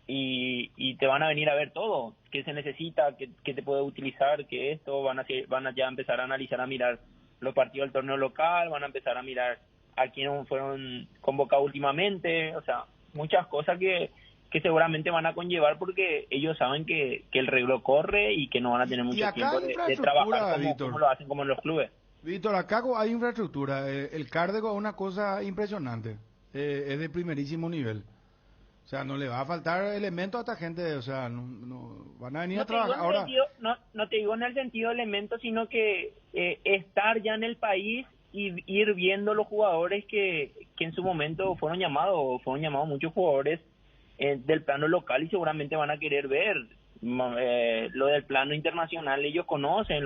y te van a venir a ver todo, qué se necesita, qué te puede utilizar, que esto, van a ya empezar a analizar, a mirar los partidos del torneo local, van a empezar a mirar a quiénes fueron convocados últimamente, o sea, muchas cosas que seguramente van a conllevar porque ellos saben que el reloj corre y que no van a tener mucho acá tiempo hay de trabajar Víctor. como lo hacen como en los clubes. Víctor, acá hay infraestructura. El Cárdeco es una cosa impresionante. Es de primerísimo nivel. O sea, no le va a faltar elementos a esta gente. O sea, no van a venir a trabajar. Ahora, No te digo en el sentido de elementos, sino que estar ya en el país y ir viendo los jugadores que en su momento fueron llamados muchos jugadores del plano local y seguramente van a querer ver lo del plano internacional. Ellos lo conocen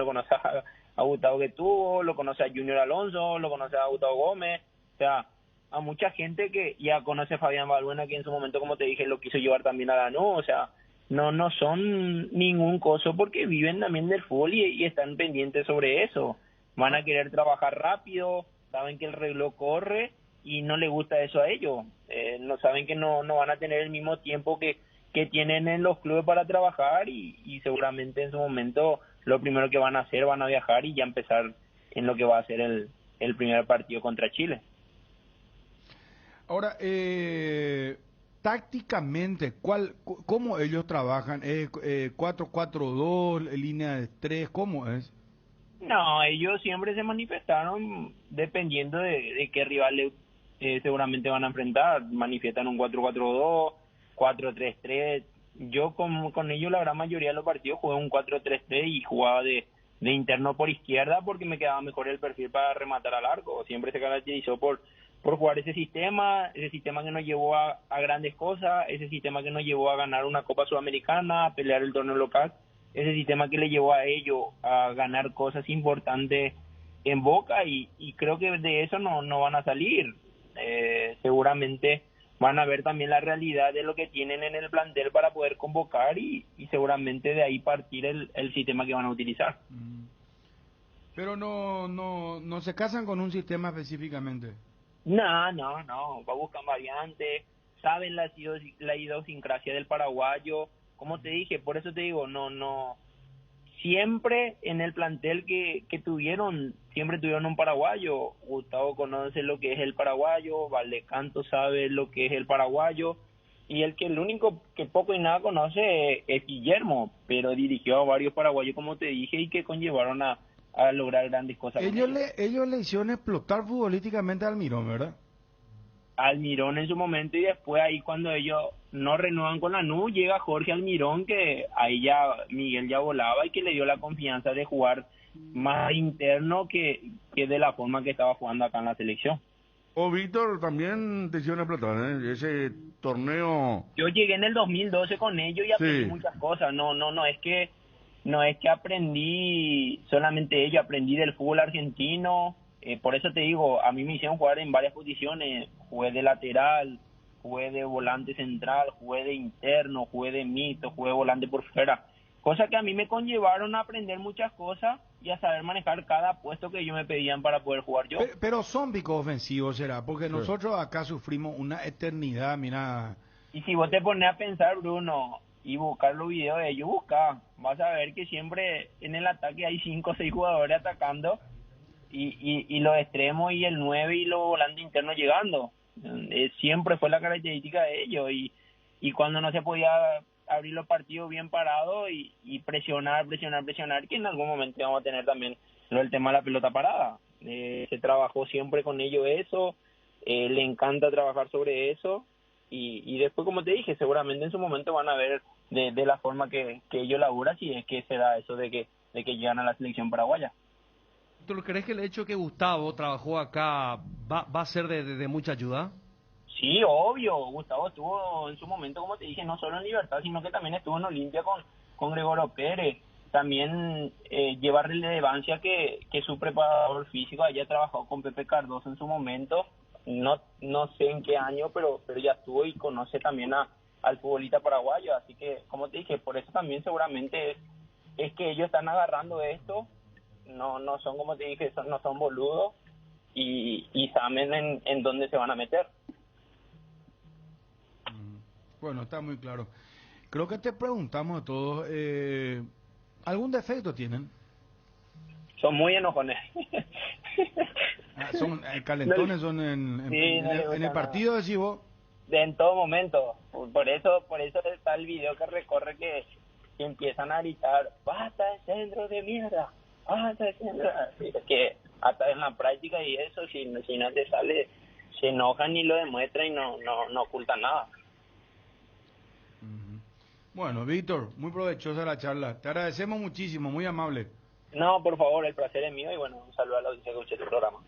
a Gustavo Getúo, lo conoce a Junior Alonso, lo conoce a Gustavo Gómez, o sea, a mucha gente que ya conoce a Fabián Balbuena, que en su momento, como te dije, lo quiso llevar también a Lanús, o sea, no son ningún coso porque viven también del fútbol y están pendientes sobre eso. Van a querer trabajar rápido, saben que el reloj corre y no les gusta eso a ellos. No saben que no van a tener el mismo tiempo que tienen en los clubes para trabajar y seguramente en su momento lo primero que van a hacer, van a viajar y ya empezar en lo que va a ser el primer partido contra Chile. ahora tácticamente, ¿cómo ellos trabajan? 4-4-2, línea de 3, ¿cómo es? No, ellos siempre se manifestaron dependiendo de qué rivales seguramente van a enfrentar. Manifiestan un 4-4-2, 4-3-3. Yo con ellos la gran mayoría de los partidos jugué un 4-3-3 y jugaba de interno por izquierda porque me quedaba mejor el perfil para rematar al arco. Siempre se caracterizó por jugar ese sistema que nos llevó a grandes cosas, ese sistema que nos llevó a ganar una Copa Sudamericana, a pelear el torneo local, ese sistema que le llevó a ellos a ganar cosas importantes en Boca y creo que de eso no van a salir. Seguramente van a ver también la realidad de lo que tienen en el plantel para poder convocar y seguramente de ahí partir el sistema que van a utilizar. Pero no se casan con un sistema específicamente. No, va a buscar variantes, saben la idiosincrasia del paraguayo, como te dije, por eso te digo, no, siempre en el plantel que tuvieron, siempre tuvieron un paraguayo. Gustavo conoce lo que es el paraguayo, Valdecanto sabe lo que es el paraguayo, y el único que poco y nada conoce es Guillermo, pero dirigió a varios paraguayos, como te dije, y que conllevaron a lograr grandes cosas. Ellos le hicieron explotar futbolísticamente a Almirón, ¿verdad? Almirón en su momento, y después ahí cuando ellos no renuevan con Lanús, llega Jorge Almirón, que ahí ya Miguel ya volaba y que le dio la confianza de jugar más interno que de la forma que estaba jugando acá en la selección. Víctor, también te hicieron explotar, ¿eh? Ese torneo... Yo llegué en el 2012 con ellos y aprendí muchas cosas. No es que aprendí solamente ello, aprendí del fútbol argentino. Por eso te digo, a mí me hicieron jugar en varias posiciones. Jugué de lateral, jugué de volante central, jugué de interno, jugué de mixto, jugué de volante por fuera. Cosas que a mí me conllevaron a aprender muchas cosas y a saber manejar cada puesto que ellos me pedían para poder jugar yo. Pero son picos ofensivos, será, porque nosotros acá sufrimos una eternidad, mira. Y si vos te pones a pensar, Bruno, y buscar los videos de ellos, vas a ver que siempre en el ataque hay 5 o 6 jugadores atacando y los extremos y el 9 y los volantes internos llegando. Siempre fue la característica de ellos y cuando no se podía abrir los partidos bien parados y presionar, que en algún momento vamos a tener también el tema de la pelota parada. Se trabajó siempre con ellos eso, le encanta trabajar sobre eso y después, como te dije, seguramente en su momento van a ver de la forma que ellos laburan si es que se da eso de que llegan a la selección paraguaya. ¿Tú crees que el hecho que Gustavo trabajó acá va a ser de mucha ayuda? Sí, obvio. Gustavo estuvo en su momento, como te dije, no solo en Libertad, sino que también estuvo en Olimpia con Gregorio Pérez. También lleva relevancia que su preparador físico haya trabajado con Pepe Cardoso en su momento. No sé en qué año, pero ya estuvo y conoce también a al futbolista paraguayo. Así que, como te dije, por eso también seguramente es que ellos están agarrando esto, no son, como te dije, no son boludos y saben en dónde se van a meter. Bueno, está muy claro. Creo que te preguntamos a todos, ¿algún defecto tienen? Son muy enojones. Son calentones, son en el partido, decís vos. En todo momento. Por eso está el video que recorre que empiezan a gritar, basta de centro de mierda, basta de centro. Que hasta en la práctica y eso, si no te sale, se enojan y lo demuestran y no ocultan nada. Bueno, Víctor, muy provechosa la charla. Te agradecemos muchísimo, muy amable. No, por favor, el placer es mío y bueno, un saludo a la audiencia que escuché tu programa.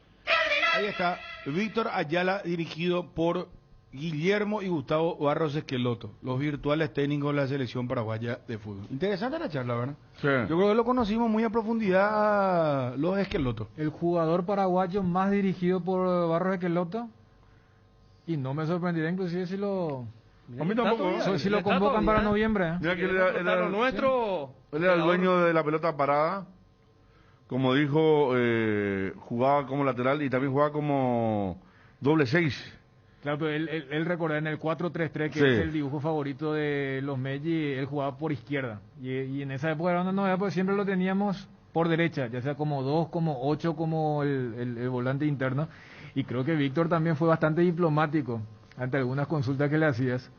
Ahí está, Víctor Ayala, dirigido por Guillermo y Gustavo Barros Esqueloto, los virtuales técnicos de la selección paraguaya de fútbol. Interesante la charla, ¿verdad? Sí. Yo creo que lo conocimos muy a profundidad los Esqueloto. El jugador paraguayo más dirigido por Barros Esqueloto, y no me sorprendería inclusive si lo... A mí tampoco. Si lo convocan para noviembre. Mira que él era nuestro. Él era el dueño de la pelota parada. Como dijo, jugaba como lateral y también jugaba como doble 6. Claro, pero él recordó en el 4-3-3, que Sí. es el dibujo favorito de los Meggi, él jugaba por izquierda. Y en esa época era una novedad, porque siempre lo teníamos por derecha, ya sea como 2, como 8, como el volante interno. Y creo que Víctor también fue bastante diplomático ante algunas consultas que le hacías,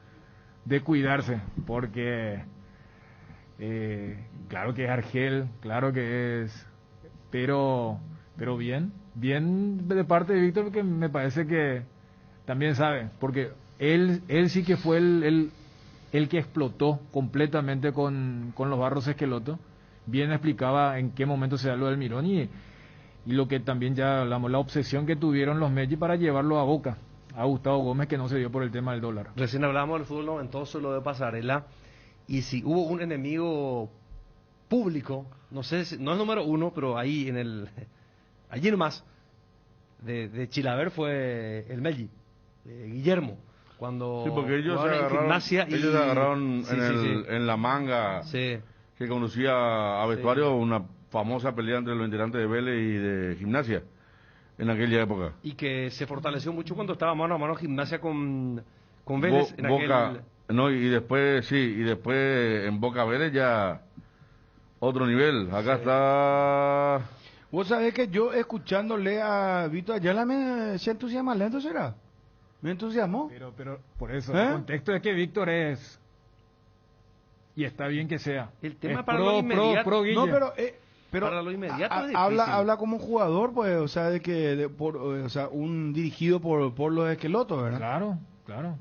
de cuidarse, porque claro que es Argel, claro que es, pero bien de parte de Víctor, que me parece que también sabe, porque él sí que fue el que explotó completamente con los Barros Esqueloto. Bien explicaba en qué momento se da lo del Mirón y lo que también ya hablamos, la obsesión que tuvieron los Meggi para llevarlo a Boca, a Gustavo Gómez, que no se dio por el tema del dólar. Recién hablábamos del fútbol noventoso, lo de Pasarela, y si hubo un enemigo público, no sé, no es número uno, pero ahí allí nomás, de Chilaver fue el Meggi, Guillermo, cuando Sí, porque ellos se jugaban en agarraron, Gimnasia y... ellos se agarraron Sí, en la manga Sí. que conducía a vestuario una famosa pelea entre los integrantes de Vélez y de Gimnasia en aquella época. Y que se fortaleció mucho cuando estaba mano a mano Gimnasia con Vélez. En Boca, aquel... no, y después en Boca Vélez ya otro nivel. Acá está... Vos sabés que yo escuchándole a Víctor Ayala se entusiasma lento, ¿será? Me entusiasmó. Pero por eso, el contexto es que Víctor es, y está bien que sea, el tema es para lo inmediato. pro Guille. No, pero para lo inmediato es habla como un jugador, pues, o sea, o sea, un dirigido por los Esquelotos, ¿verdad? Claro.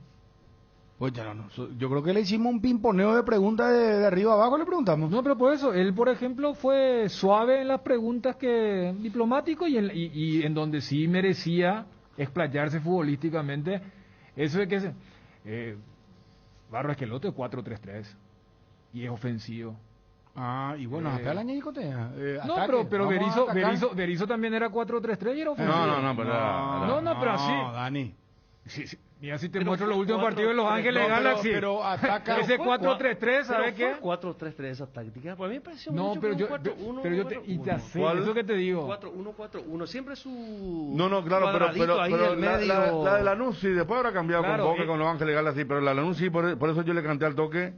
Pues ya yo creo que le hicimos un pimponeo de preguntas de arriba abajo, le preguntamos. No, pero por eso, él, por ejemplo, fue suave en las preguntas, que diplomático, y en donde sí merecía explayarse futbolísticamente. Eso de que Barros Esqueloto es 4-3-3 y es ofensivo. Ah, y bueno, acá la ñicotea. No, pero Berizzo también era 4-3-3 y era ofensivo. No, pero así. No, Dani. Sí. Mira, si te muestro los últimos partidos de Los Ángeles Galaxy. Pero ataca. Ese 4-3-3, ¿sabes qué? 4-3-3 esa táctica. Pues a mí me pareció no, mucho pero yo 4-1. ya sé, eso que te digo. 4-1-4-1, siempre su No, claro, pero ahí la del medio. de Lanús sí, después habrá cambiado Claro, con Boca, con Los Ángeles Galaxy, pero la Lanús sí, por eso yo le canté al toque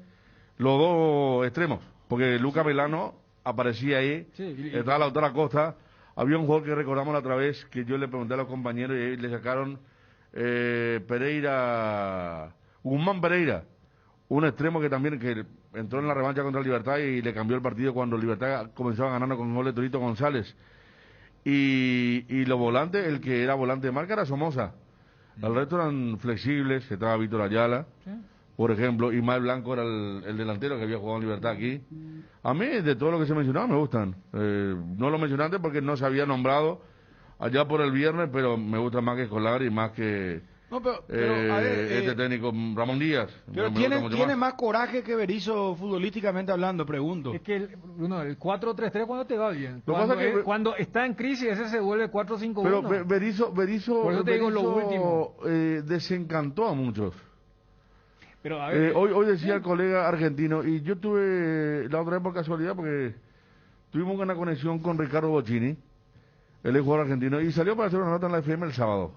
los dos extremos, porque Lucas Velano aparecía ahí, estaba Lautaro Acosta, había un jugador que recordamos la otra vez, que yo le pregunté a los compañeros y le sacaron Guzmán Pereira, un extremo que también que entró en la revancha contra el Libertad y le cambió el partido cuando el Libertad comenzaba ganando con gol de Torito González. Y los volantes, el que era volante de marca era Somoza. El resto eran flexibles, que estaba Víctor Ayala, por ejemplo, y Mal Blanco era el delantero que había jugado en Libertad aquí. A mí, de todo lo que se mencionaba, me gustan. No lo mencioné antes porque no se había nombrado allá por el viernes, pero me gusta más que Escolar y más que No, pero a ver, este técnico Ramón Díaz. Pero tiene más coraje que Berizzo futbolísticamente hablando, pregunto. Es que el 4-3-3 cuando te va bien. Cuando está en crisis, ese se vuelve 4-5-1. Pero Berizzo por eso te digo lo último. Desencantó a muchos. Pero a ver, hoy decía el colega argentino, y yo tuve la otra vez por casualidad, porque tuvimos una conexión con Ricardo Bocchini, él es jugador argentino, y salió para hacer una nota en la FM el sábado.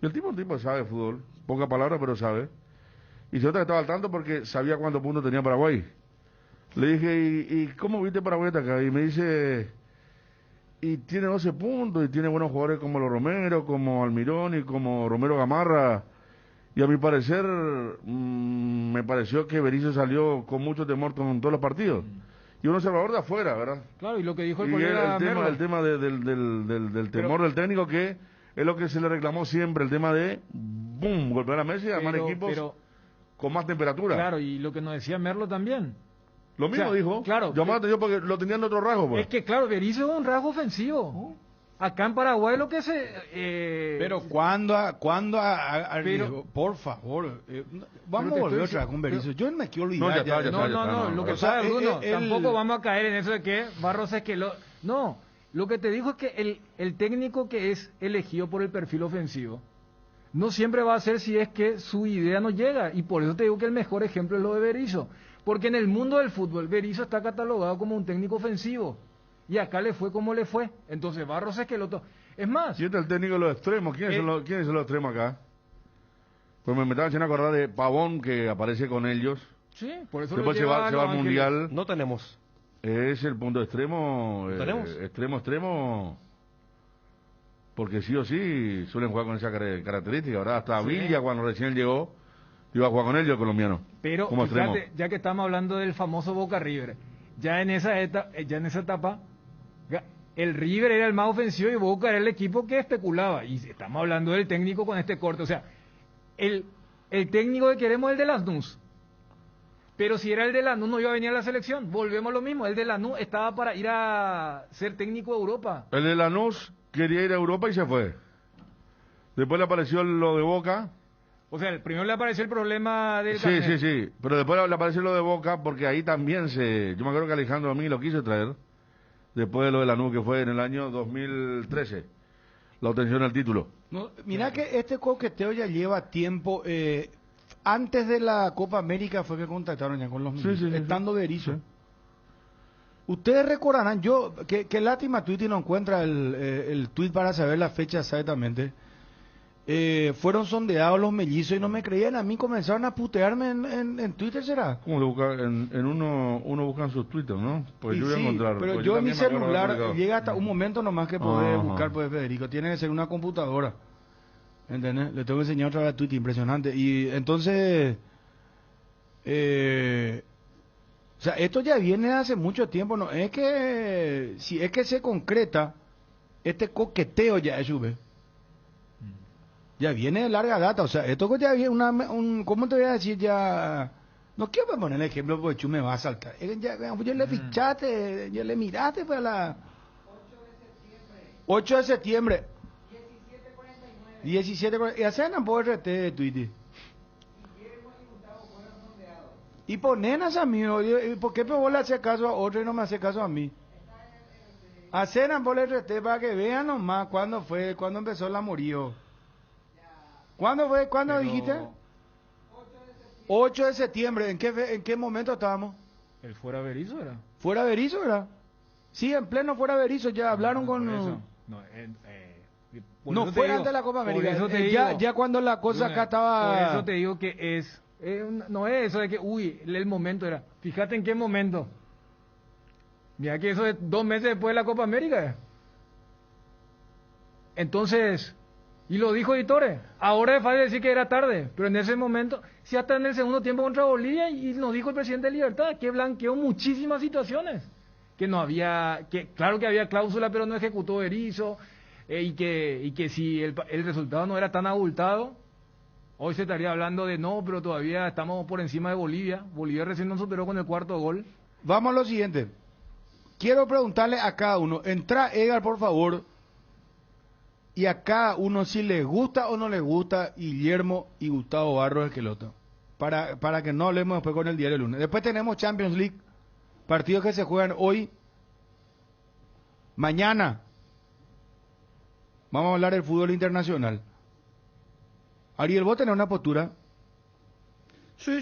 Y el tipo sabe de fútbol, poca palabra, pero sabe. Y se nota que estaba al tanto porque sabía cuántos puntos tenía Paraguay. Le dije, ¿y cómo viste Paraguay hasta acá? Y me dice, y tiene 12 puntos, y tiene buenos jugadores como los Romero, como Almirón y como Romero Gamarra. Y a mi parecer, me pareció que Berizzo salió con mucho temor con todos los partidos. Y un observador de afuera, ¿verdad? Claro, y lo que dijo el y colega el tema del temor del técnico, que es lo que se le reclamó siempre, el tema de, ¡boom!, golpear la mesa y armar equipos con más temperatura. Claro, y lo que nos decía Merlo también. Lo mismo dijo. Claro. Yo más porque lo tenían de otro rasgo. Pues. Es que, claro, Berizzo es un rasgo ofensivo. Acá en Paraguay lo que se... Pero ¿cuándo por favor, vamos a volver otra vez con Berizzo. Yo no me quiero olvidar. No, lo que pasa, Bruno, tampoco vamos a caer en eso de que Barros es que lo... No, lo que te digo es que el técnico que es elegido por el perfil ofensivo no siempre va a ser si es que su idea no llega. Y por eso te digo que el mejor ejemplo es lo de Berizzo. Porque en el mundo del fútbol, Berizzo está catalogado como un técnico ofensivo. Y acá le fue como le fue. Entonces Barros es que el otro... Es más... ¿Quién es el técnico de los extremos? ¿Quiénes son los extremos acá? Pues me estaba haciendo acordar de Pavón, que aparece con ellos. Sí, por eso después se va al Mundial. No tenemos. Es el punto extremo. ¿Tenemos? Extremo. Porque sí o sí suelen jugar con esa característica, ¿verdad? Hasta Villa, cuando recién llegó, iba a jugar con ellos, colombiano. Pero, como fíjate, extremo. ya que estamos hablando del famoso Boca River, ya en esa etapa, el River era el más ofensivo y Boca era el equipo que especulaba. Y estamos hablando del técnico con este corte. O sea, el técnico que queremos es el de Lanús. Pero si era el de Lanús, no iba a venir a la selección. Volvemos a lo mismo. El de Lanús estaba para ir a ser técnico de Europa. El de Lanús quería ir a Europa y se fue. Después le apareció lo de Boca. O sea, primero le apareció el problema del Sí. Pero después le apareció lo de Boca, porque ahí también yo me acuerdo que Alejandro a mí lo quiso traer. Después de lo de Lanús, que fue en el año 2013. La obtención del título. No, mira que este coqueteo ya lleva tiempo. Antes de la Copa América fue que contactaron ya con los ministros, estando Berizzo. Sí. Ustedes recordarán, qué lástima Twitter no encuentra el tweet para saber la fecha exactamente. Fueron sondeados los mellizos y no me creían a mí, comenzaron a putearme en Twitter, ¿será? ¿Cómo lo busca? Uno busca en sus Twitter, ¿no? Pues yo voy a encontrar. Pero pues yo en mi celular llega hasta un momento nomás que poder buscar, pues Federico, tiene que ser una computadora. ¿Entendés? Le tengo que enseñar otra vez Twitter, impresionante. Y entonces, o sea, esto ya viene hace mucho tiempo, ¿no? Es que, si es que se concreta, este coqueteo ya es ya viene de larga data, o sea, esto ya viene ¿cómo te voy a decir ya? No quiero poner el ejemplo porque tú me vas a saltar. Ya le fichaste, ya le miraste para la 8 de septiembre. 17:49. Y hacen un poco RT de Twitter. Y ponenas a mí, ¿por qué vos le haces caso a otro y no me hace caso a mí? Hacen un poco RT para que vean nomás cuándo empezó el amorío. ¿Cuándo fue? ¿Cuándo dijiste? 8 de septiembre. ¿En qué momento estábamos? ¿El fuera Berizzo era? ¿Fuera Berizzo era? Sí, en pleno fuera Berizzo. Ya hablaron con... No, fuera antes de la Copa América. Ya cuando la cosa acá estaba... Por eso te digo que no es eso de que, el momento era... Fíjate en qué momento. Mira que eso es 2 meses después de la Copa América. Entonces... Y lo dijo Editores. Ahora es fácil decir que era tarde, pero en ese momento, si hasta en el segundo tiempo contra Bolivia, y nos dijo el presidente de Libertad, que blanqueó muchísimas situaciones. Que no había, claro que había cláusula, pero no ejecutó Berizzo, y que si el resultado no era tan abultado, hoy se estaría hablando de no, pero todavía estamos por encima de Bolivia. Bolivia recién nos superó con el 4º gol. Vamos a lo siguiente. Quiero preguntarle a cada uno. Entra, Edgar, por favor. Y a cada uno si le gusta o no le gusta Guillermo y Gustavo Barros Esqueloto. Para que no hablemos después con el diario del lunes. Después tenemos Champions League. Partidos que se juegan hoy. Mañana. Vamos a hablar del fútbol internacional. Ariel, ¿vos tenés una postura? Sí.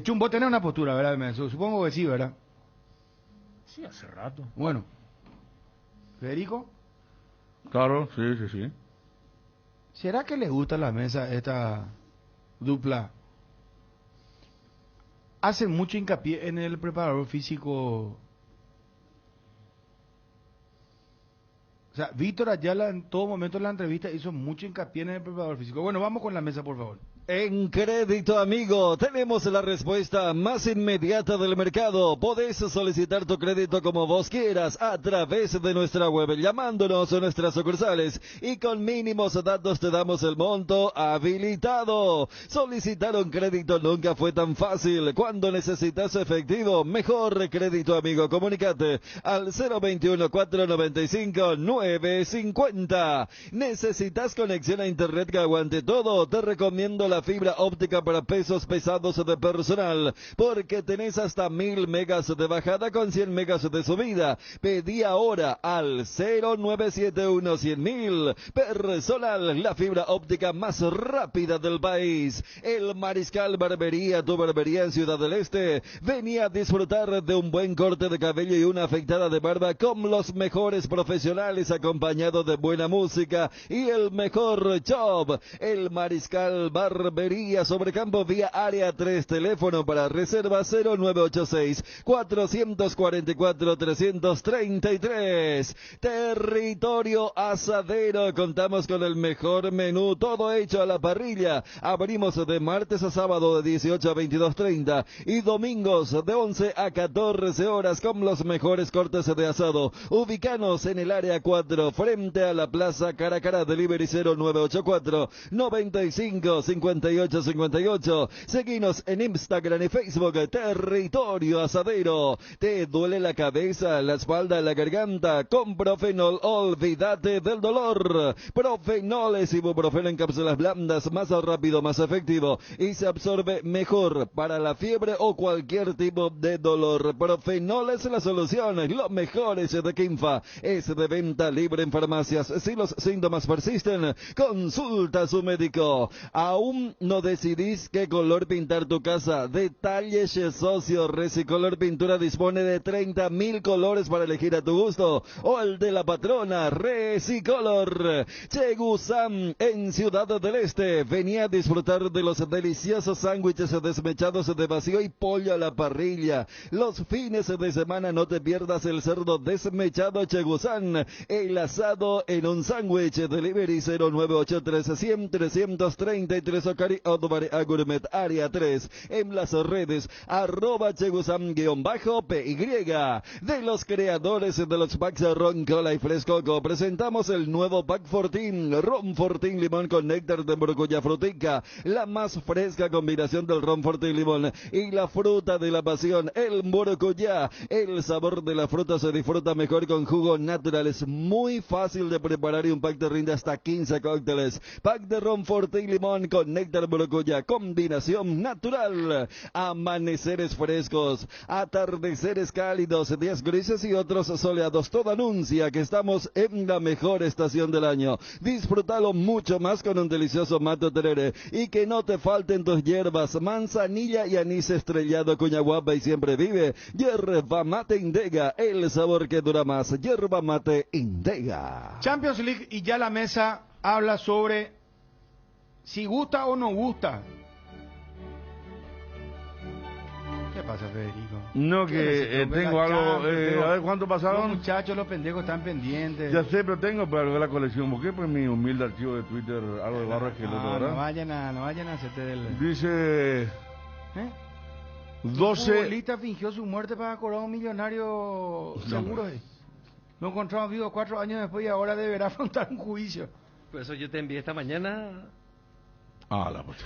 Chumbo, tenés una postura, ¿verdad? Supongo que sí, ¿verdad? Sí, hace rato. Bueno. ¿Federico? Claro, sí. ¿Será que le gusta a la mesa esta dupla? Hacen mucho hincapié en el preparador físico. O sea, Víctor Ayala en todo momento en la entrevista hizo mucho hincapié en el preparador físico. Bueno, vamos con la mesa, por favor. En Crédito Amigo tenemos la respuesta más inmediata del mercado. Podés solicitar tu crédito como vos quieras a través de nuestra web, llamándonos a nuestras sucursales y con mínimos datos te damos el monto habilitado. Solicitar un crédito nunca fue tan fácil. Cuando necesitas efectivo, mejor Crédito Amigo. Comunícate al 021-495-950. ¿Necesitas conexión a internet que aguante todo? Te recomiendo la fibra óptica para pesos pesados de personal, porque tenés hasta 1000 megas de bajada con 100 megas de subida. Pedí ahora al 0971-100.000. Personal, la fibra óptica más rápida del país. El Mariscal Barbería, tu barbería en Ciudad del Este. Venía a disfrutar de un buen corte de cabello y una afeitada de barba con los mejores profesionales, acompañado de buena música y el mejor job. El Mariscal Barbería Sobrecampo vía Área 3, teléfono para reserva 0986-444-333. Territorio Asadero, contamos con el mejor menú, todo hecho a la parrilla. Abrimos de martes a sábado de 18 a 22:30 y domingos de 11 a 14 horas con los mejores cortes de asado. Ubicanos en el Área 4, frente a la Plaza Caracara. Delivery 0984 95 5858. Seguinos en Instagram y Facebook. Territorio Asadero. ¿Te duele la cabeza, la espalda, la garganta? Con Profenol, olvídate del dolor. Profenol es ibuprofeno en cápsulas blandas, más rápido, más efectivo y se absorbe mejor para la fiebre o cualquier tipo de dolor. Profenol es la solución. Lo mejor es de Quinfa. Es de venta libre en farmacias. Si los síntomas persisten, consulta a su médico. ¿Aún no decidís qué color pintar tu casa? Detalles Socio Resicolor Pintura dispone de 30.000 colores para elegir a tu gusto. O el de la patrona Resicolor. Chegusam en Ciudad del Este. Venía a disfrutar de los deliciosos sándwiches desmechados de vacío y pollo a la parrilla. Los fines de semana no te pierdas el cerdo desmechado Chegusam. El asado en un sándwich. Delivery 0983-100-333 Ocari Odobare Gourmet Área 3. En las redes @Chegusam_PY. De los creadores de los packs Ron, Cola y Frescoco, presentamos el nuevo Pack Fortín. Ron Fortín Limón con néctar de maracuyá frutica. La más fresca combinación del Ron Fortín Limón y la fruta de la pasión, el maracuyá. El sabor de la fruta se disfruta mejor con jugo natural. Es muy fácil de preparar y un pack te rinde hasta 15 cócteles. Pack de Ron Fortín Limón con néctar maracuyá. Combinación natural. Amaneceres frescos, atardeceres cálidos, días grises y otros soleados. Todo anuncia que estamos en la mejor estación del año. Disfrútalo mucho más con un delicioso mate tereré y que no te falten tus hierbas, manzanilla y anís estrellado, cuña guapa y siempre vive. Yerba mate Indega, el sabor que dura más. Yerba mate Indega. Champions League, y ya la mesa habla sobre si gusta o no gusta. ¿Qué pasa, Federico? No, que tengo algo. A ver cuánto pasaron. Los muchachos, los pendejos están pendientes. Ya sé, pero tengo para ver la colección. ¿Por qué? Pues mi humilde archivo de Twitter, algo de barra que no vayan a hacerte del. Dice. 12. Un futbolista fingió su muerte para cobrar un millonario seguro. Lo encontramos vivo 4 años después y ahora deberá afrontar un juicio. Por eso yo te envié esta mañana.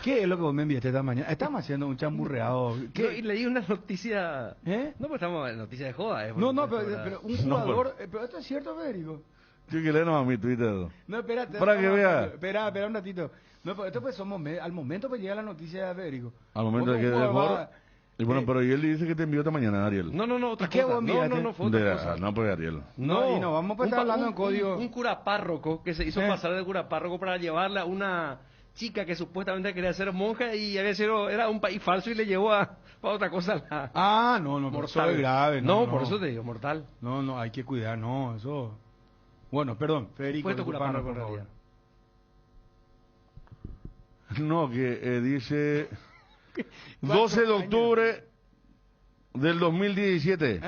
¿Qué es lo que vos me enviaste esta mañana? Estamos haciendo un chamburreado. Y leí una noticia. No, pues estamos en noticia de joda. No, pero un jugador. Pero esto es cierto, Federico. Yo que leo a mi Twitter. No, espérate. Para que vea. Espera un ratito. No, pero esto pues somos. Al momento pues llega la noticia de Federico. Al momento de que de y bueno, pero y él dice que te envió esta mañana, Ariel. No, otra ¿Qué cosa. No, fue otra cosa. No, pues Ariel. No, vamos a estar hablando en código. Un cura párroco que se hizo pasar de cura párroco para llevarle a una chica que supuestamente quería ser monja y había sido, era un país falso y le llevó a otra cosa. No, mortal. eso es grave. No, por eso te digo, mortal. No, hay que cuidar, no, eso... Bueno, perdón, Federico, disculpanos, por favor. No, que dice 12 de octubre del 2017.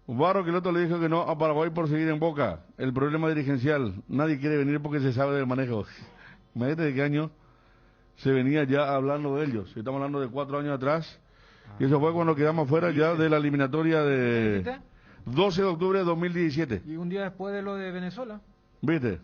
Barro Queloto le dijo que no a Paraguay por seguir en Boca. El problema dirigencial. Nadie quiere venir porque se sabe del manejo. Imagínate de qué año se venía ya hablando de ellos. Estamos hablando de 4 años atrás. Y eso fue cuando quedamos fuera ya de la eliminatoria de 12 de octubre de 2017. Y un día después de lo de Venezuela. ¿Viste?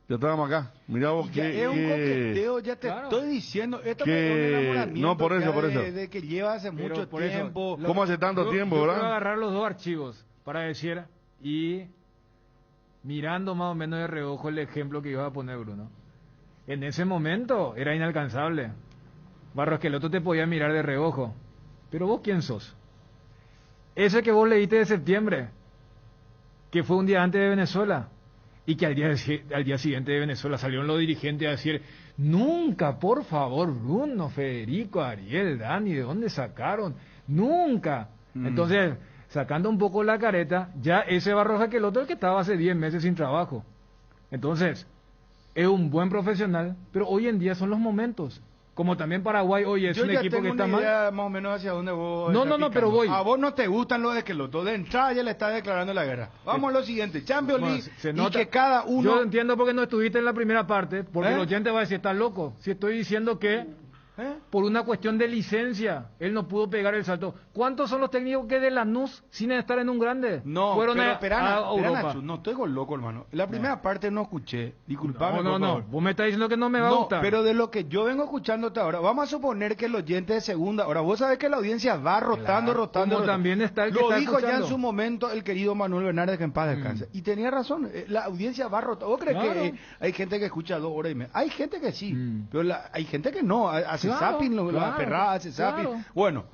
Ya estábamos acá. Mirá vos que... Es un coqueteo, ya te estoy diciendo. Esto que... me da un enamoramiento no, por eso. De que lleva hace mucho tiempo. ¿Cómo hace tanto tiempo, yo verdad? Quiero agarrar los dos archivos para decir y mirando más o menos de reojo el ejemplo que iba a poner Bruno. En ese momento era inalcanzable. Barros Queloto te podía mirar de reojo. Pero vos, ¿quién sos? Ese que vos leíste de septiembre, que fue un día antes de Venezuela, y que al día siguiente de Venezuela salieron los dirigentes a decir, nunca, por favor, Bruno, Federico, Ariel, Dani, ¿de dónde sacaron? Nunca. Entonces, sacando un poco la careta, ya ese Barros Queloto el que estaba hace 10 meses sin trabajo. Entonces, es un buen profesional, pero hoy en día son los momentos. Como también Paraguay hoy es un equipo que está mal. Yo ya tengo una idea más o menos hacia dónde vos No, pero voy. A vos no te gustan los de Queloto. De entrada ya le está declarando la guerra. Vamos a lo siguiente. Champions League y que cada uno... Yo entiendo por qué no estuviste en la primera parte, porque el oyente va a decir, estás loco. Si estoy diciendo que por una cuestión de licencia, él no pudo pegar el salto. ¿Cuántos son los técnicos que de Lanús, sin estar en un grande, fueron a Europa? Nacho, no estoy loco, hermano. La primera parte no escuché. Disculpame. No. Vos me estás diciendo que no me va a gustar. Pero de lo que yo vengo escuchando hasta ahora, vamos a suponer que el oyente de segunda. Ahora, vos sabés que la audiencia va rotando. Como también está el que lo está dijo escuchando. ya en su momento el querido Manuel Bernárdez, que en paz descanse. Y tenía razón. La audiencia va rotando. ¿Vos crees que hay gente que escucha 2 horas y media? Hay gente que sí, pero hay gente que no. Hace zapping, perrada, hace zapping. Bueno,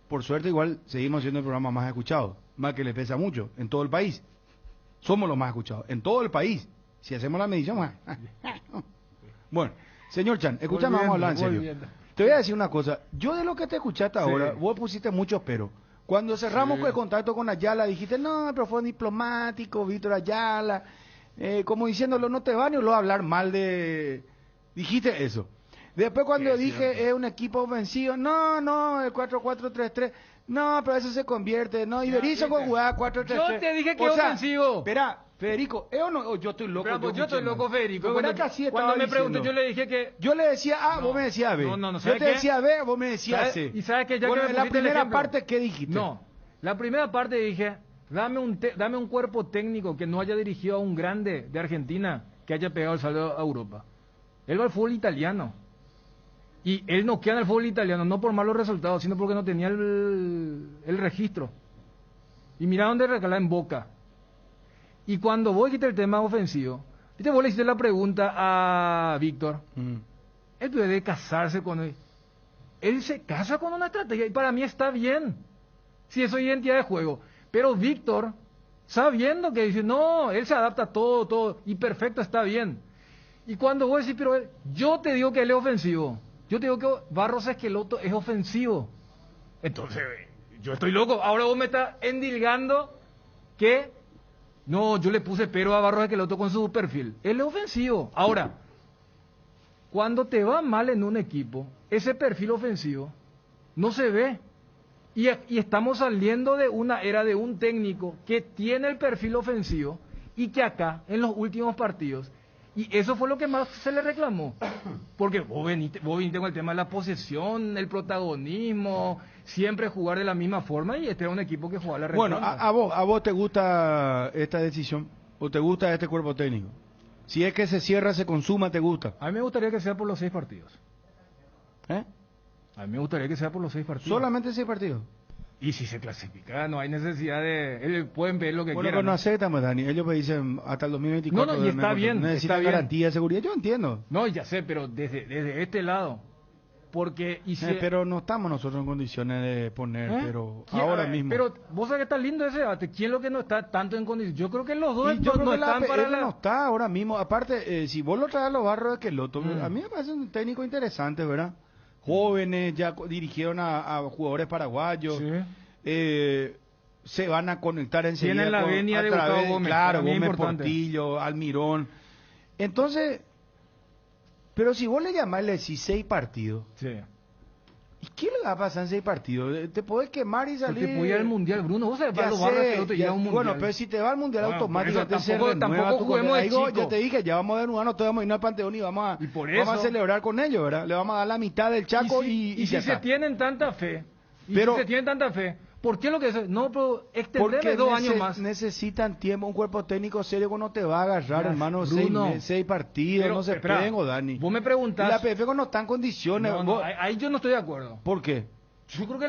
por suerte igual seguimos siendo el programa más escuchado, más que le pesa mucho, en todo el país. Somos los más escuchados, en todo el país. Si hacemos la medición, bueno, señor Chan, escúchame, vamos a hablar en serio. Te voy a decir una cosa, yo de lo que te escuchaste ahora, vos pusiste muchos pero. Cuando cerramos el contacto con Ayala, dijiste, no, pero fue diplomático, Víctor Ayala, como diciéndolo, no te va ni lo a hablar mal de... Dijiste eso. Después cuando dije es un equipo ofensivo, no, el 4-4-3-3, no, pero eso se convierte, no, Iberizo con jugada 4-3-3. Yo te dije que es ofensivo. Espera, Federico, ¿es o no? Yo estoy loco. Pero, yo estoy loco, Federico. Cuando me preguntó, yo le dije que... Yo le decía A, vos me decías B. No, yo te decía B, vos me decías C. Y sabes que ya bueno, que en la primera parte, ¿qué dijiste? No, la primera parte dije, dame un cuerpo técnico que no haya dirigido a un grande de Argentina que haya pegado el salto a Europa. Él va al fútbol italiano. Y él no queda en el fútbol italiano, no por malos resultados, sino porque no tenía el registro. Y mira dónde recala en Boca. Y cuando vos dijiste el tema ofensivo, viste, vos le hiciste la pregunta a Víctor. Él debe casarse con él. Él se casa con una estrategia y para mí está bien. Si eso es identidad de juego. Pero Víctor, sabiendo que dice, no, él se adapta a todo, y perfecto, está bien. Y cuando vos decís, pero yo te digo que él es ofensivo. Yo te digo que Barros Queloto es ofensivo. Entonces, yo estoy loco. Ahora vos me estás endilgando que... No, yo le puse pero a Barros Queloto con su perfil. Él es ofensivo. Ahora, cuando te va mal en un equipo, ese perfil ofensivo no se ve. Y estamos saliendo de una era de un técnico que tiene el perfil ofensivo y que acá, en los últimos partidos... Y eso fue lo que más se le reclamó. Porque vos viniste con el tema de la posesión, el protagonismo, siempre jugar de la misma forma, y este era un equipo que jugaba la recontra. Bueno, ¿a vos te gusta esta decisión? ¿O te gusta este cuerpo técnico? Si es que se cierra, se consuma, ¿te gusta? A mí me gustaría que sea por los 6 partidos. A mí me gustaría que sea por los 6 partidos. ¿Solamente 6 partidos? Y si se clasifica, no hay necesidad de... Pueden ver lo que quieran. Bueno, no aceptamos, Dani. Ellos me dicen hasta el 2024. No, y está bien. Necesitan garantía de seguridad. Yo entiendo. No, ya sé, pero desde este lado, Porque pero no estamos nosotros en condiciones de poner, pero ahora mismo. Pero vos sabés que está lindo ese debate. ¿Quién es lo que no está tanto en condiciones? Yo creo que los dos yo creo no que están la para APF no está ahora mismo. Aparte, si vos lo traes a los Barros de Queloto, a mí me parece un técnico interesante, ¿verdad? Jóvenes, ya dirigieron a jugadores paraguayos. Se van a conectar enseguida. Tienen la venia de Gustavo Gómez. Claro, Gómez importante. Portillo, Almirón. Entonces, pero si vos le llamás y le decís 6 partidos. Sí. ¿Y qué le va a pasar en 6 partidos? Te podés quemar y salir. Porque puede ir al mundial, Bruno. Vos sabés, para los Barros que no te lleva un mundial. Bueno, pero si te va al mundial automático, tampoco juguemos de chico. Ya te dije, ya vamos a desnudarnos, todos vamos a ir al Panteón y vamos a celebrar con ellos, ¿verdad? Le vamos a dar la mitad del Chaco y si se tienen tanta fe. ¿Por qué lo que es? No, pero extenderle 2 años más. Necesitan tiempo, un cuerpo técnico serio que no te va a agarrar, hermano, Bruno, 6 partidos, pero, no se pueden, Dani. Vos me preguntás. La APF no está en condiciones. Ahí yo no estoy de acuerdo. ¿Por qué? Yo creo que,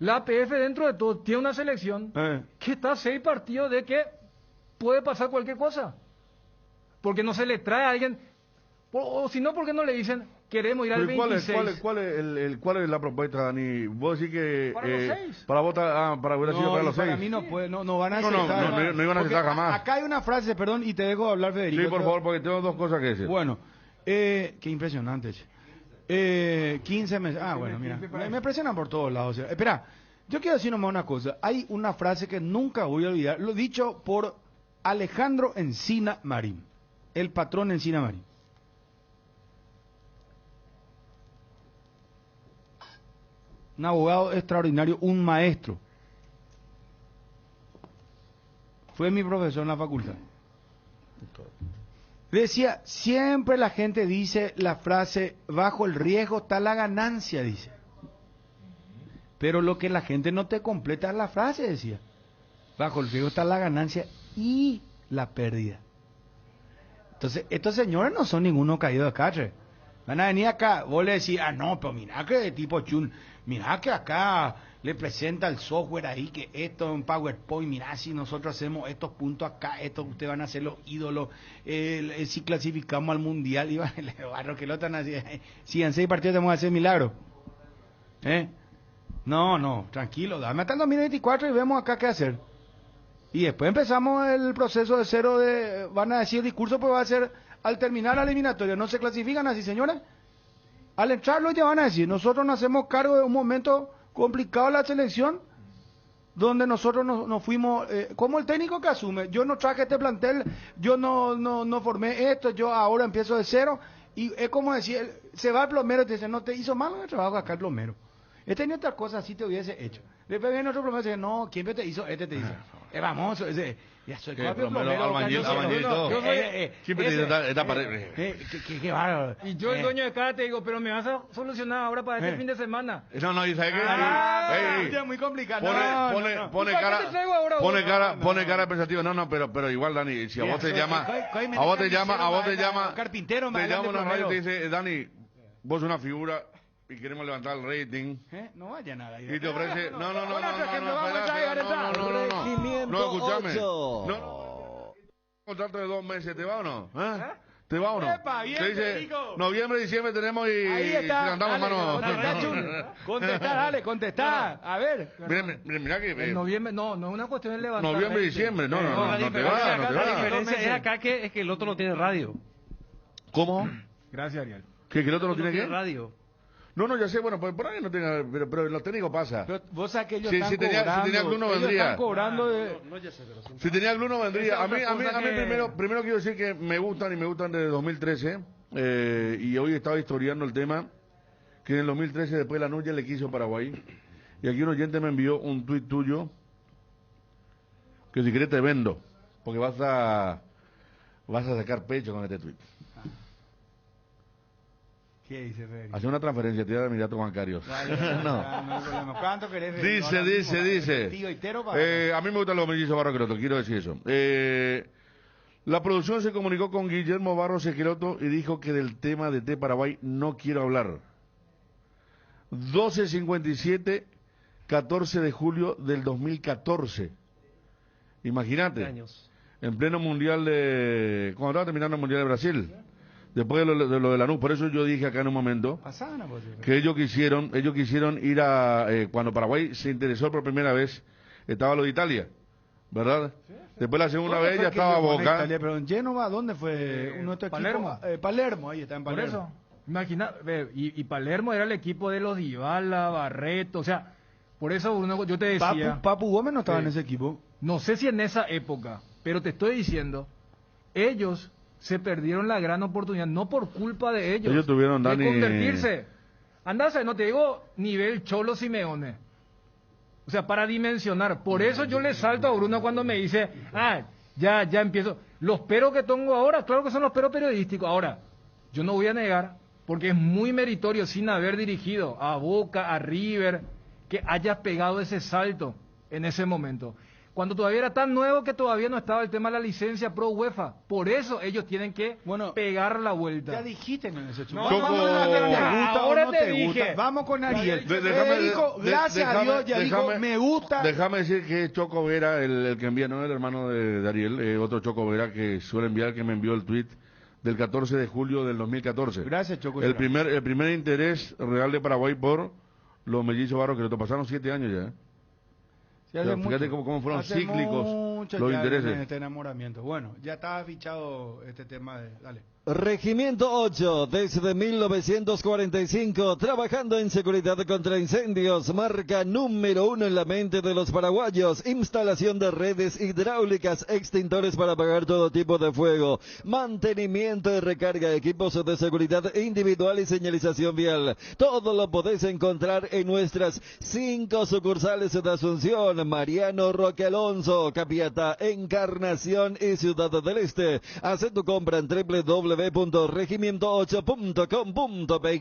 la APF dentro de todo tiene una selección que está a 6 partidos de que puede pasar cualquier cosa. Porque no se le trae a alguien, o si no, porque no le dicen, queremos ir al 26. ¿Cuál es la propuesta, Dani? ¿Vos decís que para los 6? Para votar, para hubiera sido para los 6? Para mí no van a aceptar. No iban a aceptar jamás. Acá hay una frase, perdón, y te dejo hablar, Federico. Sí, por favor, porque tengo 2 cosas que decir. Bueno, qué impresionante. 15 meses. Bueno, mira, me presionan por todos lados. Espera, yo quiero decir nomás una cosa. Hay una frase que nunca voy a olvidar, lo dicho por Alejandro Encina Marín, el patrón Encina Marín. Un abogado extraordinario, un maestro. Fue mi profesor en la facultad. Decía, siempre la gente dice la frase, bajo el riesgo está la ganancia, dice. Pero lo que la gente no te completa es la frase, decía. Bajo el riesgo está la ganancia y la pérdida. Entonces, estos señores no son ninguno caído de catre. Van a venir acá, vos le decís, no, pero mira que tipo chun, mira que acá le presenta el software ahí, que esto es un PowerPoint, mira si nosotros hacemos estos puntos acá, estos ustedes van a ser los ídolos, si clasificamos al mundial, y Barros que lo están haciendo, si en 6 partidos tenemos que hacer milagro. No, tranquilo, dame hasta el 2024 y vemos acá qué hacer. Y después empezamos el proceso de cero van a decir el discurso, pues va a ser, al terminar la eliminatoria, no se clasifican así, señores. Al entrarlo ya van a decir, nosotros nos hacemos cargo de un momento complicado de la selección, donde nosotros nos fuimos, como el técnico que asume, yo no traje este plantel, yo no formé esto, yo ahora empiezo de cero, y es como decir, se va el plomero y te dice, no te hizo mal el trabajo acá el plomero. Ni otra cosa así te hubiese hecho. Después viene otro plomero y dice, no, ¿quién te hizo? Te dice, es famoso, ya soy el propio plomero. Albañil todo. Siempre te dice, esta pared. Qué bárbaro. Y yo, el dueño de cada, te digo, pero me vas a solucionar ahora para este fin de semana. No, ¿y sabes qué? Es muy complicado. Pone cara pensativa. No, pero igual, Dani, si a vos te llama, carpintero, te llama una radio y te dice, Dani, vos una figura y queremos levantar el rating. No vaya nada. Y te ofrece, no, escúchame. No, contrato de 2 meses, ¿te va o no? ¿Te va o no? Te dice, noviembre, diciembre tenemos y levantamos mano. Contestá. A ver. Mira que... En noviembre, no es una cuestión de levantar. Noviembre, diciembre, no te va. La diferencia es acá que es que el otro no tiene radio. ¿Cómo? Gracias, Ariel. ¿Que el otro no tiene qué? Radio. No, ya sé, bueno, pues por ahí no tenga, pero los técnicos pasa. Pero vos sabés que ellos si tenía Glue no vendría. Están cobrando Si tenía Glue no vendría. A mí primero quiero decir que me gustan desde 2013. Y hoy estaba historiando el tema que en el 2013 después la Nuya le quiso Paraguay. Y aquí un oyente me envió un tuit tuyo que si querés te vendo, porque vas a sacar pecho con este tuit. ¿Qué dice Federico? Hace una transferencia, tira de mis datos bancarios. No. ¿Cuánto querés? Dice. A mí me gustan los mellizos Barros Queloto, quiero decir eso. La producción se comunicó con Guillermo Barros Queloto y dijo que del tema de T Paraguay no quiero hablar. 12:57, 14 de julio del 2014. Imagínate. En pleno mundial cuando estaba terminando el mundial de Brasil. Después de lo de Lanús, por eso yo dije acá en un momento Pasana, pues, que ellos quisieron ir a cuando Paraguay se interesó por primera vez, estaba lo de Italia, ¿verdad? Sí. Después la segunda vez ya estaba Boca. Italia, pero en Génova, ¿dónde fue uno de estos Palermo. equipos? Palermo, ahí está en Palermo. Por eso, imagina, y Palermo era el equipo de los Dybala, Barreto, o sea, por eso yo te decía... Papu Gómez no estaba en ese equipo. No sé si en esa época, pero te estoy diciendo, ellos se perdieron la gran oportunidad, no por culpa de ellos. Ellos tuvieron, Dani, de convertirse. Andase, no te digo nivel Cholo Simeone. O sea, para dimensionar. Por eso yo le salto a Bruno cuando me dice, ya empiezo. Los peros que tengo ahora, claro que son los peros periodísticos. Ahora, yo no voy a negar, porque es muy meritorio sin haber dirigido a Boca, a River, que hayas pegado ese salto en ese momento. Cuando todavía era tan nuevo que todavía no estaba el tema de la licencia pro UEFA. Por eso ellos tienen que pegar la vuelta. Ya dijiste en ese Choco. Ahora te dije. Vamos con Ariel. Dijo, gracias a Dios, ya dijo, me gusta. Déjame decir que Choco Vera, el que envía, no el hermano de Ariel, otro Choco Vera que suele enviar, que me envió el tweet del 14 de julio del 2014. Gracias, Choco. El primer interés real de Paraguay por los mellizos Barros, que lo pasaron 7 años ya. Sí, fíjate cómo fueron cíclicos los intereses. Este enamoramiento. Bueno, ya estaba fichado este tema de... Dale. Regimiento 8, desde 1945, trabajando en seguridad contra incendios, marca número 1 en la mente de los paraguayos, instalación de redes hidráulicas, extintores para apagar todo tipo de fuego, mantenimiento y recarga, equipos de seguridad individual y señalización vial. Todo lo podés encontrar en nuestras 5 sucursales de Asunción, Mariano Roque Alonso, Capiatá, Encarnación y Ciudad del Este. Haz tu compra en www.regimiento8.com.py.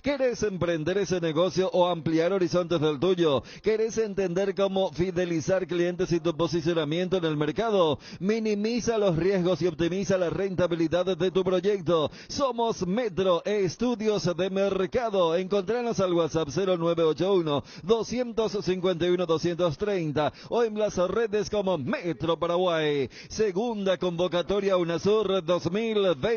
¿Querés emprender ese negocio o ampliar horizontes del tuyo? ¿Querés entender cómo fidelizar clientes y tu posicionamiento en el mercado? Minimiza los riesgos y optimiza la rentabilidad de tu proyecto. Somos Metro Estudios de Mercado. Encontranos al WhatsApp 0981-251-230 o en las redes como Metro Paraguay. Segunda convocatoria UNASUR 2021.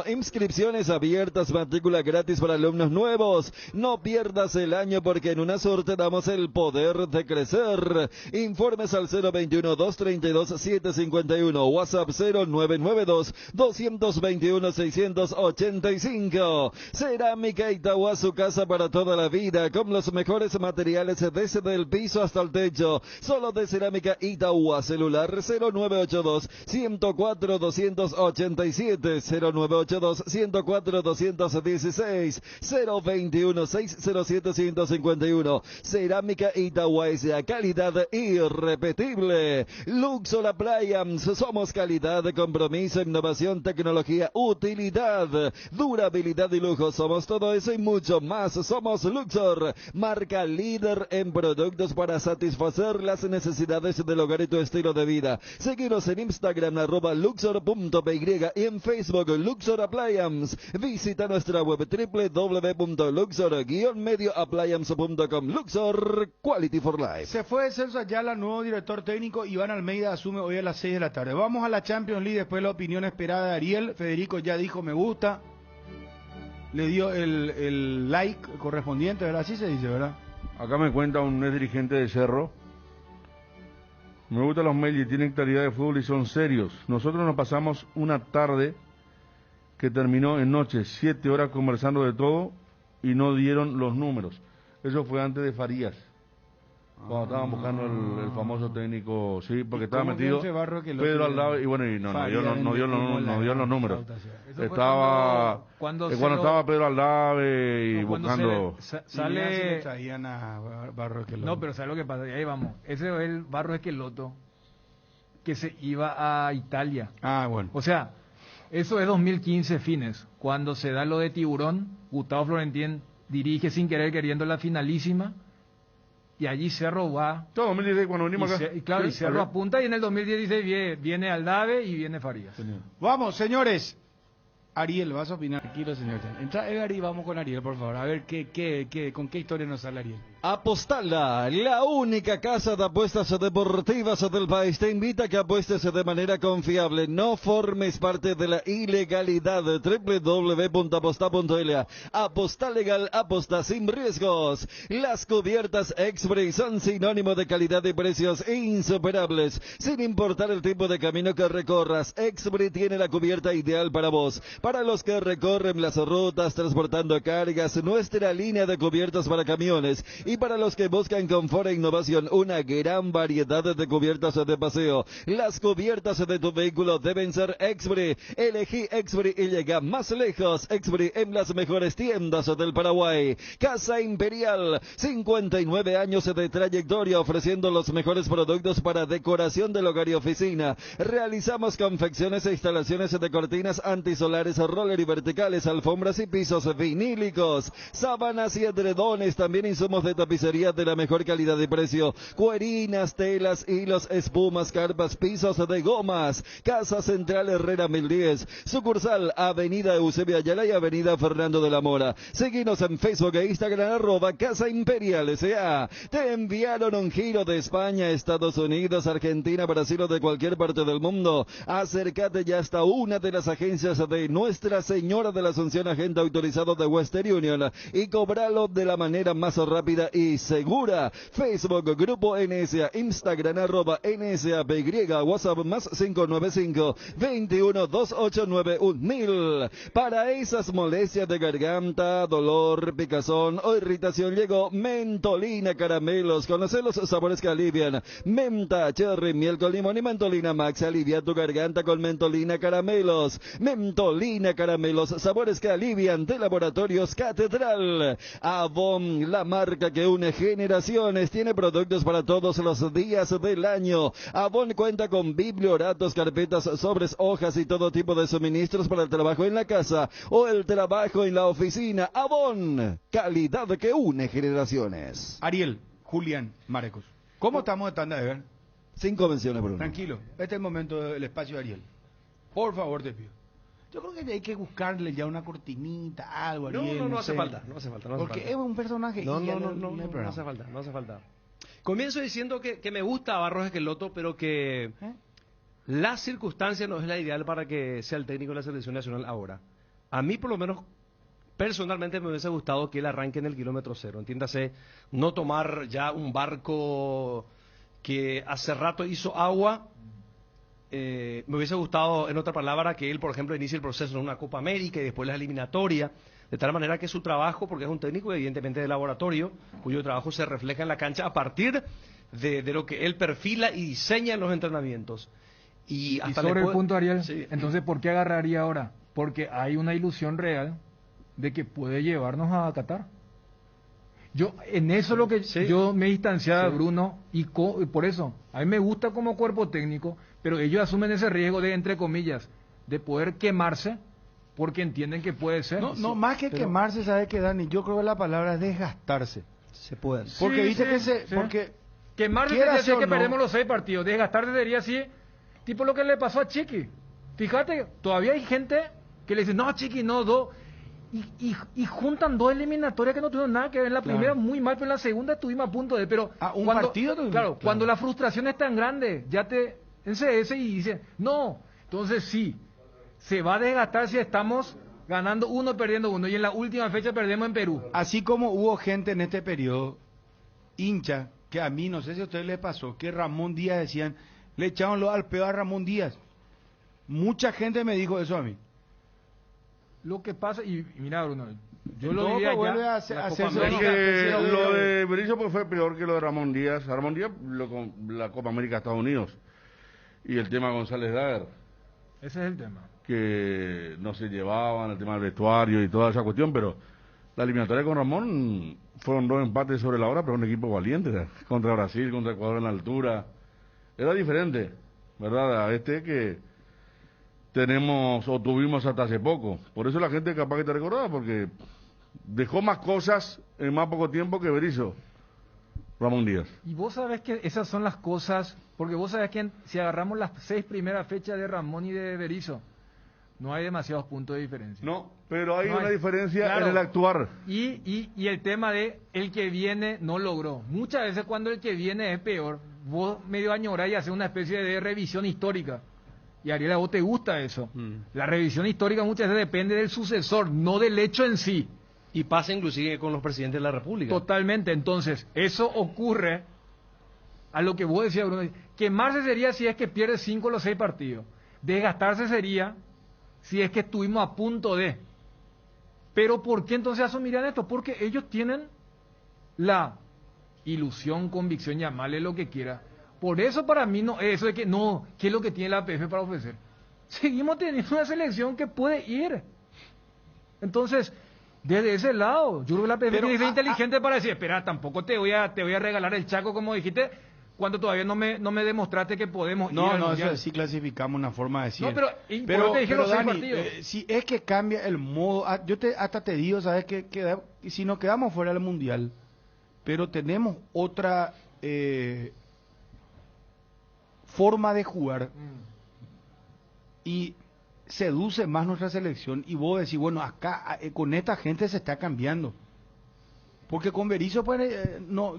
Inscripciones abiertas, matrícula gratis para alumnos nuevos. No pierdas el año porque en UNASUR te damos el poder de crecer. Informes al 021-232-751. WhatsApp 0992-221-685. Cerámica Itagua, su casa para toda la vida, con los mejores materiales desde el piso hasta el techo. Solo de Cerámica Itagua. Celular 0982-104-287, 0982-104-216, 021-607-151. Cerámica Itagua es la calidad irrepetible. Luxor Appliance, somos calidad, compromiso, innovación, tecnología, utilidad, durabilidad y lujo. Somos todo eso y mucho más. Somos Luxor, marca líder en productos para satisfacer las necesidades del hogar y tu estilo de vida. Seguinos en Instagram @luxor.py y en Facebook Luxor Appliance. Visita nuestra web www.luxor-medioappliance.com. Luxor, Quality for Life. Se fue Celso Ayala, nuevo director técnico. Iván Almeida asume hoy a las 6 de la tarde. Vamos a la Champions League, después la opinión esperada de Ariel. Federico ya dijo me gusta. Le dio el like correspondiente, ¿verdad? Así se dice, ¿verdad? Acá me cuenta un ex dirigente de Cerro. Me gustan los medios, tienen calidad de fútbol y son serios. Nosotros nos pasamos una tarde que terminó en noche, 7 horas conversando de todo y no dieron los números. Eso fue antes de Farías, cuando estaban buscando el famoso técnico, sí, porque estaba metido Pedro Aldave y bueno, y no dio los números. Estaba cuando estaba Pedro Aldave y buscando. Sale no, pero ¿sabes lo que pasa? Y ahí vamos. Ese es el Barro Esqueloto que se iba a Italia. Bueno. O sea, eso es 2015 fines. Cuando se da lo de Tiburón, Gustavo Florentín dirige sin querer queriendo la finalísima. Y allí Cerro va. Todo 2016 cuando venimos acá. Y claro, y Cerro apunta y en el 2016 viene Aldave y viene Farías. Vamos, señores. Ariel, vas a opinar. Tranquilo, señor. Entra Edgar y vamos con Ariel, por favor. A ver con qué historia nos sale Ariel. Apostala, la única casa de apuestas deportivas del país, te invita a que apuestes de manera confiable. No formes parte de la ilegalidad. www.aposta.la. Aposta legal, aposta sin riesgos. Las cubiertas Expri son sinónimo de calidad y precios insuperables. Sin importar el tipo de camino que recorras, Expri tiene la cubierta ideal para vos. Para los que recorren las rutas transportando cargas, nuestra línea de cubiertas para camiones. Y para los que buscan confort e innovación, una gran variedad de cubiertas de paseo. Las cubiertas de tu vehículo deben ser Expri. Elegí Expri y llega más lejos. Expri en las mejores tiendas del Paraguay. Casa Imperial, 59 años de trayectoria ofreciendo los mejores productos para decoración del hogar y oficina. Realizamos confecciones e instalaciones de cortinas antisolares, roller y verticales, alfombras y pisos vinílicos, sábanas y edredones, también insumos de tapicería de la mejor calidad y precio, cuerinas, telas, hilos, espumas, carpas, pisos de gomas. Casa Central Herrera 1010, sucursal Avenida Eusebio Ayala y Avenida Fernando de la Mora. Seguinos en Facebook e Instagram @Casa Imperial S.A. Te enviaron un giro de España, Estados Unidos, Argentina, Brasil o de cualquier parte del mundo. Acércate ya hasta una de las agencias de Nuestra Señora de la Asunción, agente autorizado de Western Union, y cobralo de la manera más rápida y segura. Facebook, Grupo NSA, Instagram @NSAPY, WhatsApp más 595 21 289 1000. Para esas molestias de garganta, dolor, picazón o irritación, llegó Mentolina Caramelos. Conoce los sabores que alivian. Menta, cherry, miel con limón y Mentolina Max. Alivia tu garganta con Mentolina Caramelos. Mentolina Caramelos, sabores que alivian, de Laboratorios Catedral. Avon, la marca que une generaciones, tiene productos para todos los días del año. Avon cuenta con biblioratos, carpetas, sobres, hojas y todo tipo de suministros para el trabajo en la casa o el trabajo en la oficina. Avon, calidad que une generaciones. Ariel, Julián, Marecos. ¿Cómo estamos de tanda de ver? 5 menciones, Bruno. Tranquilo, este es el momento del espacio de Ariel. Por favor, te pido. Yo creo que hay que buscarle ya una cortinita, algo, Ariel. No hace falta, no hace falta. Porque es un personaje. No hace falta, no hace falta. Comienzo diciendo que me gusta Barros Esqueloto, pero que la circunstancia no es la ideal para que sea el técnico de la selección nacional ahora. A mí, por lo menos, personalmente me hubiese gustado que él arranque en el kilómetro cero. Entiéndase, no tomar ya un barco que hace rato hizo agua. Me hubiese gustado, en otra palabra, que él, por ejemplo, inicie el proceso en una Copa América y después la eliminatoria, de tal manera que su trabajo, porque es un técnico evidentemente de laboratorio, cuyo trabajo se refleja en la cancha a partir de lo que él perfila y diseña en los entrenamientos. Y sobre el punto, Ariel, sí. Entonces, ¿por qué agarraría ahora? Porque hay una ilusión real de que puede llevarnos a Qatar. En eso es lo que yo me distanciaba de Bruno, y por eso, a mí me gusta como cuerpo técnico, pero ellos asumen ese riesgo de, entre comillas, de poder quemarse, porque entienden que puede ser. No, más que quemarse, ¿sabe qué, Dani? Yo creo que la palabra es desgastarse. Se puede. Porque viste que porque quemarse quiere decir que perdemos los 6 partidos. Desgastarse sería así, tipo lo que le pasó a Chiqui. Fíjate, todavía hay gente que le dice, no, Chiqui, no, 2. Y juntan 2 eliminatorias que no tuvieron nada que ver. En la primera muy mal, pero en la segunda estuvimos a punto de... Pero cuando la frustración es tan grande, ya en CS y dicen, no, entonces sí, se va a desgastar si estamos ganando 1, perdiendo 1, y en la última fecha perdemos en Perú. Así como hubo gente en este periodo, hincha, que a mí, no sé si a ustedes les pasó, que Ramón Díaz decían, le echaron al peor a Ramón Díaz. Mucha gente me dijo eso a mí. Lo que pasa, y mira, Bruno, yo lo diría ya, lo de Berizzo pues fue peor que lo de Ramón Díaz. Ramón Díaz, la Copa América de Estados Unidos, y el tema González Daer. Ese es el tema. Que no se llevaban, el tema del vestuario y toda esa cuestión, pero la eliminatoria con Ramón fueron 2 empates sobre la hora, pero un equipo valiente, contra Brasil, contra Ecuador en la altura. Era diferente, ¿verdad? A que tenemos o tuvimos hasta hace poco. Por eso la gente capaz que te recordaba, porque dejó más cosas en más poco tiempo que Berizzo, Ramón Díaz. Y vos sabés que esas son las cosas, porque vos sabés que si agarramos las 6 primeras fechas de Ramón y de Berizzo, No hay demasiados puntos de diferencia. No, pero hay No una hay. diferencia Claro. en el actuar. Y el tema de el que viene no logró. Muchas veces cuando el que viene es peor, vos medio añorás y haces una especie de revisión histórica. Y Ariel, a vos te gusta eso. La revisión histórica muchas veces depende del sucesor, no del hecho en sí. Y pasa inclusive con los presidentes de la República. Totalmente. Entonces, eso ocurre a lo que vos decías, Bruno. Quemarse sería si es que pierde 5 o los 6 partidos. Desgastarse sería si es que estuvimos a punto de. Pero ¿por qué entonces asumirían esto? Porque ellos tienen la ilusión, convicción, llamarle lo que quiera. Por eso para mí no, eso de que no, ¿qué es lo que tiene la APF para ofrecer? Seguimos teniendo una selección que puede ir. Entonces, desde ese lado, yo creo que la APF tiene que ser inteligente para decir, espera, tampoco te voy a regalar el Chaco como dijiste, cuando todavía no me demostraste que podemos ir al No, Mundial. eso sí clasificamos una forma de decir. No, pero te dije los 6 Dani, partidos. si es que cambia el modo, hasta te digo, ¿sabes? Que si nos quedamos fuera del Mundial, pero tenemos otra forma de jugar y seduce más nuestra selección y vos decís, bueno, acá con esta gente se está cambiando. Porque con Berizzo pues no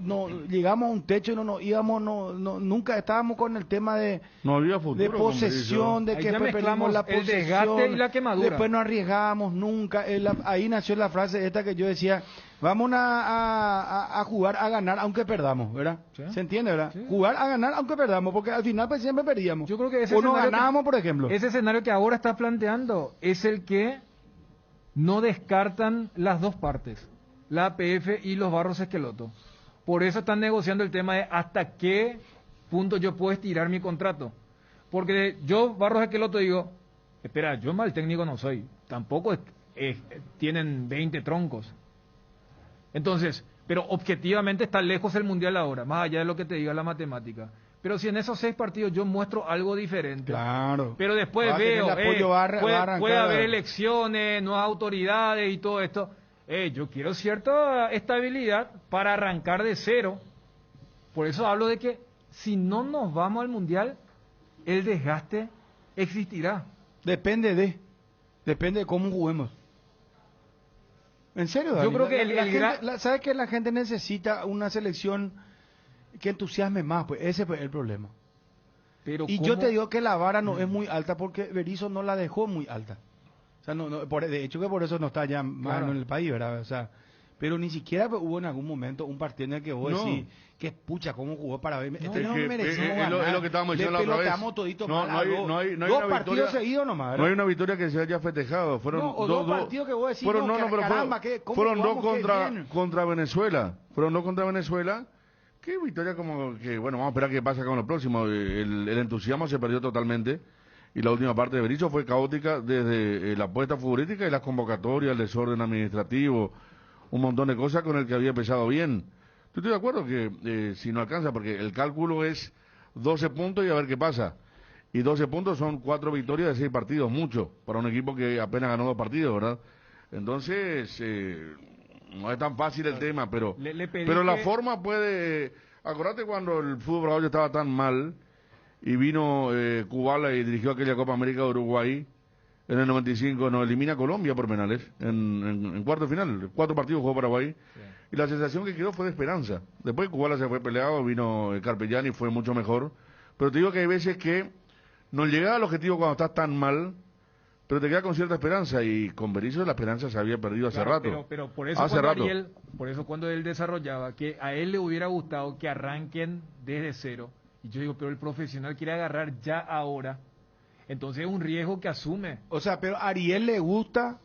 llegamos a un techo y nunca estábamos con el tema de No había futuro de con posesión, de Ahí que ya después perdimos mezclamos la el posesión, desgaste y la quemadura. después no arriesgábamos nunca. Ahí nació la frase esta que yo decía, vamos a jugar a ganar aunque perdamos, ¿verdad? Sí. ¿Se entiende, verdad? Sí. Jugar a ganar aunque perdamos, porque al final pues siempre perdíamos. Yo creo que ese o no escenario ganábamos, por ejemplo. Ese escenario que ahora estás planteando es el que no descartan las dos partes, la APF y los Barros Esqueloto. Por eso están negociando el tema de hasta qué punto yo puedo estirar mi contrato. Porque yo, Barros Esqueloto, digo, espera, yo mal técnico no soy, tampoco tienen 20 troncos. Entonces, pero objetivamente está lejos el Mundial ahora, más allá de lo que te diga la matemática. Pero si en esos 6 partidos yo muestro algo diferente, Claro. pero después Va a tener veo, el apoyo, va a arrancar. puede haber elecciones, nuevas autoridades y todo esto. Yo quiero cierta estabilidad para arrancar de cero. Por eso hablo de que si no nos vamos al Mundial, el desgaste existirá. Depende de cómo juguemos. En serio, Dani? Yo creo que ¿sabes que la gente necesita una selección que entusiasme más? Pues ese es el problema. Pero y yo te digo que la vara no es muy alta porque Berizzo no la dejó muy alta. O sea, de hecho que por eso no está ya más Claro. en el país, ¿verdad? O sea, pero ni siquiera hubo en algún momento un partido en el que vos No. decís que pucha cómo jugó para ver. Es No que, merecimos es ganar. lo que estábamos diciendo Le la otra vez. pelotamos todito No, mal no a hay- dos. no hay Dos una partidos victoria- seguidos nomás, ¿verdad? No hay una victoria que se haya festejado. Fueron No, o dos partidos que vos decís, fueron, no, pero caramba, ¿cómo fueron dos jugamos? Qué bien. contra Venezuela. Fueron dos contra Venezuela. Qué victoria como que, bueno, vamos a esperar qué pasa con lo próximo. El entusiasmo se perdió totalmente. Y la última parte de Berizzo fue caótica desde la apuesta futbolística y las convocatorias, el desorden administrativo, un montón de cosas con el que había empezado bien. Yo estoy de acuerdo que si no alcanza, porque el cálculo es 12 puntos y a ver qué pasa. Y 12 puntos son 4 victorias de 6 partidos, mucho, para un equipo que apenas ganó 2 partidos, ¿verdad? Entonces, no es tan fácil el tema, pero pero la forma puede... Acordate cuando el fútbol bravo estaba tan mal y vino Kubala y dirigió aquella Copa América de Uruguay en el 95, nos elimina Colombia por penales en cuarto de final, 4 partidos jugó Paraguay y la sensación que quedó fue de esperanza. Después Kubala se fue peleado, vino Carpellani y fue mucho mejor, pero te digo que hay veces que no llegaba al objetivo cuando estás tan mal, pero te queda con cierta esperanza y con Berizzo la esperanza se había perdido hace Claro, rato. pero por eso hace rato. por eso cuando él desarrollaba que a él le hubiera gustado que arranquen desde cero, y yo digo, pero el profesional quiere agarrar ya ahora, entonces es un riesgo que asume. O sea, pero a Ariel le gusta,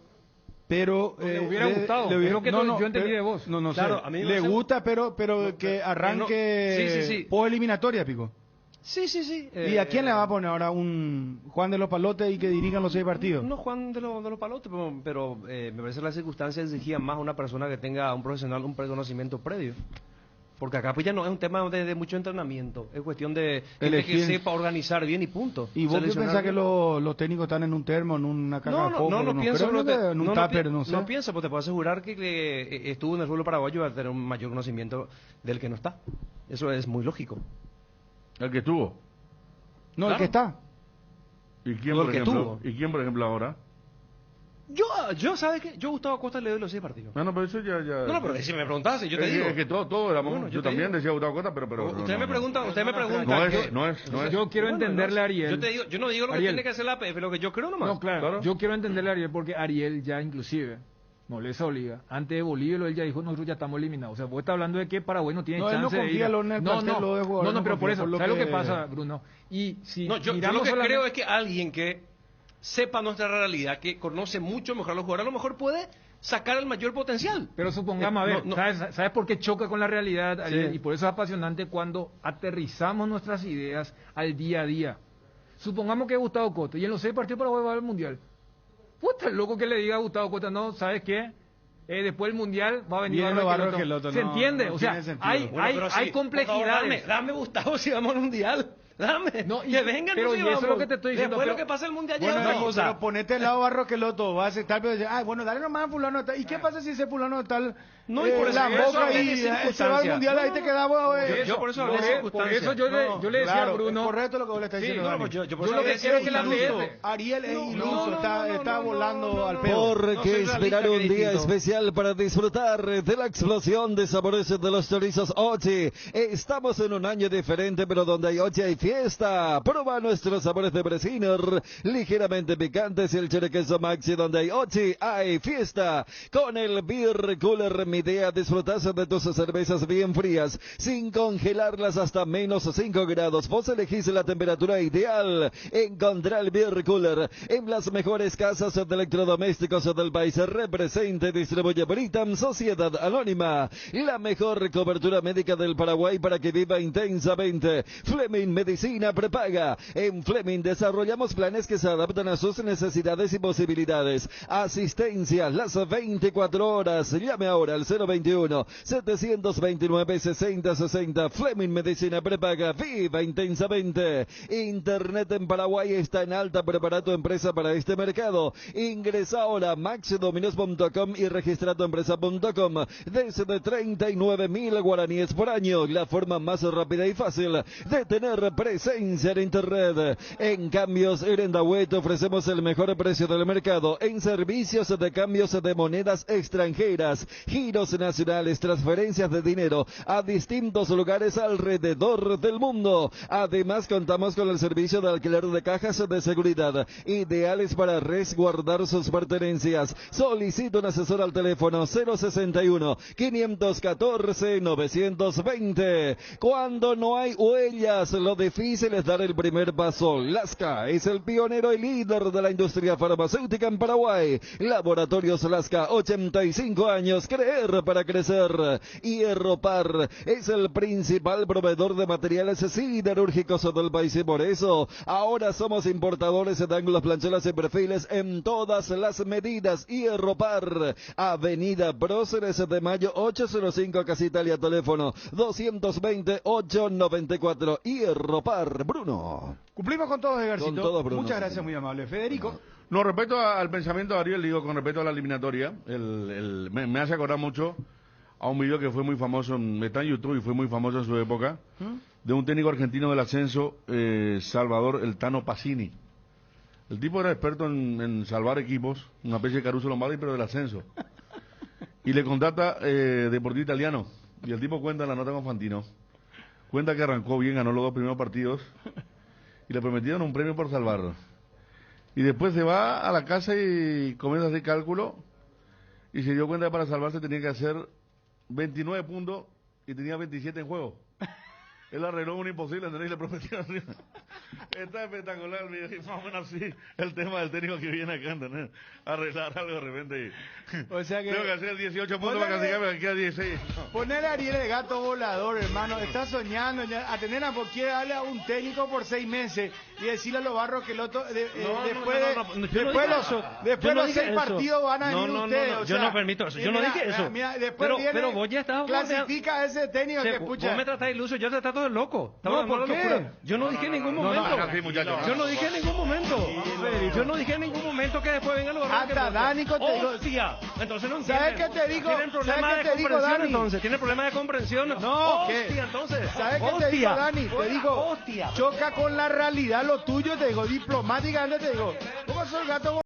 pero... Le hubiera gustado, es lo que yo entendí de vos. No Claro, sé. a mí me Le parece- gusta, pero que arranque Sí. por eliminatoria, Pico. Sí. ¿Y a quién le va a poner ahora un Juan de los Palotes y que dirijan los 6 partidos? No Juan de los Palotes, pero me parece que las circunstancias exigían más a una persona que tenga un profesional, un preconocimiento previo. Porque acá pues ya no es un tema de mucho entrenamiento, es cuestión de gente que sepa organizar bien y punto. ¿Y vos qué Seleccionar pensás que bien. los técnicos están en un termo, en una caja de fósforo? No pienso, creo que en un tupper, no sé. No pienso, porque te puedo asegurar que estuvo en el suelo paraguayo y va a tener un mayor conocimiento del que no está. Eso es muy lógico. El que estuvo. No, Claro. el que está. ¿Y quién, O el por que ejemplo? tuvo. ¿Y quién, por ejemplo, ahora? ¿sabes qué? Yo a Gustavo Costa le doy los 6 partidos. No, pero eso ya... No, pero si me preguntás, yo te digo. Es que todo éramos... Bueno, yo también decía Gustavo Costa, pero usted me pregunta... No es. Yo quiero entenderle a Ariel. Yo te digo, yo no digo lo que tiene que hacer la APF, lo que yo creo nomás. No, claro. Yo quiero entenderle a Ariel porque Ariel ya inclusive... No les obliga. Antes de Bolivia, él ya dijo, nosotros ya estamos eliminados. O sea, vos estás hablando de que Paraguay no tiene chance de ir. No, pero por eso, ¿sabes lo que pasa, Bruno? Y si yo lo que creo es que alguien que sepa nuestra realidad, que conoce mucho mejor a los jugadores, a lo mejor puede sacar el mayor potencial. Pero supongamos, a ver, ¿sabes por qué choca con la realidad, Ariel? Y por eso es apasionante cuando aterrizamos nuestras ideas al día a día. Supongamos que Gustavo Costa, y en los 6 partidos Paraguay va al Mundial. Puta, loco que le diga a Gustavo Costa, no, ¿sabes qué? Después del Mundial va a venir Barro Queloto. ¿Se entiende? O sea, hay complejidades. Favor, dame Gustavo si vamos al Mundial. Dame, no, que vengan pero y eso es lo que te estoy diciendo. Después lo que pasa el Mundial ya es otra cosa. Pero ponete al lado Barro Queloto, va a aceptar, pero dice, bueno, dale nomás a fulano tal. ¿Y qué pasa si ese fulano tal? No, y por eso la boca y se va al Mundial, ahí te quedaba. Yo por eso hablé de circunstancias. Por eso yo le decía a Bruno. Es correcto lo que vos le estás diciendo. Yo lo que quiero es que la Ariel es iluso, está volando al pedo. Porque esperar un día especial para disfrutar de la explosión de sabores de los chorizos Ochi. Estamos en un año diferente, pero donde hay Ochi hay fiesta. Prueba nuestros sabores de Bresiner, ligeramente picantes, y el choriqueso Maxi. Donde hay Ochi hay fiesta. Con el Beer Cooler Mi Idea, disfrutas de tus cervezas bien frías, sin congelarlas hasta menos 5 grados. Vos elegís la temperatura ideal. Encontrá el Beer Cooler en las mejores casas de electrodomésticos del país. Representa y distribuye Britam Sociedad Anónima, la mejor cobertura médica del Paraguay para que viva intensamente. Fleming Medicina Prepaga. En Fleming desarrollamos planes que se adaptan a sus necesidades y posibilidades. Asistencia las 24 horas. Llame ahora al 021-729-6060. Fleming Medicina Prepaga. Viva intensamente. Internet en Paraguay está en alta. Prepara tu empresa para este mercado. Ingresa ahora a maxidominos.com y registra tu empresa.com. Desde 39.000 guaraníes por año. La forma más rápida y fácil de tener presencia en Internet. En Cambios Erendahuet ofrecemos el mejor precio del mercado en servicios de cambios de monedas extranjeras, giros nacionales, transferencias de dinero a distintos lugares alrededor del mundo. Además, contamos con el servicio de alquiler de cajas de seguridad, ideales para resguardar sus pertenencias. Solicita un asesor al teléfono 061-514-920. Cuando no hay huellas, lo difícil es dar el primer paso. Lasca es el pionero y líder de la industria farmacéutica en Paraguay. Laboratorios Lasca, 85 años, creer para crecer. Hierropar es el principal proveedor de materiales siderúrgicos del país y por eso ahora somos importadores de ángulos, planchelas y perfiles en todas las medidas. Hierropar, Avenida Próceres de Mayo 805, Casa Italia, teléfono 220-894. Hierropar, Bruno. Cumplimos con todos, Edgarcito. Con todos, Bruno. Muchas gracias, muy amable. Federico. No, respecto al pensamiento de Ariel, digo, con respecto a la eliminatoria, me hace acordar mucho a un video que fue muy famoso, está en YouTube y fue muy famoso en su época, de un técnico argentino del ascenso, Salvador El Tano Pacini. El tipo era experto en salvar equipos, una especie de Caruso Lombardi, pero del ascenso. Y le contrata Deportivo Italiano. Y el tipo cuenta en la nota con Fantino. Cuenta que arrancó bien, ganó los 2 primeros partidos. Y le prometieron un premio por salvarlo. Y después se va a la casa y comienza a hacer cálculo. Y se dio cuenta que para salvarse tenía que hacer 29 puntos y tenía 27 en juego. Él arregló un imposible, ¿entendés? Y le prometieron arriba. Está espectacular el video, y más o menos así el tema del técnico que viene acá, ¿entendés? Arreglar algo de repente. O sea que... Tengo que hacer 18 puntos para clasificarme, que queda 16. Ponerle a Ariel el gato volador, hermano. Está soñando a tener a cualquiera, darle a un técnico por 6 meses y decirle a los Barros que el otro... Después los 6 partidos van a venir ustedes. Yo no permito eso, yo no dije eso. Pero vos ya estabas... Clasifica a ese técnico que pucha. Vos me tratás de iluso, yo te trato de loco. No, ¿por qué? Yo no dije en ningún momento. Yo no dije en ningún momento. Yo no dije en ningún momento que después venga los Barros. Hasta Dánico te digo... Hostia, entonces no entienden. ¿Sabes qué te digo? ¿Tienen problema de comprensión entonces? ¿Tienen problema de comprensión? No, hostia, entonces. ¿Sabes qué te digo, Dani? Te digo, choca con la realidad lo tuyo, te digo, diplomáticamente te digo, ¿cómo soy el gato?